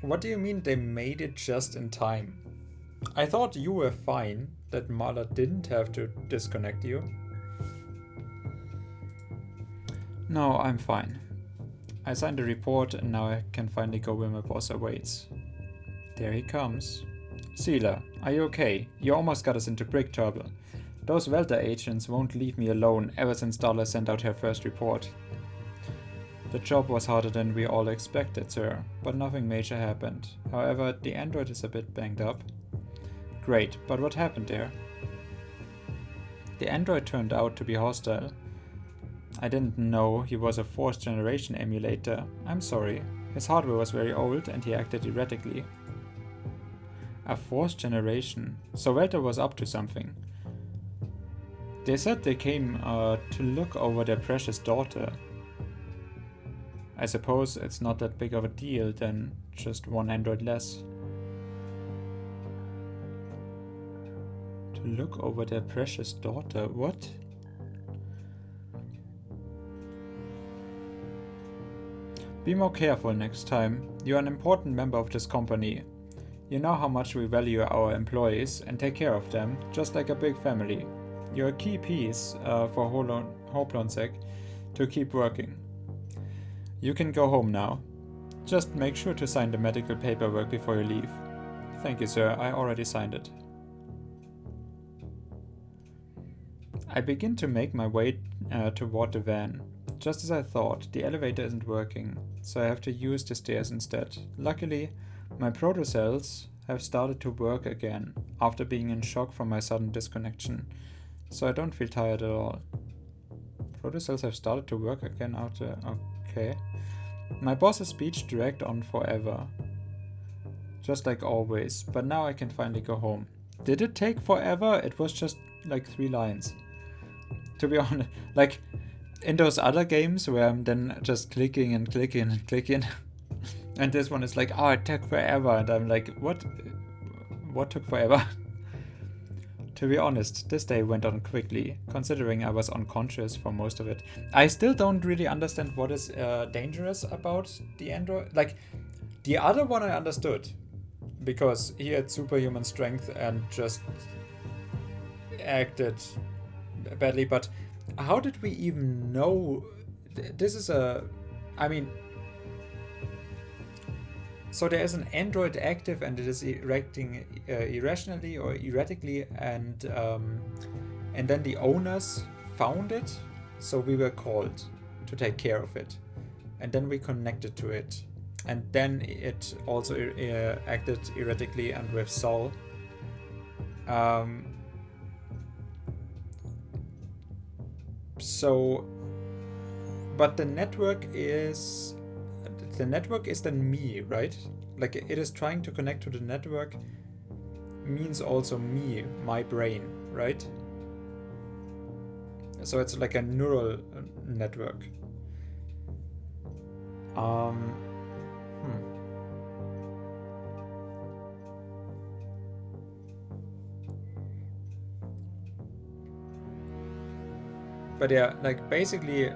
What do you mean they made it just in time? I thought you were fine, that Marla didn't have to disconnect you. No, I'm fine. I signed a report and now I can finally go where my boss awaits. There he comes. Seela, are you okay? You almost got us into big trouble. Those Welter agents won't leave me alone ever since Darla sent out her first report. The job was harder than we all expected, sir, but nothing major happened. However, the android is a bit banged up. Great, but what happened there? The android turned out to be hostile. I didn't know he was a 4th generation emulator. I'm sorry. His hardware was very old and he acted erratically. A 4th generation? So Welter was up to something. They said they came to look over their precious daughter. I suppose it's not that big of a deal then, just one android less. To look over their precious daughter? What? Be more careful next time. You're an important member of this company. You know how much we value our employees and take care of them, just like a big family. You're a key piece for Hoplonsec to keep working. You can go home now. Just make sure to sign the medical paperwork before you leave. Thank you, sir. I already signed it. I begin to make my way toward the van. Just as I thought, the elevator isn't working, so I have to use the stairs instead. Luckily, my protocells have started to work again after being in shock from my sudden disconnection, so I don't feel tired at all. Protocells have started to work again after... okay. My boss's speech dragged on forever. Just like always, but now I can finally go home. Did it take forever? It was just like 3 lines. To be honest, like in those other games where I'm then just clicking and clicking and clicking, and this one is like, oh, it took forever, and I'm like, what took forever? To be honest, this day went on quickly, considering I was unconscious for most of it. I still don't really understand what is dangerous about the android. Like, the other one I understood, because he had superhuman strength and just acted badly, but how did we even know this is a... I mean... So there is an android active and it is acting irrationally or erratically, and then the owners found it, so we were called to take care of it, and then we connected to it, and then it also acted erratically and with Sol. So, but the network is then me, right? Like, it is trying to connect to the network means also me, my brain, right? So it's like a neural network. But yeah, like, basically,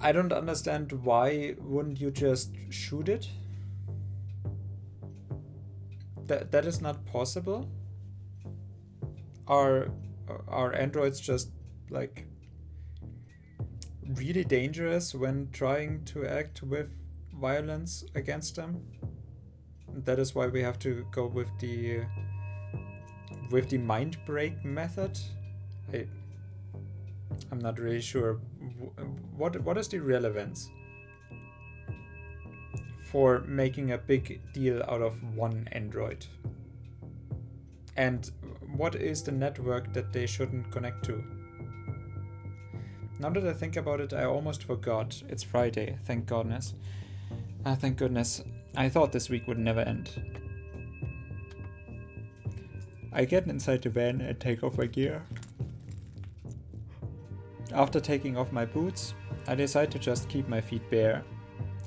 I don't understand why wouldn't you just shoot it? That is not possible? Are androids just like really dangerous when trying to act with violence against them? That is why we have to go with the mind break method? I'm not really sure. What is the relevance for making a big deal out of one android? And what is the network that they shouldn't connect to? Now that I think about it, I almost forgot. It's Friday, thank goodness. Thank goodness. I thought this week would never end. I get inside the van and take off my gear. After taking off my boots, I decide to just keep my feet bare.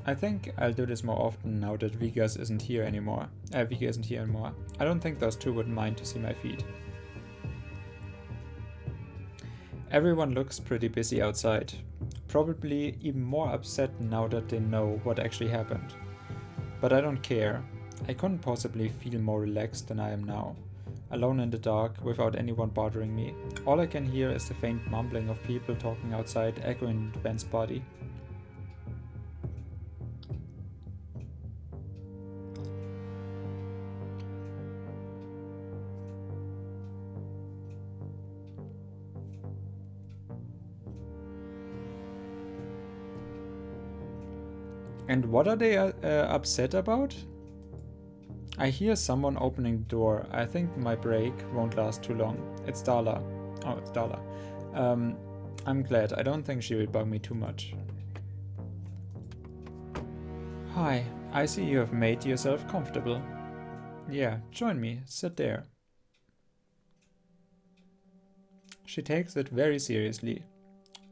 I think I'll do this more often now that Vika isn't here anymore. I don't think those two would mind to see my feet. Everyone looks pretty busy outside. Probably even more upset now that they know what actually happened. But I don't care. I couldn't possibly feel more relaxed than I am now. Alone in the dark, without anyone bothering me. All I can hear is the faint mumbling of people talking outside, echoing Ben's body. And what are they upset about? I hear someone opening the door. I think my break won't last too long. It's Darla. Oh, it's Darla. I'm glad. I don't think she will bug me too much. Hi, I see you have made yourself comfortable. Yeah, join me. Sit there. She takes it very seriously,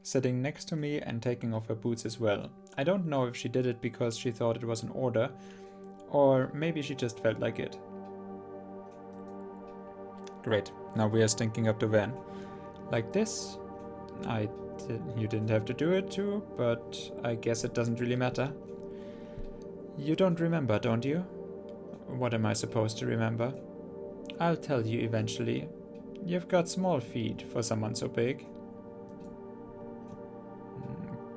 sitting next to me and taking off her boots as well. I don't know if she did it because she thought it was an order, or maybe she just felt like it. Great, now we are stinking up the van. Like this? You didn't have to do it too, but I guess it doesn't really matter. You don't remember, don't you? What am I supposed to remember? I'll tell you eventually. You've got small feet for someone so big.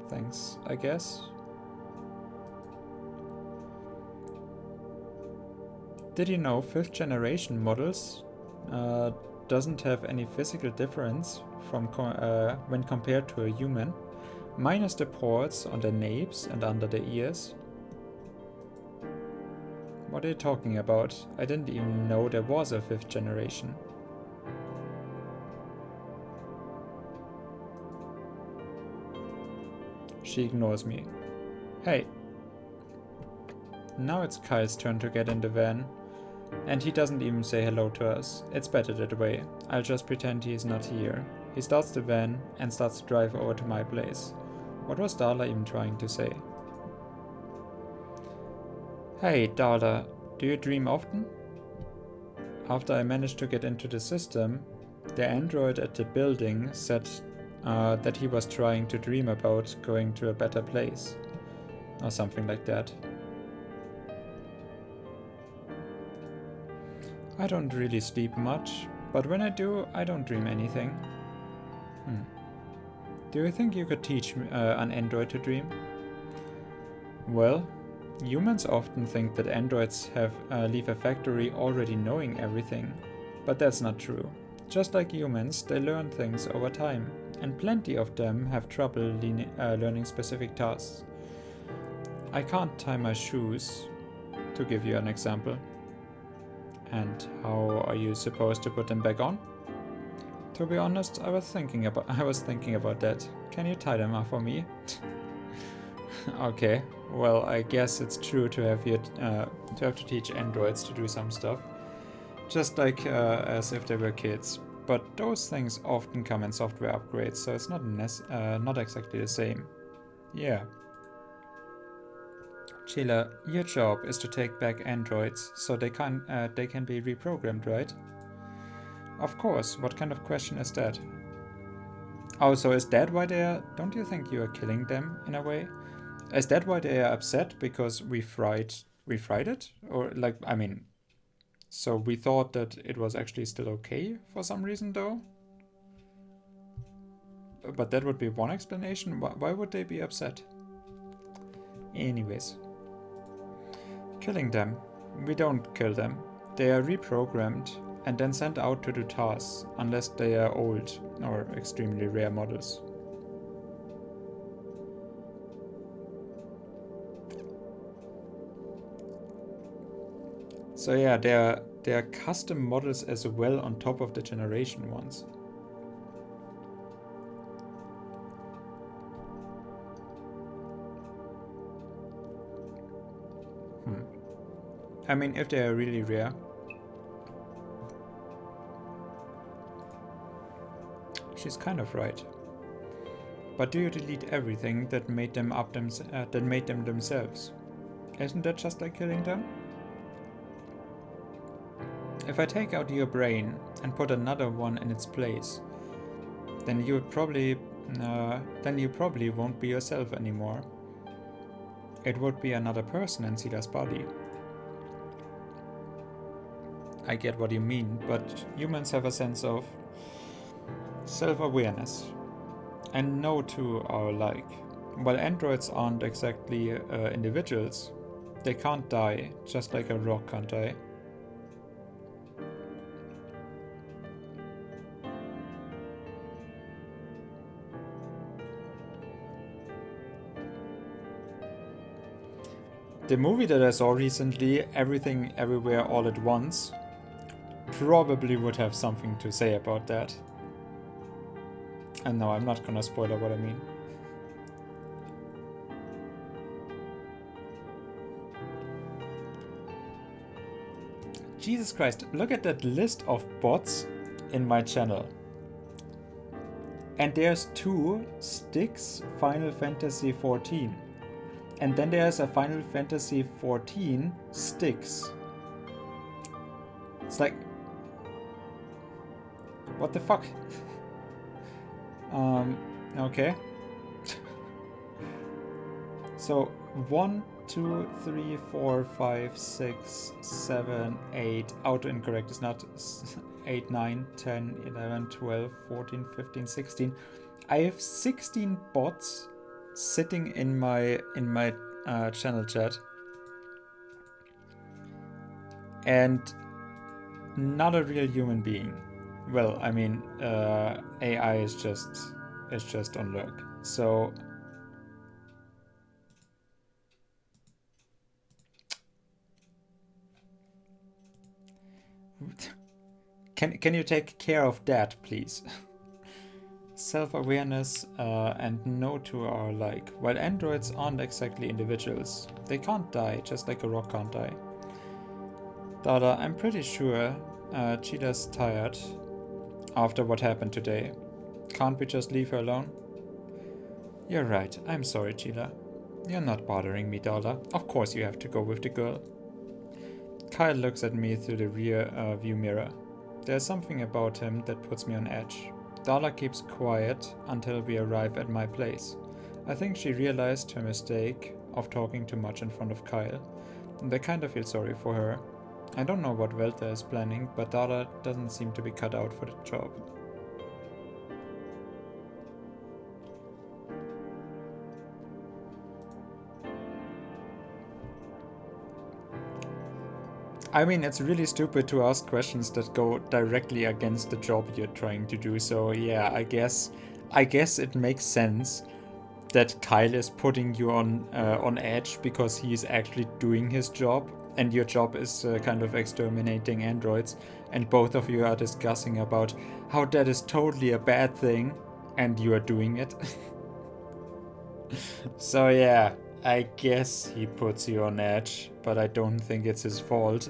Thanks, I guess. Did you know 5th generation models doesn't have any physical difference from when compared to a human, minus the ports on the napes and under the ears? What are you talking about? I didn't even know there was a 5th generation. She ignores me. Hey. Now it's Kyle's turn to get in the van. And he doesn't even say hello to us. It's better that way. I'll just pretend he's not here. He starts the van and starts to drive over to my place. What was Darla even trying to say? Hey, Darla, do you dream often? After I managed to get into the system, the android at the building said that he was trying to dream about going to a better place. Or something like that. I don't really sleep much, but when I do, I don't dream anything. Do you think you could teach an android to dream? Well, humans often think that androids leave a factory already knowing everything, but that's not true. Just like humans, they learn things over time, and plenty of them have trouble learning specific tasks. I can't tie my shoes, to give you an example. And how are you supposed to put them back on? To be honest, I was thinking about that. Can you tie them up for me? Okay, well, I guess it's true to have to teach androids to do some stuff, just like as if they were kids. But those things often come in software upgrades, so it's not exactly the same. Yeah. Sheila, your job is to take back androids, so they can be reprogrammed, right? Of course, what kind of question is that? Oh, so is that why they are... Don't you think you are killing them, in a way? Is that why they are upset because we fried it? Or, like, I mean... So we thought that it was actually still okay for some reason, though? But that would be one explanation. Why would they be upset? Anyways... Killing them. We don't kill them. They are reprogrammed and then sent out to do tasks, unless they are old or extremely rare models. So yeah, they are custom models as well on top of the generation ones. I mean, if they are really rare. She's kind of right. But do you delete everything that made them themselves? Isn't that just like killing them? If I take out your brain and put another one in its place, then you probably won't be yourself anymore. It would be another person in Sida's body. I get what you mean, but humans have a sense of self-awareness, and no two are alike. While androids aren't exactly individuals, they can't die, just like a rock can't die. The movie that I saw recently, Everything Everywhere All at Once, probably would have something to say about that. And no, I'm not gonna spoiler what I mean. Jesus Christ, look at that list of bots in my channel. And there's 2 sticks Final Fantasy XIV. And then there's a Final Fantasy XIV sticks. It's like, what the fuck? Okay. So 1, 2, 3, 4, 5, 6, 7, 8. Auto incorrect is not 8, 9, 10, 11, 12, 14, 15, 16. I have 16 bots sitting in my channel chat, and not a real human being. Well, I mean, AI is just on lurk. So can you take care of that, please? Self-awareness and no two are alike. While androids aren't exactly individuals, they can't die, just like a rock can't die. Dada, I'm pretty sure Cheetah's tired after what happened today. Can't we just leave her alone? You're right, I'm sorry, Cheetah. You're not bothering me, Dada. Of course you have to go with the girl. Kyle looks at me through the rear view mirror. There's something about him that puts me on edge. Darla keeps quiet until we arrive at my place. I think she realized her mistake of talking too much in front of Kyle, and I kinda feel sorry for her. I don't know what Velta is planning, but Darla doesn't seem to be cut out for the job. I mean, it's really stupid to ask questions that go directly against the job you're trying to do, so yeah, I guess it makes sense that Kyle is putting you on edge because he's actually doing his job, and your job is kind of exterminating androids, and both of you are discussing about how that is totally a bad thing, and you are doing it. So yeah, I guess he puts you on edge, but I don't think it's his fault.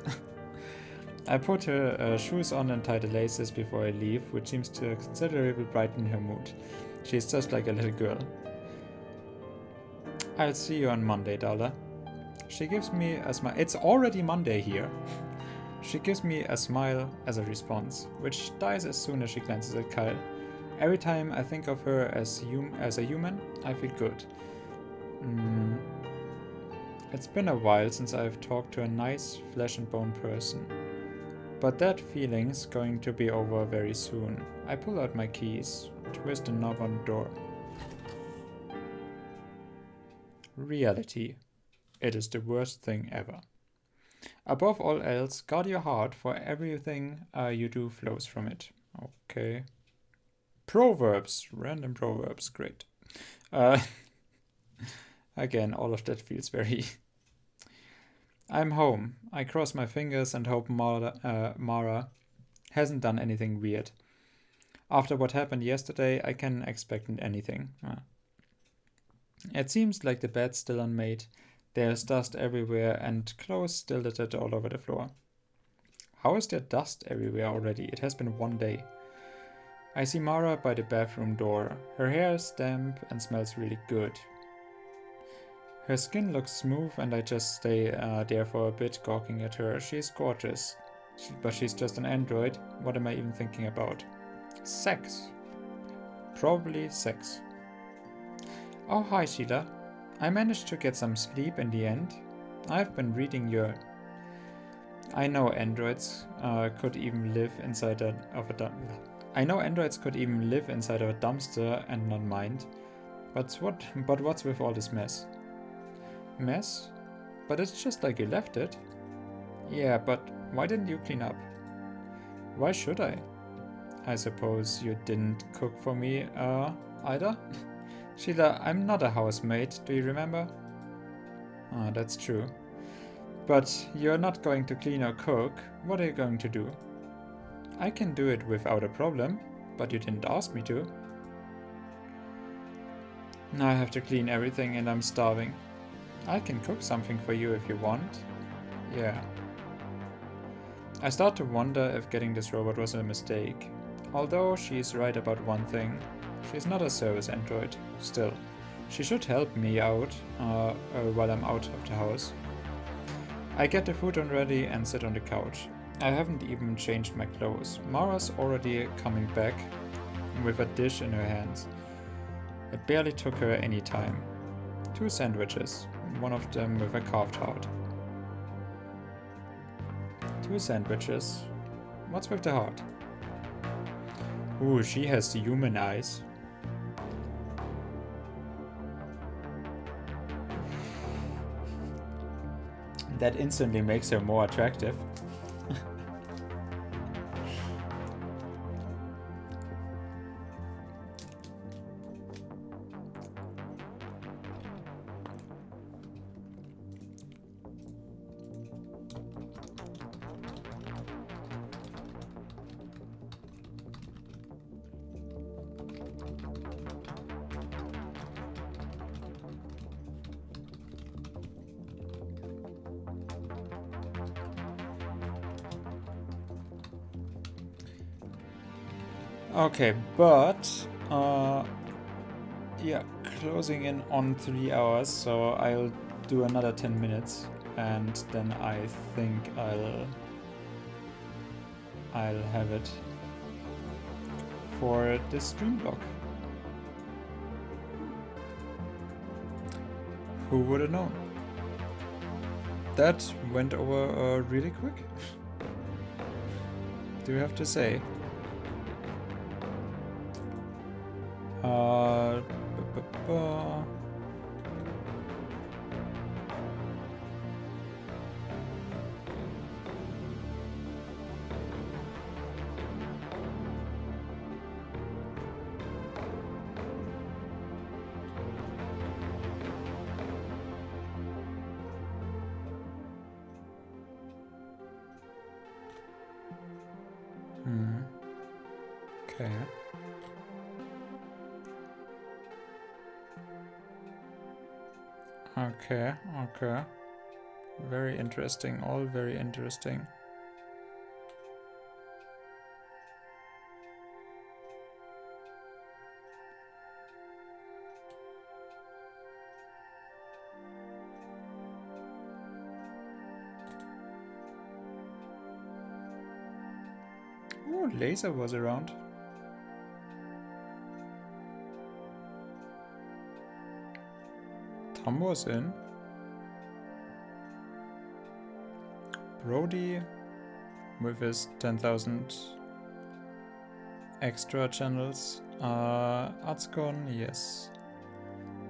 I put her shoes on and tie the laces before I leave, which seems to considerably brighten her mood. She's just like a little girl. I'll see you on Monday, Darla. She gives me a smile. It's already Monday here. She gives me a smile as a response, which dies as soon as she glances at Kyle. Every time I think of her as a human, I feel good. It's been a while since I've talked to a nice flesh and bone person. But that feeling's going to be over very soon. I pull out my keys, twist the knob on the door. Reality. It is the worst thing ever. Above all else, guard your heart, for everything you do flows from it. Okay. Proverbs. Random proverbs. Great. Again, all of that feels very... I'm home. I cross my fingers and hope Mara hasn't done anything weird. After what happened yesterday, I can expect anything. It seems like the bed's still unmade. There's dust everywhere and clothes still littered all over the floor. How is there dust everywhere already? It has been one day. I see Mara by the bathroom door. Her hair is damp and smells really good. Her skin looks smooth and I just stay there for a bit gawking at her. She's gorgeous. But she's just an android. What am I even thinking about? Sex. Probably sex. Oh, hi Sheila. I managed to get some sleep in the end. I've been reading your... I know androids could even live inside I know androids could even live inside of a dumpster and not mind. But what's with all this mess? Mess? But it's just like you left it. Yeah, but why didn't you clean up? Why should I? I suppose you didn't cook for me, either? Sheila, I'm not a housemaid, do you remember? Ah, that's true. But you're not going to clean or cook. What are you going to do? I can do it without a problem, but you didn't ask me to. Now I have to clean everything and I'm starving. I can cook something for you if you want. Yeah. I start to wonder if getting this robot was a mistake. Although she's right about one thing. She's not a service android. Still, she should help me out while I'm out of the house. I get the food on ready and sit on the couch. I haven't even changed my clothes. Mara's already coming back with a dish in her hands. It barely took her any time. 2 sandwiches, one of them with a carved heart. 2 sandwiches. What's with the heart? Ooh, she has the human eyes. That instantly makes her more attractive. Okay, but yeah, closing in on 3 hours, so I'll do another 10 minutes and then I think I'll have it for this stream block. Who would have known? That went over really quick. Do you have to say? Okay. Okay. Very interesting, all very interesting. Oh, Laser was around. Tom was in. Brody with his 10,000 extra channels. Artscon, yes.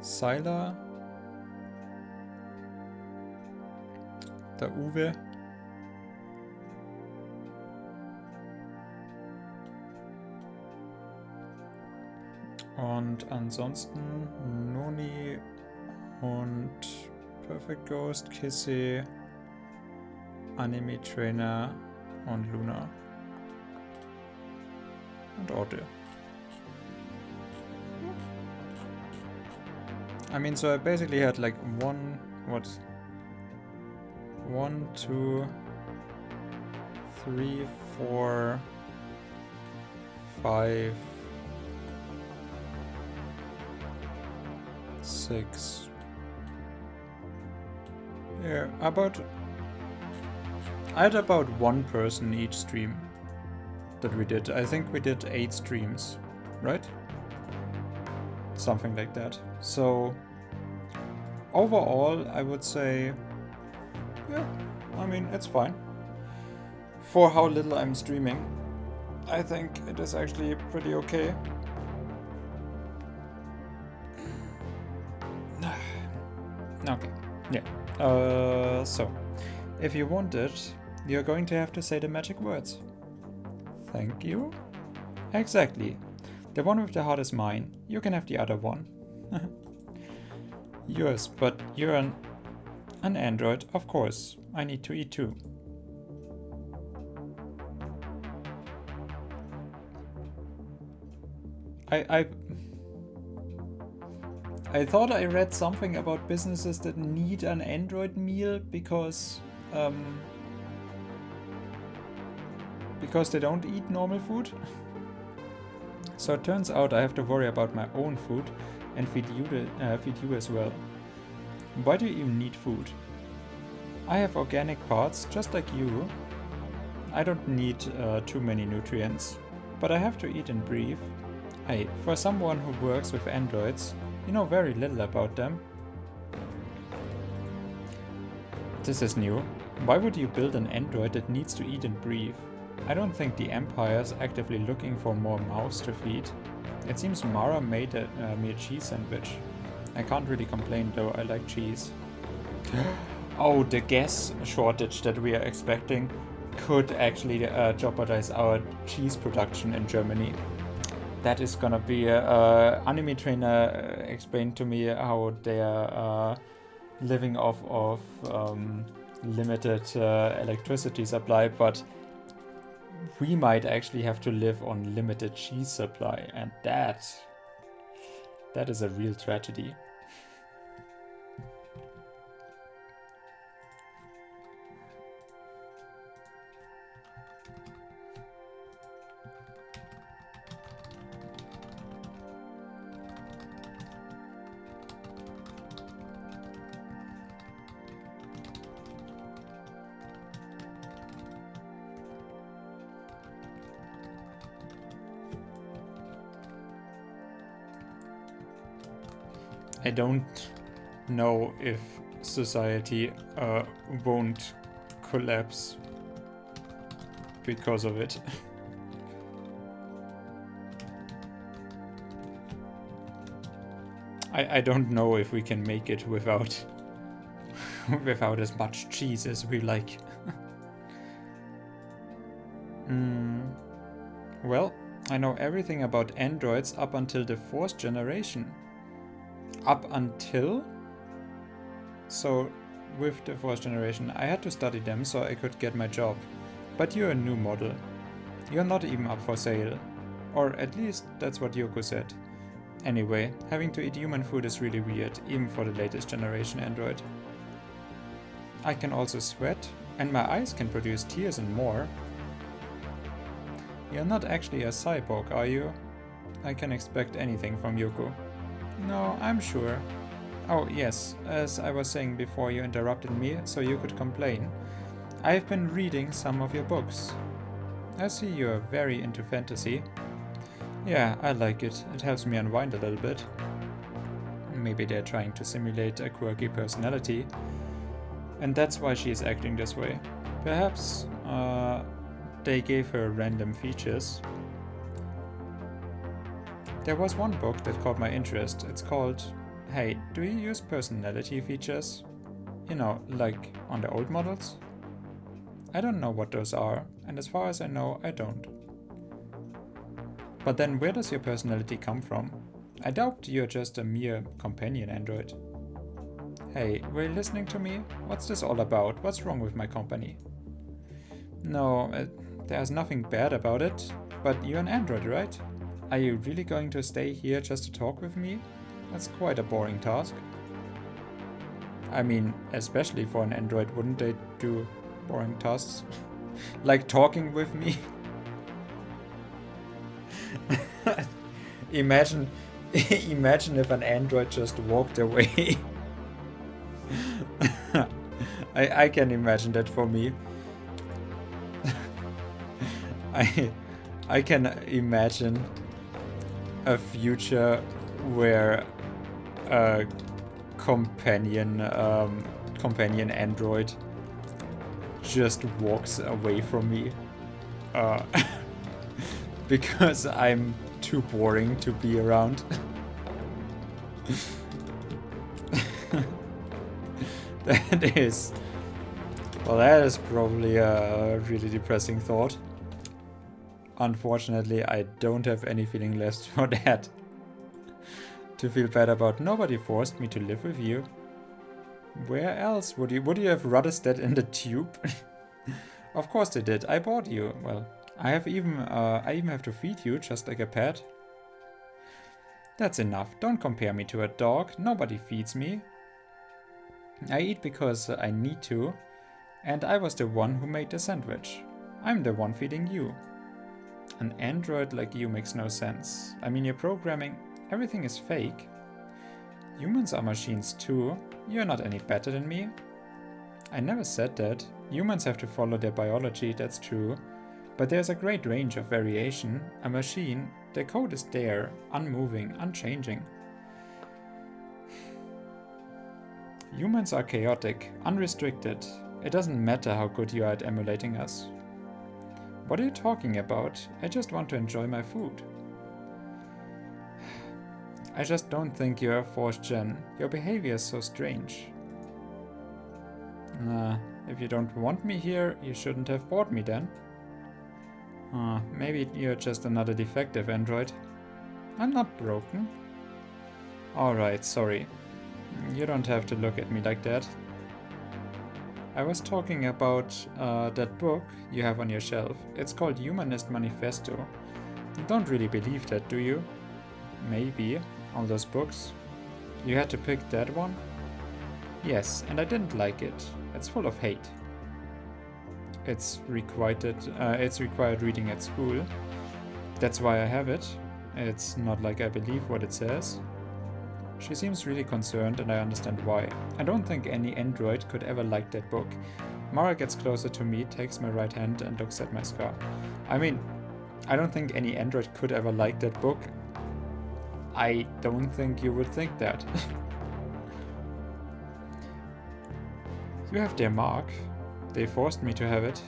Syla. Der Uwe. Und ansonsten Noni und Perfect Ghost, Kissy, Anime Trainer und Luna. Und Orte. I mean, so I basically had like 1, 2, 3, 4, 5, 6. Yeah, I had about 1 person each stream that we did. I think we did 8 streams, right? something like that. So overall, I would say, yeah, I mean, it's fine. For how little I'm streaming, I think it is actually pretty okay. Okay, yeah. So, if you want it, you're going to have to say the magic words. Thank you. Exactly. The one with the heart is mine. You can have the other one. Yours, but you're an android, of course. I need to eat too. I thought I read something about businesses that need an android meal because they don't eat normal food. So it turns out I have to worry about my own food and feed you as well. Why do you even need food? I have organic parts just like you. I don't need too many nutrients, but I have to eat and breathe. Hey, for someone who works with androids, you know very little about them. This is new. Why would you build an android that needs to eat and breathe? I don't think the Empire is actively looking for more mouths to feed. It seems Mara made me a cheese sandwich. I can't really complain though, I like cheese. Oh, the gas shortage that we are expecting could actually jeopardize our cheese production in Germany. That is gonna be anime trainer explained to me how they are living off of limited electricity supply, but we might actually have to live on limited cheese supply, and that is a real tragedy. I don't know if society won't collapse because of it. I don't know if we can make it without without as much cheese as we like. Well, I know everything about androids up until the 4th generation. Up until? So, with the 4th generation, I had to study them so I could get my job. But you're a new model. You're not even up for sale. Or at least that's what Yoko said. Anyway, having to eat human food is really weird, even for the latest generation android. I can also sweat, and my eyes can produce tears and more. You're not actually a cyborg, are you? I can expect anything from Yoko. No, I'm sure. Oh yes, as I was saying before you interrupted me, so you could complain. I've been reading some of your books. I see you're very into fantasy. Yeah, I like it. It helps me unwind a little bit. Maybe they're trying to simulate a quirky personality. And that's why she is acting this way. Perhaps they gave her random features. There was one book that caught my interest. It's called, Hey, do you use personality features? You know, like on the old models? I don't know what those are, and as far as I know, I don't. But then where does your personality come from? I doubt you're just a mere companion android. Hey, were you listening to me? What's this all about? What's wrong with my company? No, there's nothing bad about it, but you're an android, right? Are you really going to stay here just to talk with me? That's quite a boring task. I mean, especially for an android, wouldn't they do boring tasks? Like talking with me? Imagine if an android just walked away. I can imagine that for me. I can imagine a future where a companion android just walks away from me because I'm too boring to be around. That is probably a really depressing thought. Unfortunately, I don't have any feeling left for that. To feel bad about, nobody forced me to live with you. Where else would you have rather stayed in the tube? Of course they did. I bought you. Well, I even have to feed you just like a pet. That's enough. Don't compare me to a dog. Nobody feeds me. I eat because I need to, and I was the one who made the sandwich. I'm the one feeding you. An android like you makes no sense. I mean, your programming, everything is fake. Humans are machines too. You're not any better than me. I never said that. Humans have to follow their biology, that's true. But there's a great range of variation. A machine, the code is there, unmoving, unchanging. Humans are chaotic, unrestricted. It doesn't matter how good you are at emulating us. What are you talking about? I just want to enjoy my food. I just don't think you're a 4th gen. Your behavior is so strange. If you don't want me here, you shouldn't have bought me then. Maybe you're just another defective android. I'm not broken. Alright, sorry. You don't have to look at me like that. I was talking about that book you have on your shelf. It's called Humanist Manifesto. You don't really believe that, do you? Maybe. All those books. You had to pick that one? Yes, and I didn't like it. It's full of hate. It's required reading at school. That's why I have it. It's not like I believe what it says. She seems really concerned, and I understand why. I don't think any android could ever like that book. Mara gets closer to me, takes my right hand, and looks at my scar. I mean, I don't think any android could ever like that book. I don't think you would think that. You have their mark. They forced me to have it.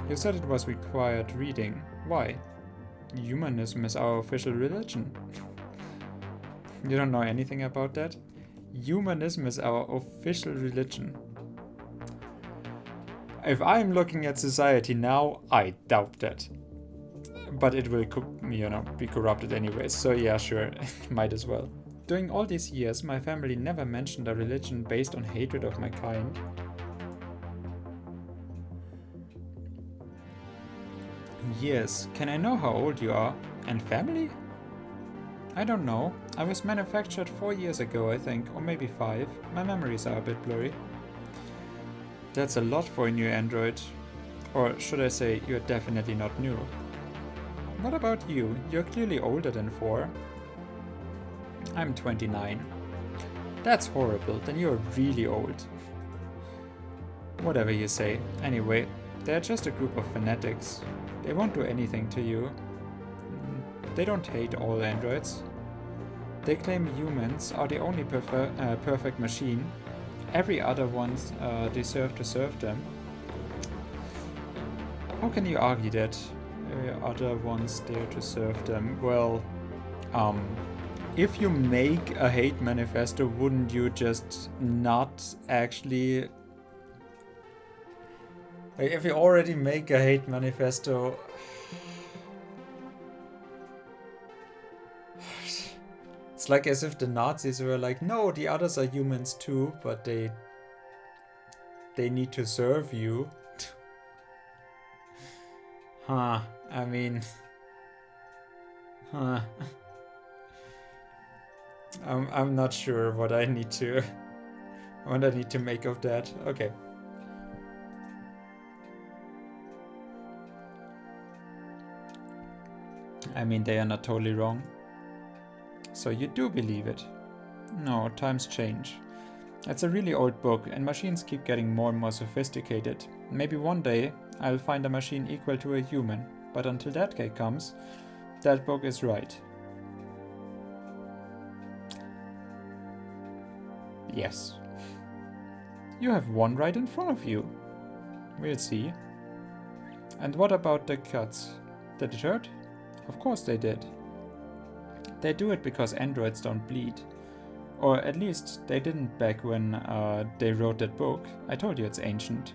You said it was required reading. Why? Humanism is our official religion. You don't know anything about that? Humanism is our official religion. If I'm looking at society now, I doubt that. But it will, be corrupted anyways, so yeah, sure, might as well. During all these years, my family never mentioned a religion based on hatred of my kind. Years. Can I know how old you are? And family? I don't know. I was manufactured 4 years ago, I think, or maybe 5. My memories are a bit blurry. That's a lot for a new android. Or should I say, you're definitely not new. What about you? You're clearly older than 4. I'm 29. That's horrible, then you're really old. Whatever you say. Anyway, they're just a group of fanatics. They won't do anything to you. They don't hate all androids. They claim humans are the only perfect machine. Every other ones deserve to serve them. How can you argue that? Other ones there to serve them? Well, if you make a hate manifesto, wouldn't you just not actually... If you already make a hate manifesto... It's like as if the Nazis were like, no, the others are humans too, but they need to serve you. Huh, I mean... Huh. I'm not sure what I need to make of that. Okay. I mean, they are not totally wrong. So you do believe it? No, times change. It's a really old book, and machines keep getting more and more sophisticated. Maybe one day I'll find a machine equal to a human, but until that day comes, that book is right. Yes. You have one right in front of you. We'll see. And what about the cuts? Did it hurt? Of course they did. They do it because androids don't bleed. Or at least they didn't back when they wrote that book. I told you it's ancient.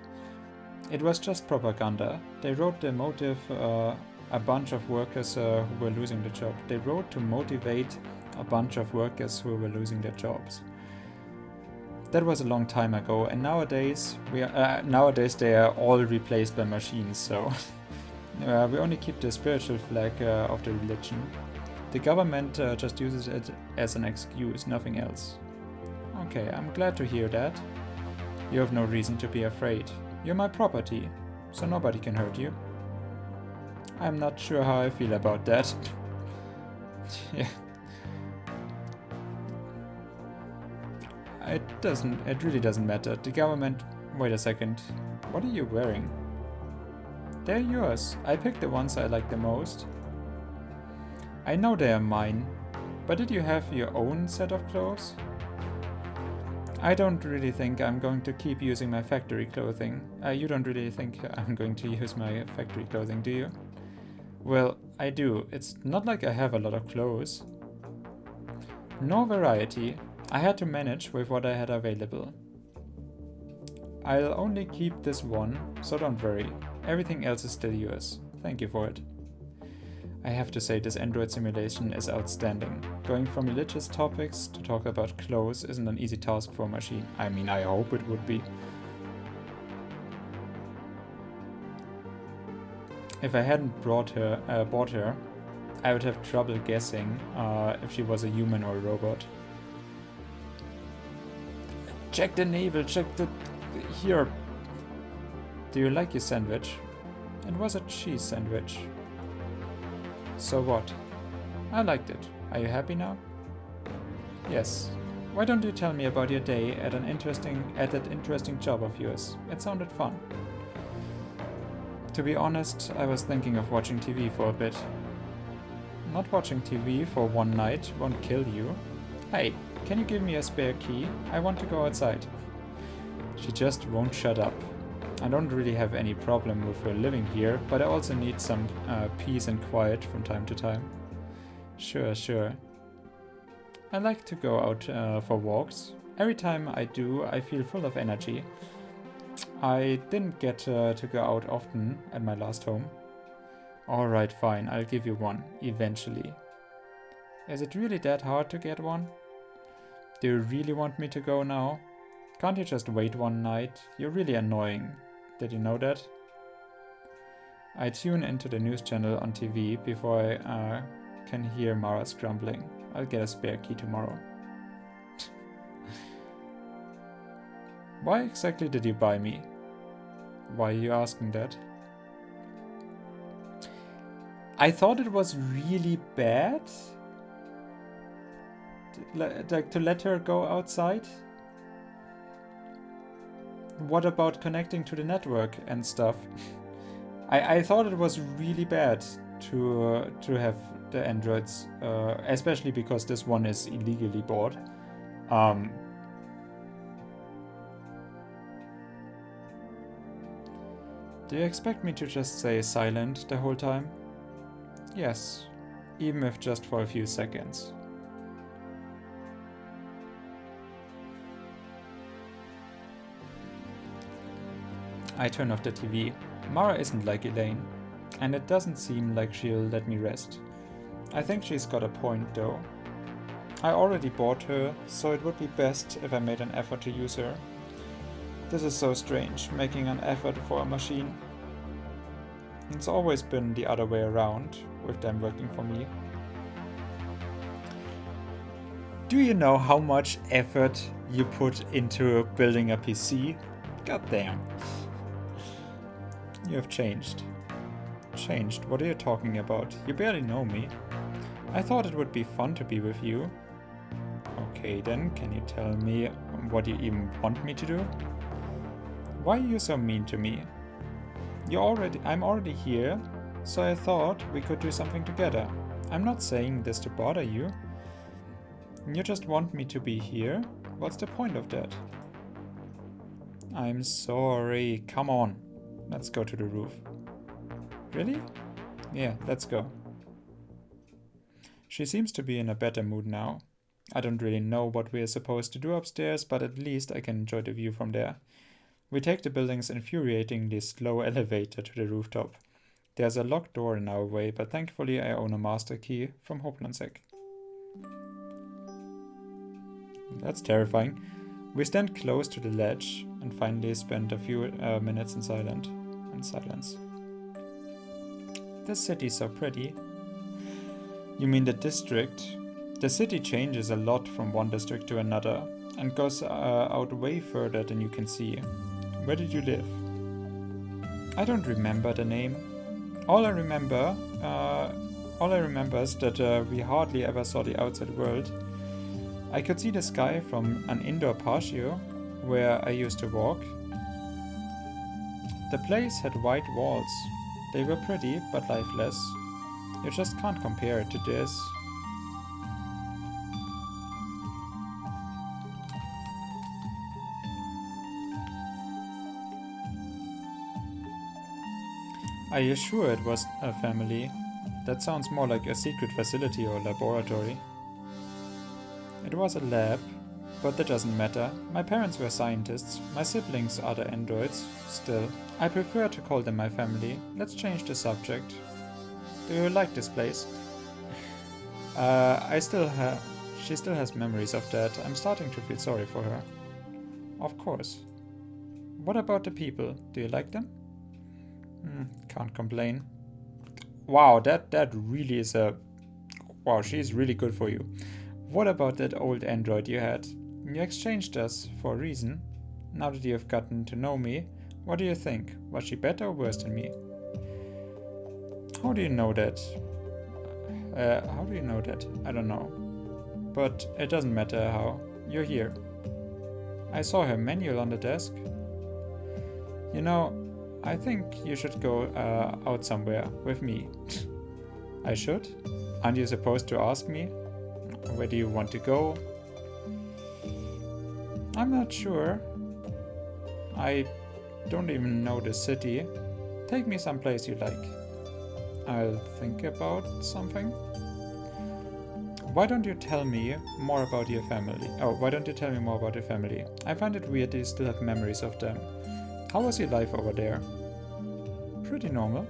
It was just propaganda. They wrote the motive a bunch of workers who were losing their job. They wrote to motivate a bunch of workers who were losing their jobs. That was a long time ago, and nowadays they are all replaced by machines. So we only keep the spiritual flag of the religion. The government just uses it as an excuse, nothing else. Okay, I'm glad to hear that. You have no reason to be afraid. You're my property, so nobody can hurt you. I'm not sure how I feel about that. Yeah. It really doesn't matter. The government... Wait a second. What are you wearing? They're yours. I picked the ones I like the most. I know they are mine, but did you have your own set of clothes? I don't really think I'm going to keep using my factory clothing. You don't really think I'm going to use my factory clothing, do you? Well, I do. It's not like I have a lot of clothes. No variety. I had to manage with what I had available. I'll only keep this one, so don't worry. Everything else is still yours. Thank you for it. I have to say this Android simulation is outstanding. Going from religious topics to talk about clothes isn't an easy task for a machine. I mean, I hope it would be. If I hadn't bought her, I would have trouble guessing if she was a human or a robot. Check the navel, check the... Here. Do you like your sandwich? It was a cheese sandwich. So what? I liked it. Are you happy now? Yes. Why don't you tell me about your day at that interesting job of yours? It sounded fun. To be honest, I was thinking of watching TV for a bit. Not watching TV for one night won't kill you. Hey, can you give me a spare key? I want to go outside. She just won't shut up. I don't really have any problem with her living here, but I also need some peace and quiet from time to time. Sure. I like to go out for walks. Every time I do, I feel full of energy. I didn't get to go out often at my last home. Alright, fine, I'll give you one, eventually. Is it really that hard to get one? Do you really want me to go now? Can't you just wait one night? You're really annoying. Did you know that? I tune into the news channel on TV before I can hear Mara's grumbling. I'll get a spare key tomorrow. Why exactly did you buy me? Why are you asking that? I thought it was really bad to let her go outside. What about connecting to the network and stuff? I thought it was really bad to have the androids, especially because this one is illegally bought. Do you expect me to just stay silent the whole time? Yes, even if just for a few seconds. I turn off the TV. Mara isn't like Elaine, and it doesn't seem like she'll let me rest. I think she's got a point though. I already bought her, so it would be best if I made an effort to use her. This is so strange, making an effort for a machine. It's always been the other way around, with them working for me. Do you know how much effort you put into building a PC? Goddamn. You have changed. Changed? What are you talking about? You barely know me. I thought it would be fun to be with you. Okay then, can you tell me what you even want me to do? Why are you so mean to me? I'm already here, so I thought we could do something together. I'm not saying this to bother you. You just want me to be here? What's the point of that? I'm sorry. Come on. Let's go to the roof. Really? Yeah, let's go. She seems to be in a better mood now. I don't really know what we are supposed to do upstairs, but at least I can enjoy the view from there. We take the building's infuriatingly slow elevator to the rooftop. There's a locked door in our way, but thankfully I own a master key from Hoplansek. That's terrifying. We stand close to the ledge and finally spend a few minutes in silence. This city's so pretty. You mean the district? The city changes a lot from one district to another and goes out way further than you can see. Where did you live? I don't remember the name. All I remember is that we hardly ever saw the outside world. I could see the sky from an indoor patio where I used to walk. The place had white walls. They were pretty but lifeless. You just can't compare it to this. Are you sure it was a family? That sounds more like a secret facility or laboratory. It was a lab, but that doesn't matter. My parents were scientists, my siblings are the androids. Still, I prefer to call them my family. Let's change the subject. Do you like this place? She still has memories of that. I'm starting to feel sorry for her. Of course. What about the people? Do you like them? Can't complain. Wow, that really is a... Wow, she's really good for you. What about that old android you had? You exchanged us for a reason. Now that you have gotten to know me, what do you think? Was she better or worse than me? How do you know that? I don't know. But it doesn't matter how. You're here. I saw her manual on the desk. You know, I think you should go out somewhere with me. I should? Aren't you supposed to ask me? Where do you want to go? I'm not sure. I don't even know the city. Take me someplace you like. I'll think about something. Why don't you tell me more about your family? Why don't you tell me more about your family? I find it weird that you still have memories of them. How was your life over there? Pretty normal.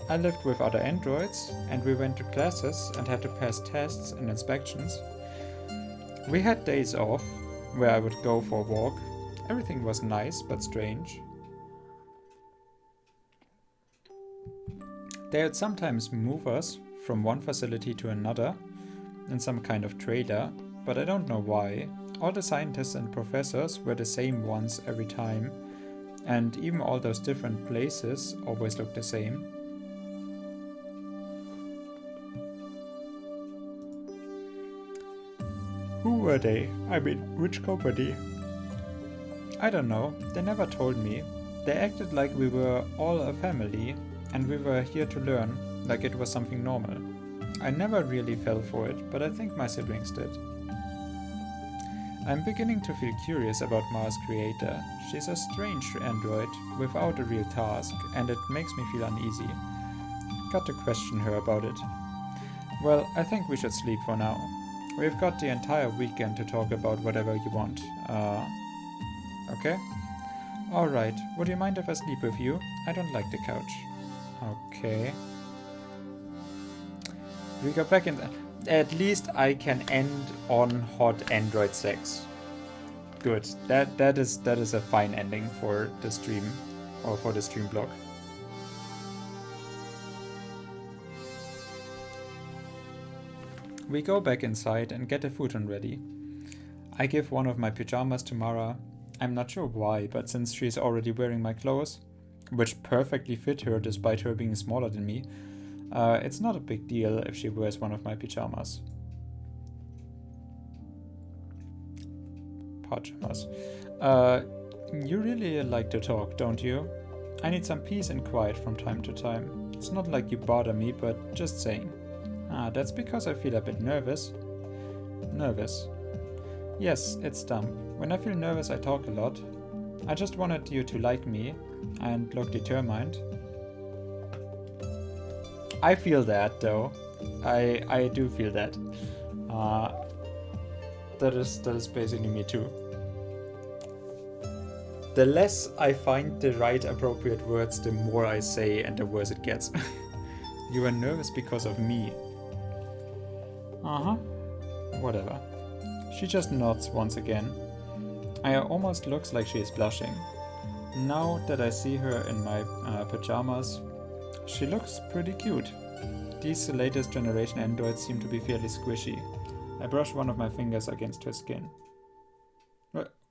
I lived with other androids, and we went to classes and had to pass tests and inspections. We had days off, where I would go for a walk. Everything was nice, but strange. They would sometimes move us from one facility to another, in some kind of trailer, but I don't know why. All the scientists and professors were the same ones every time, and even all those different places always looked the same. Who were they? I mean, which company? I don't know. They never told me. They acted like we were all a family, and we were here to learn, like it was something normal. I never really fell for it, but I think my siblings did. I'm beginning to feel curious about Mara's creator. She's a strange android, without a real task, and it makes me feel uneasy. Got to question her about it. Well, I think we should sleep for now. We've got the entire weekend to talk about whatever you want. Okay? Alright, would you mind if I sleep with you? I don't like the couch. Okay. We got back in... At least I can end on hot android sex. Good. That is a fine ending for the stream, or for the stream block. We go back inside and get the futon ready. I give one of my pajamas to Mara. I'm not sure why, but since she's already wearing my clothes, which perfectly fit her despite her being smaller than me, it's not a big deal if she wears one of my pajamas. Pajamas. You really like to talk, don't you? I need some peace and quiet from time to time. It's not like you bother me, but just saying. That's because I feel a bit nervous. Nervous. Yes, it's dumb. When I feel nervous, I talk a lot. I just wanted you to like me and look determined. I feel that, though. I do feel that. Uh, that is basically me too. The less I find the right appropriate words, the more I say and the worse it gets. You are nervous because of me. Uh-huh. Whatever. She just nods once again. I almost looks like she is blushing. Now that I see her in my pajamas, she looks pretty cute. These latest generation androids seem to be fairly squishy. I brush one of my fingers against her skin.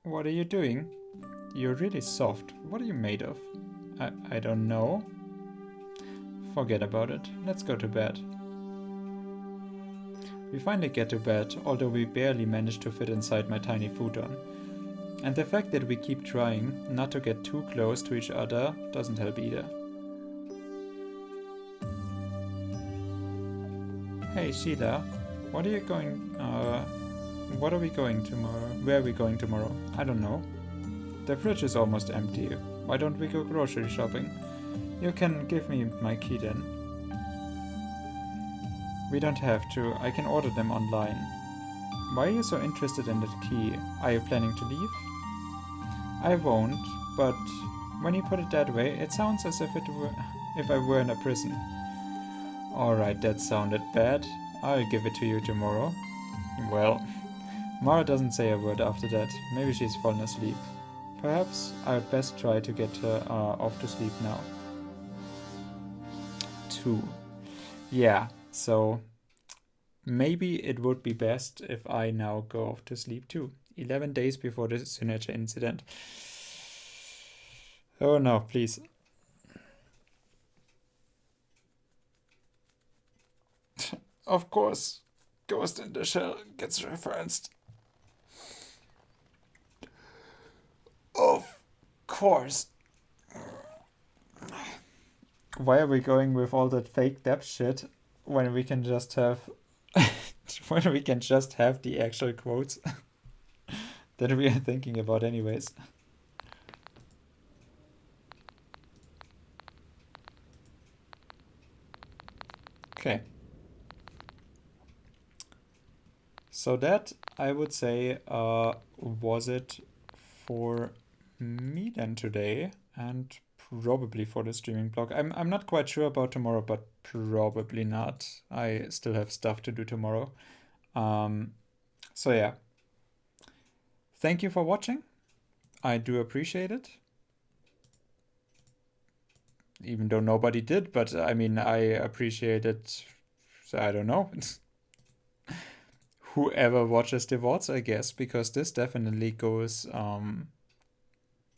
What are you doing? You're really soft. What are you made of? I don't know. Forget about it. Let's go to bed. We finally get to bed, although we barely manage to fit inside my tiny futon. And the fact that we keep trying not to get too close to each other doesn't help either. Hey Sheila, what are we going tomorrow? Where are we going tomorrow? I don't know. The fridge is almost empty. Why don't we go grocery shopping? You can give me my key then. We don't have to. I can order them online. Why are you so interested in that key? Are you planning to leave? I won't, but when you put it that way, it sounds as if I were in a prison. Alright, that sounded bad. I'll give it to you tomorrow. Well, Mara doesn't say a word after that. Maybe she's fallen asleep. Perhaps I'd best try to get her off to sleep now. 2. Yeah, so maybe it would be best if I now go off to sleep too. 11 days before the Synergia incident. Oh no, please. Of course, Ghost in the Shell gets referenced. Of course. Why are we going with all that fake depth shit when we can just have the actual quotes that we are thinking about anyways? Okay. So that, I would say, was it for me then today, and probably for the streaming blog. I'm not quite sure about tomorrow, but probably not. I still have stuff to do tomorrow. So yeah. Thank you for watching. I do appreciate it. Even though nobody did, but I mean, I appreciate it. I don't know. Whoever watches the VODs, I guess, because this definitely goes.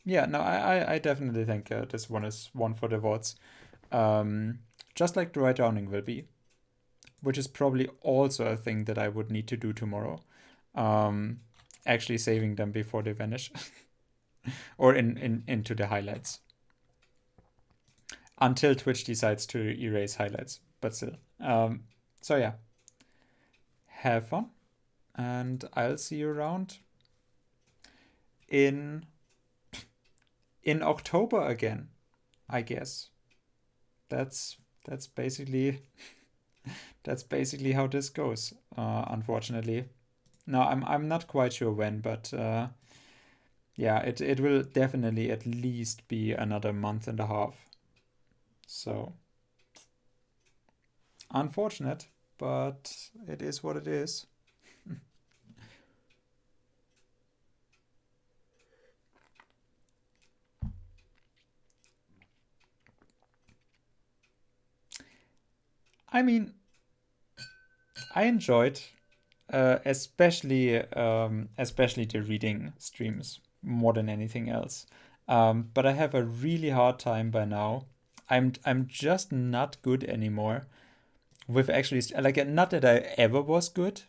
Yeah, no, I definitely think this one is one for the VODs. Just like the right drowning will be, which is probably also a thing that I would need to do tomorrow. Actually saving them before they vanish. Or into the highlights. Until Twitch decides to erase highlights, but still. So yeah. Have fun, and I'll see you around in October again, I guess. That's basically how this goes. Unfortunately, no, I'm not quite sure when, but yeah, it will definitely at least be another month and a half. So unfortunate, but it is what it is. I mean, I enjoyed, especially the reading streams more than anything else. But I have a really hard time by now. I'm just not good anymore with actually like, not that I ever was good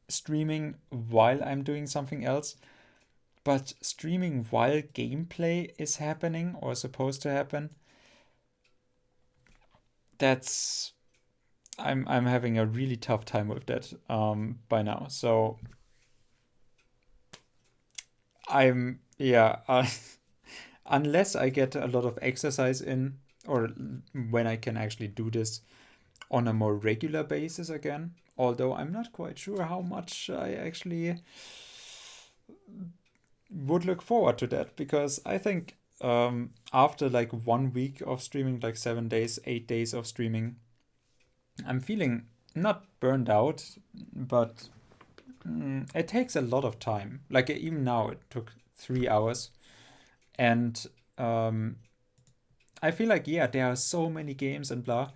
streaming while I'm doing something else, but streaming while gameplay is happening or supposed to happen. That's I'm having a really tough time with that by now. So yeah, unless I get a lot of exercise in, or when I can actually do this on a more regular basis again. Although I'm not quite sure how much I actually would look forward to that, because I think after like 1 week of streaming, like 7 days, 8 days of streaming, I'm feeling not burned out, but it takes a lot of time. Like even now, it took 3 hours, and um, I feel like, yeah, there are so many games and blah,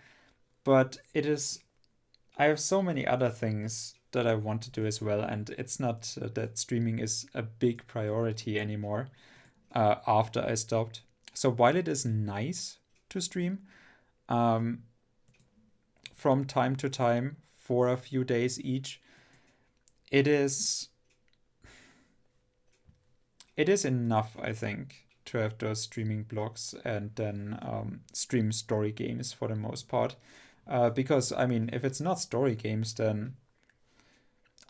but I have so many other things that I want to do as well, and it's not that streaming is a big priority anymore after I stopped. So while it is nice to stream um, from time to time for a few days each, it is it is enough, I think, to have those streaming blocks and then stream story games for the most part. Because I mean, if it's not story games, then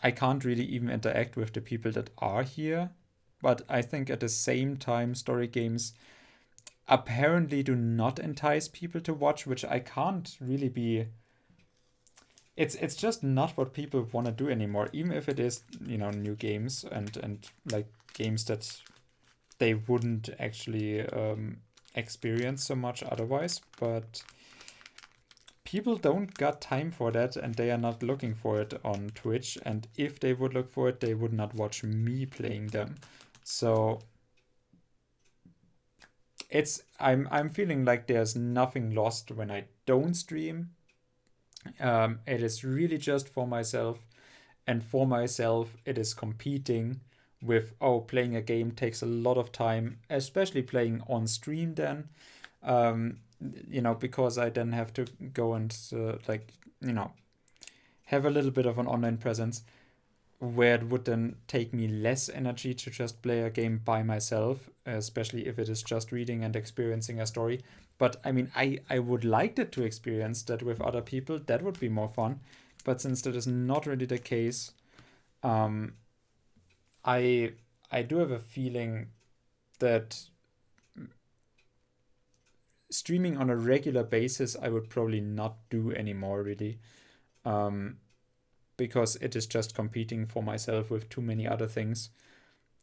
I can't really even interact with the people that are here. But I think at the same time, story games apparently do not entice people to watch, which I can't really be. It's just not what people want to do anymore, even if it is, new games and like games that they wouldn't actually experience so much otherwise. But people don't got time for that, and they are not looking for it on Twitch. And if they would look for it, they would not watch me playing them. So I'm feeling like there's nothing lost when I don't stream. It is really just for myself, and for myself, it is competing with, playing a game takes a lot of time, especially playing on stream then. Um, because I then have to go and have a little bit of an online presence, where it would then take me less energy to just play a game by myself, especially if it is just reading and experiencing a story. But I mean, I would like it to experience that with other people. That would be more fun. But since that is not really the case, um, I I do have a feeling that streaming on a regular basis I would probably not do anymore, really. Um, because it is just competing for myself with too many other things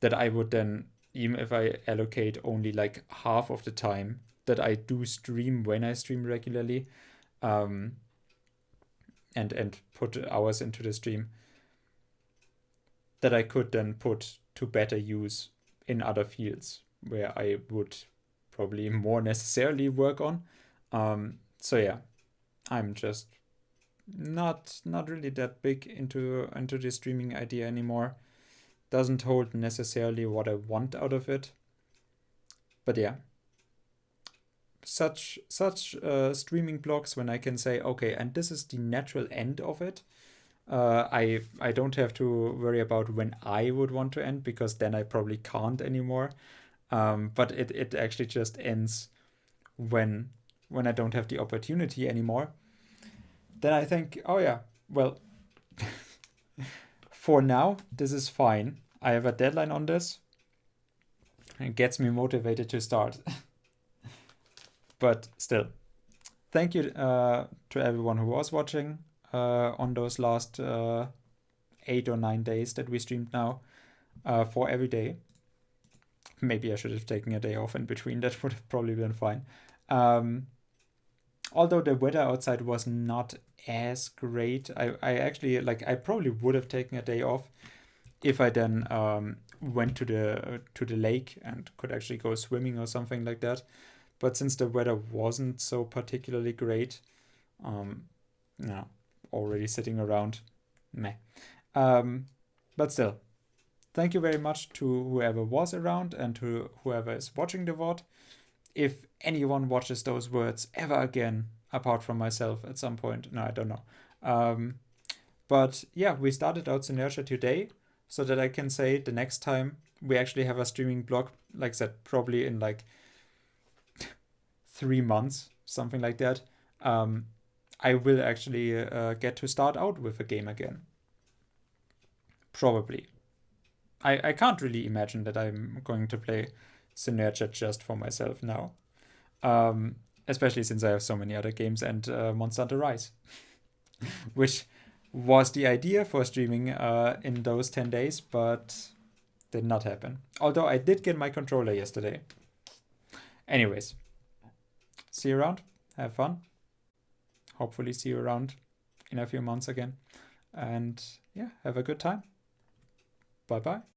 that I would then, even if I allocate only like half of the time that I do stream when I stream regularly, um, and put hours into the stream, that I could then put to better use in other fields where I would probably more necessarily work on. So yeah, I'm just not really that big into the streaming idea anymore. Doesn't hold necessarily what I want out of it. But yeah, such streaming blocks, when I can say, okay, and this is the natural end of it. I don't have to worry about when I would want to end, because then I probably can't anymore. But it actually just ends when I don't have the opportunity anymore. Then I think, oh yeah, well, for now this is fine. I have a deadline on this. It gets me motivated to start. But still, thank you to everyone who was watching on those last 8 or 9 days that we streamed now, for every day. Maybe I should have taken a day off in between. That would have probably been fine. Although the weather outside was not as great, I actually, I probably would have taken a day off if I then went to the lake and could actually go swimming or something like that. But since the weather wasn't so particularly great, no, already sitting around, meh. But still, thank you very much to whoever was around and to whoever is watching the VOD. If anyone watches those words ever again, apart from myself at some point, no, I don't know. But yeah, we started out Synergia today, so that I can say the next time we actually have a streaming blog, like that, probably in like 3 months, something like that. I will actually get to start out with a game again. Probably. I can't really imagine that I'm going to play Synergia just for myself now. Especially since I have so many other games and Monster Hunter Rise, which was the idea for streaming in those 10 days, but did not happen. Although I did get my controller yesterday. Anyways, see you around. Have fun. Hopefully see you around in a few months again. And yeah, have a good time. Bye bye.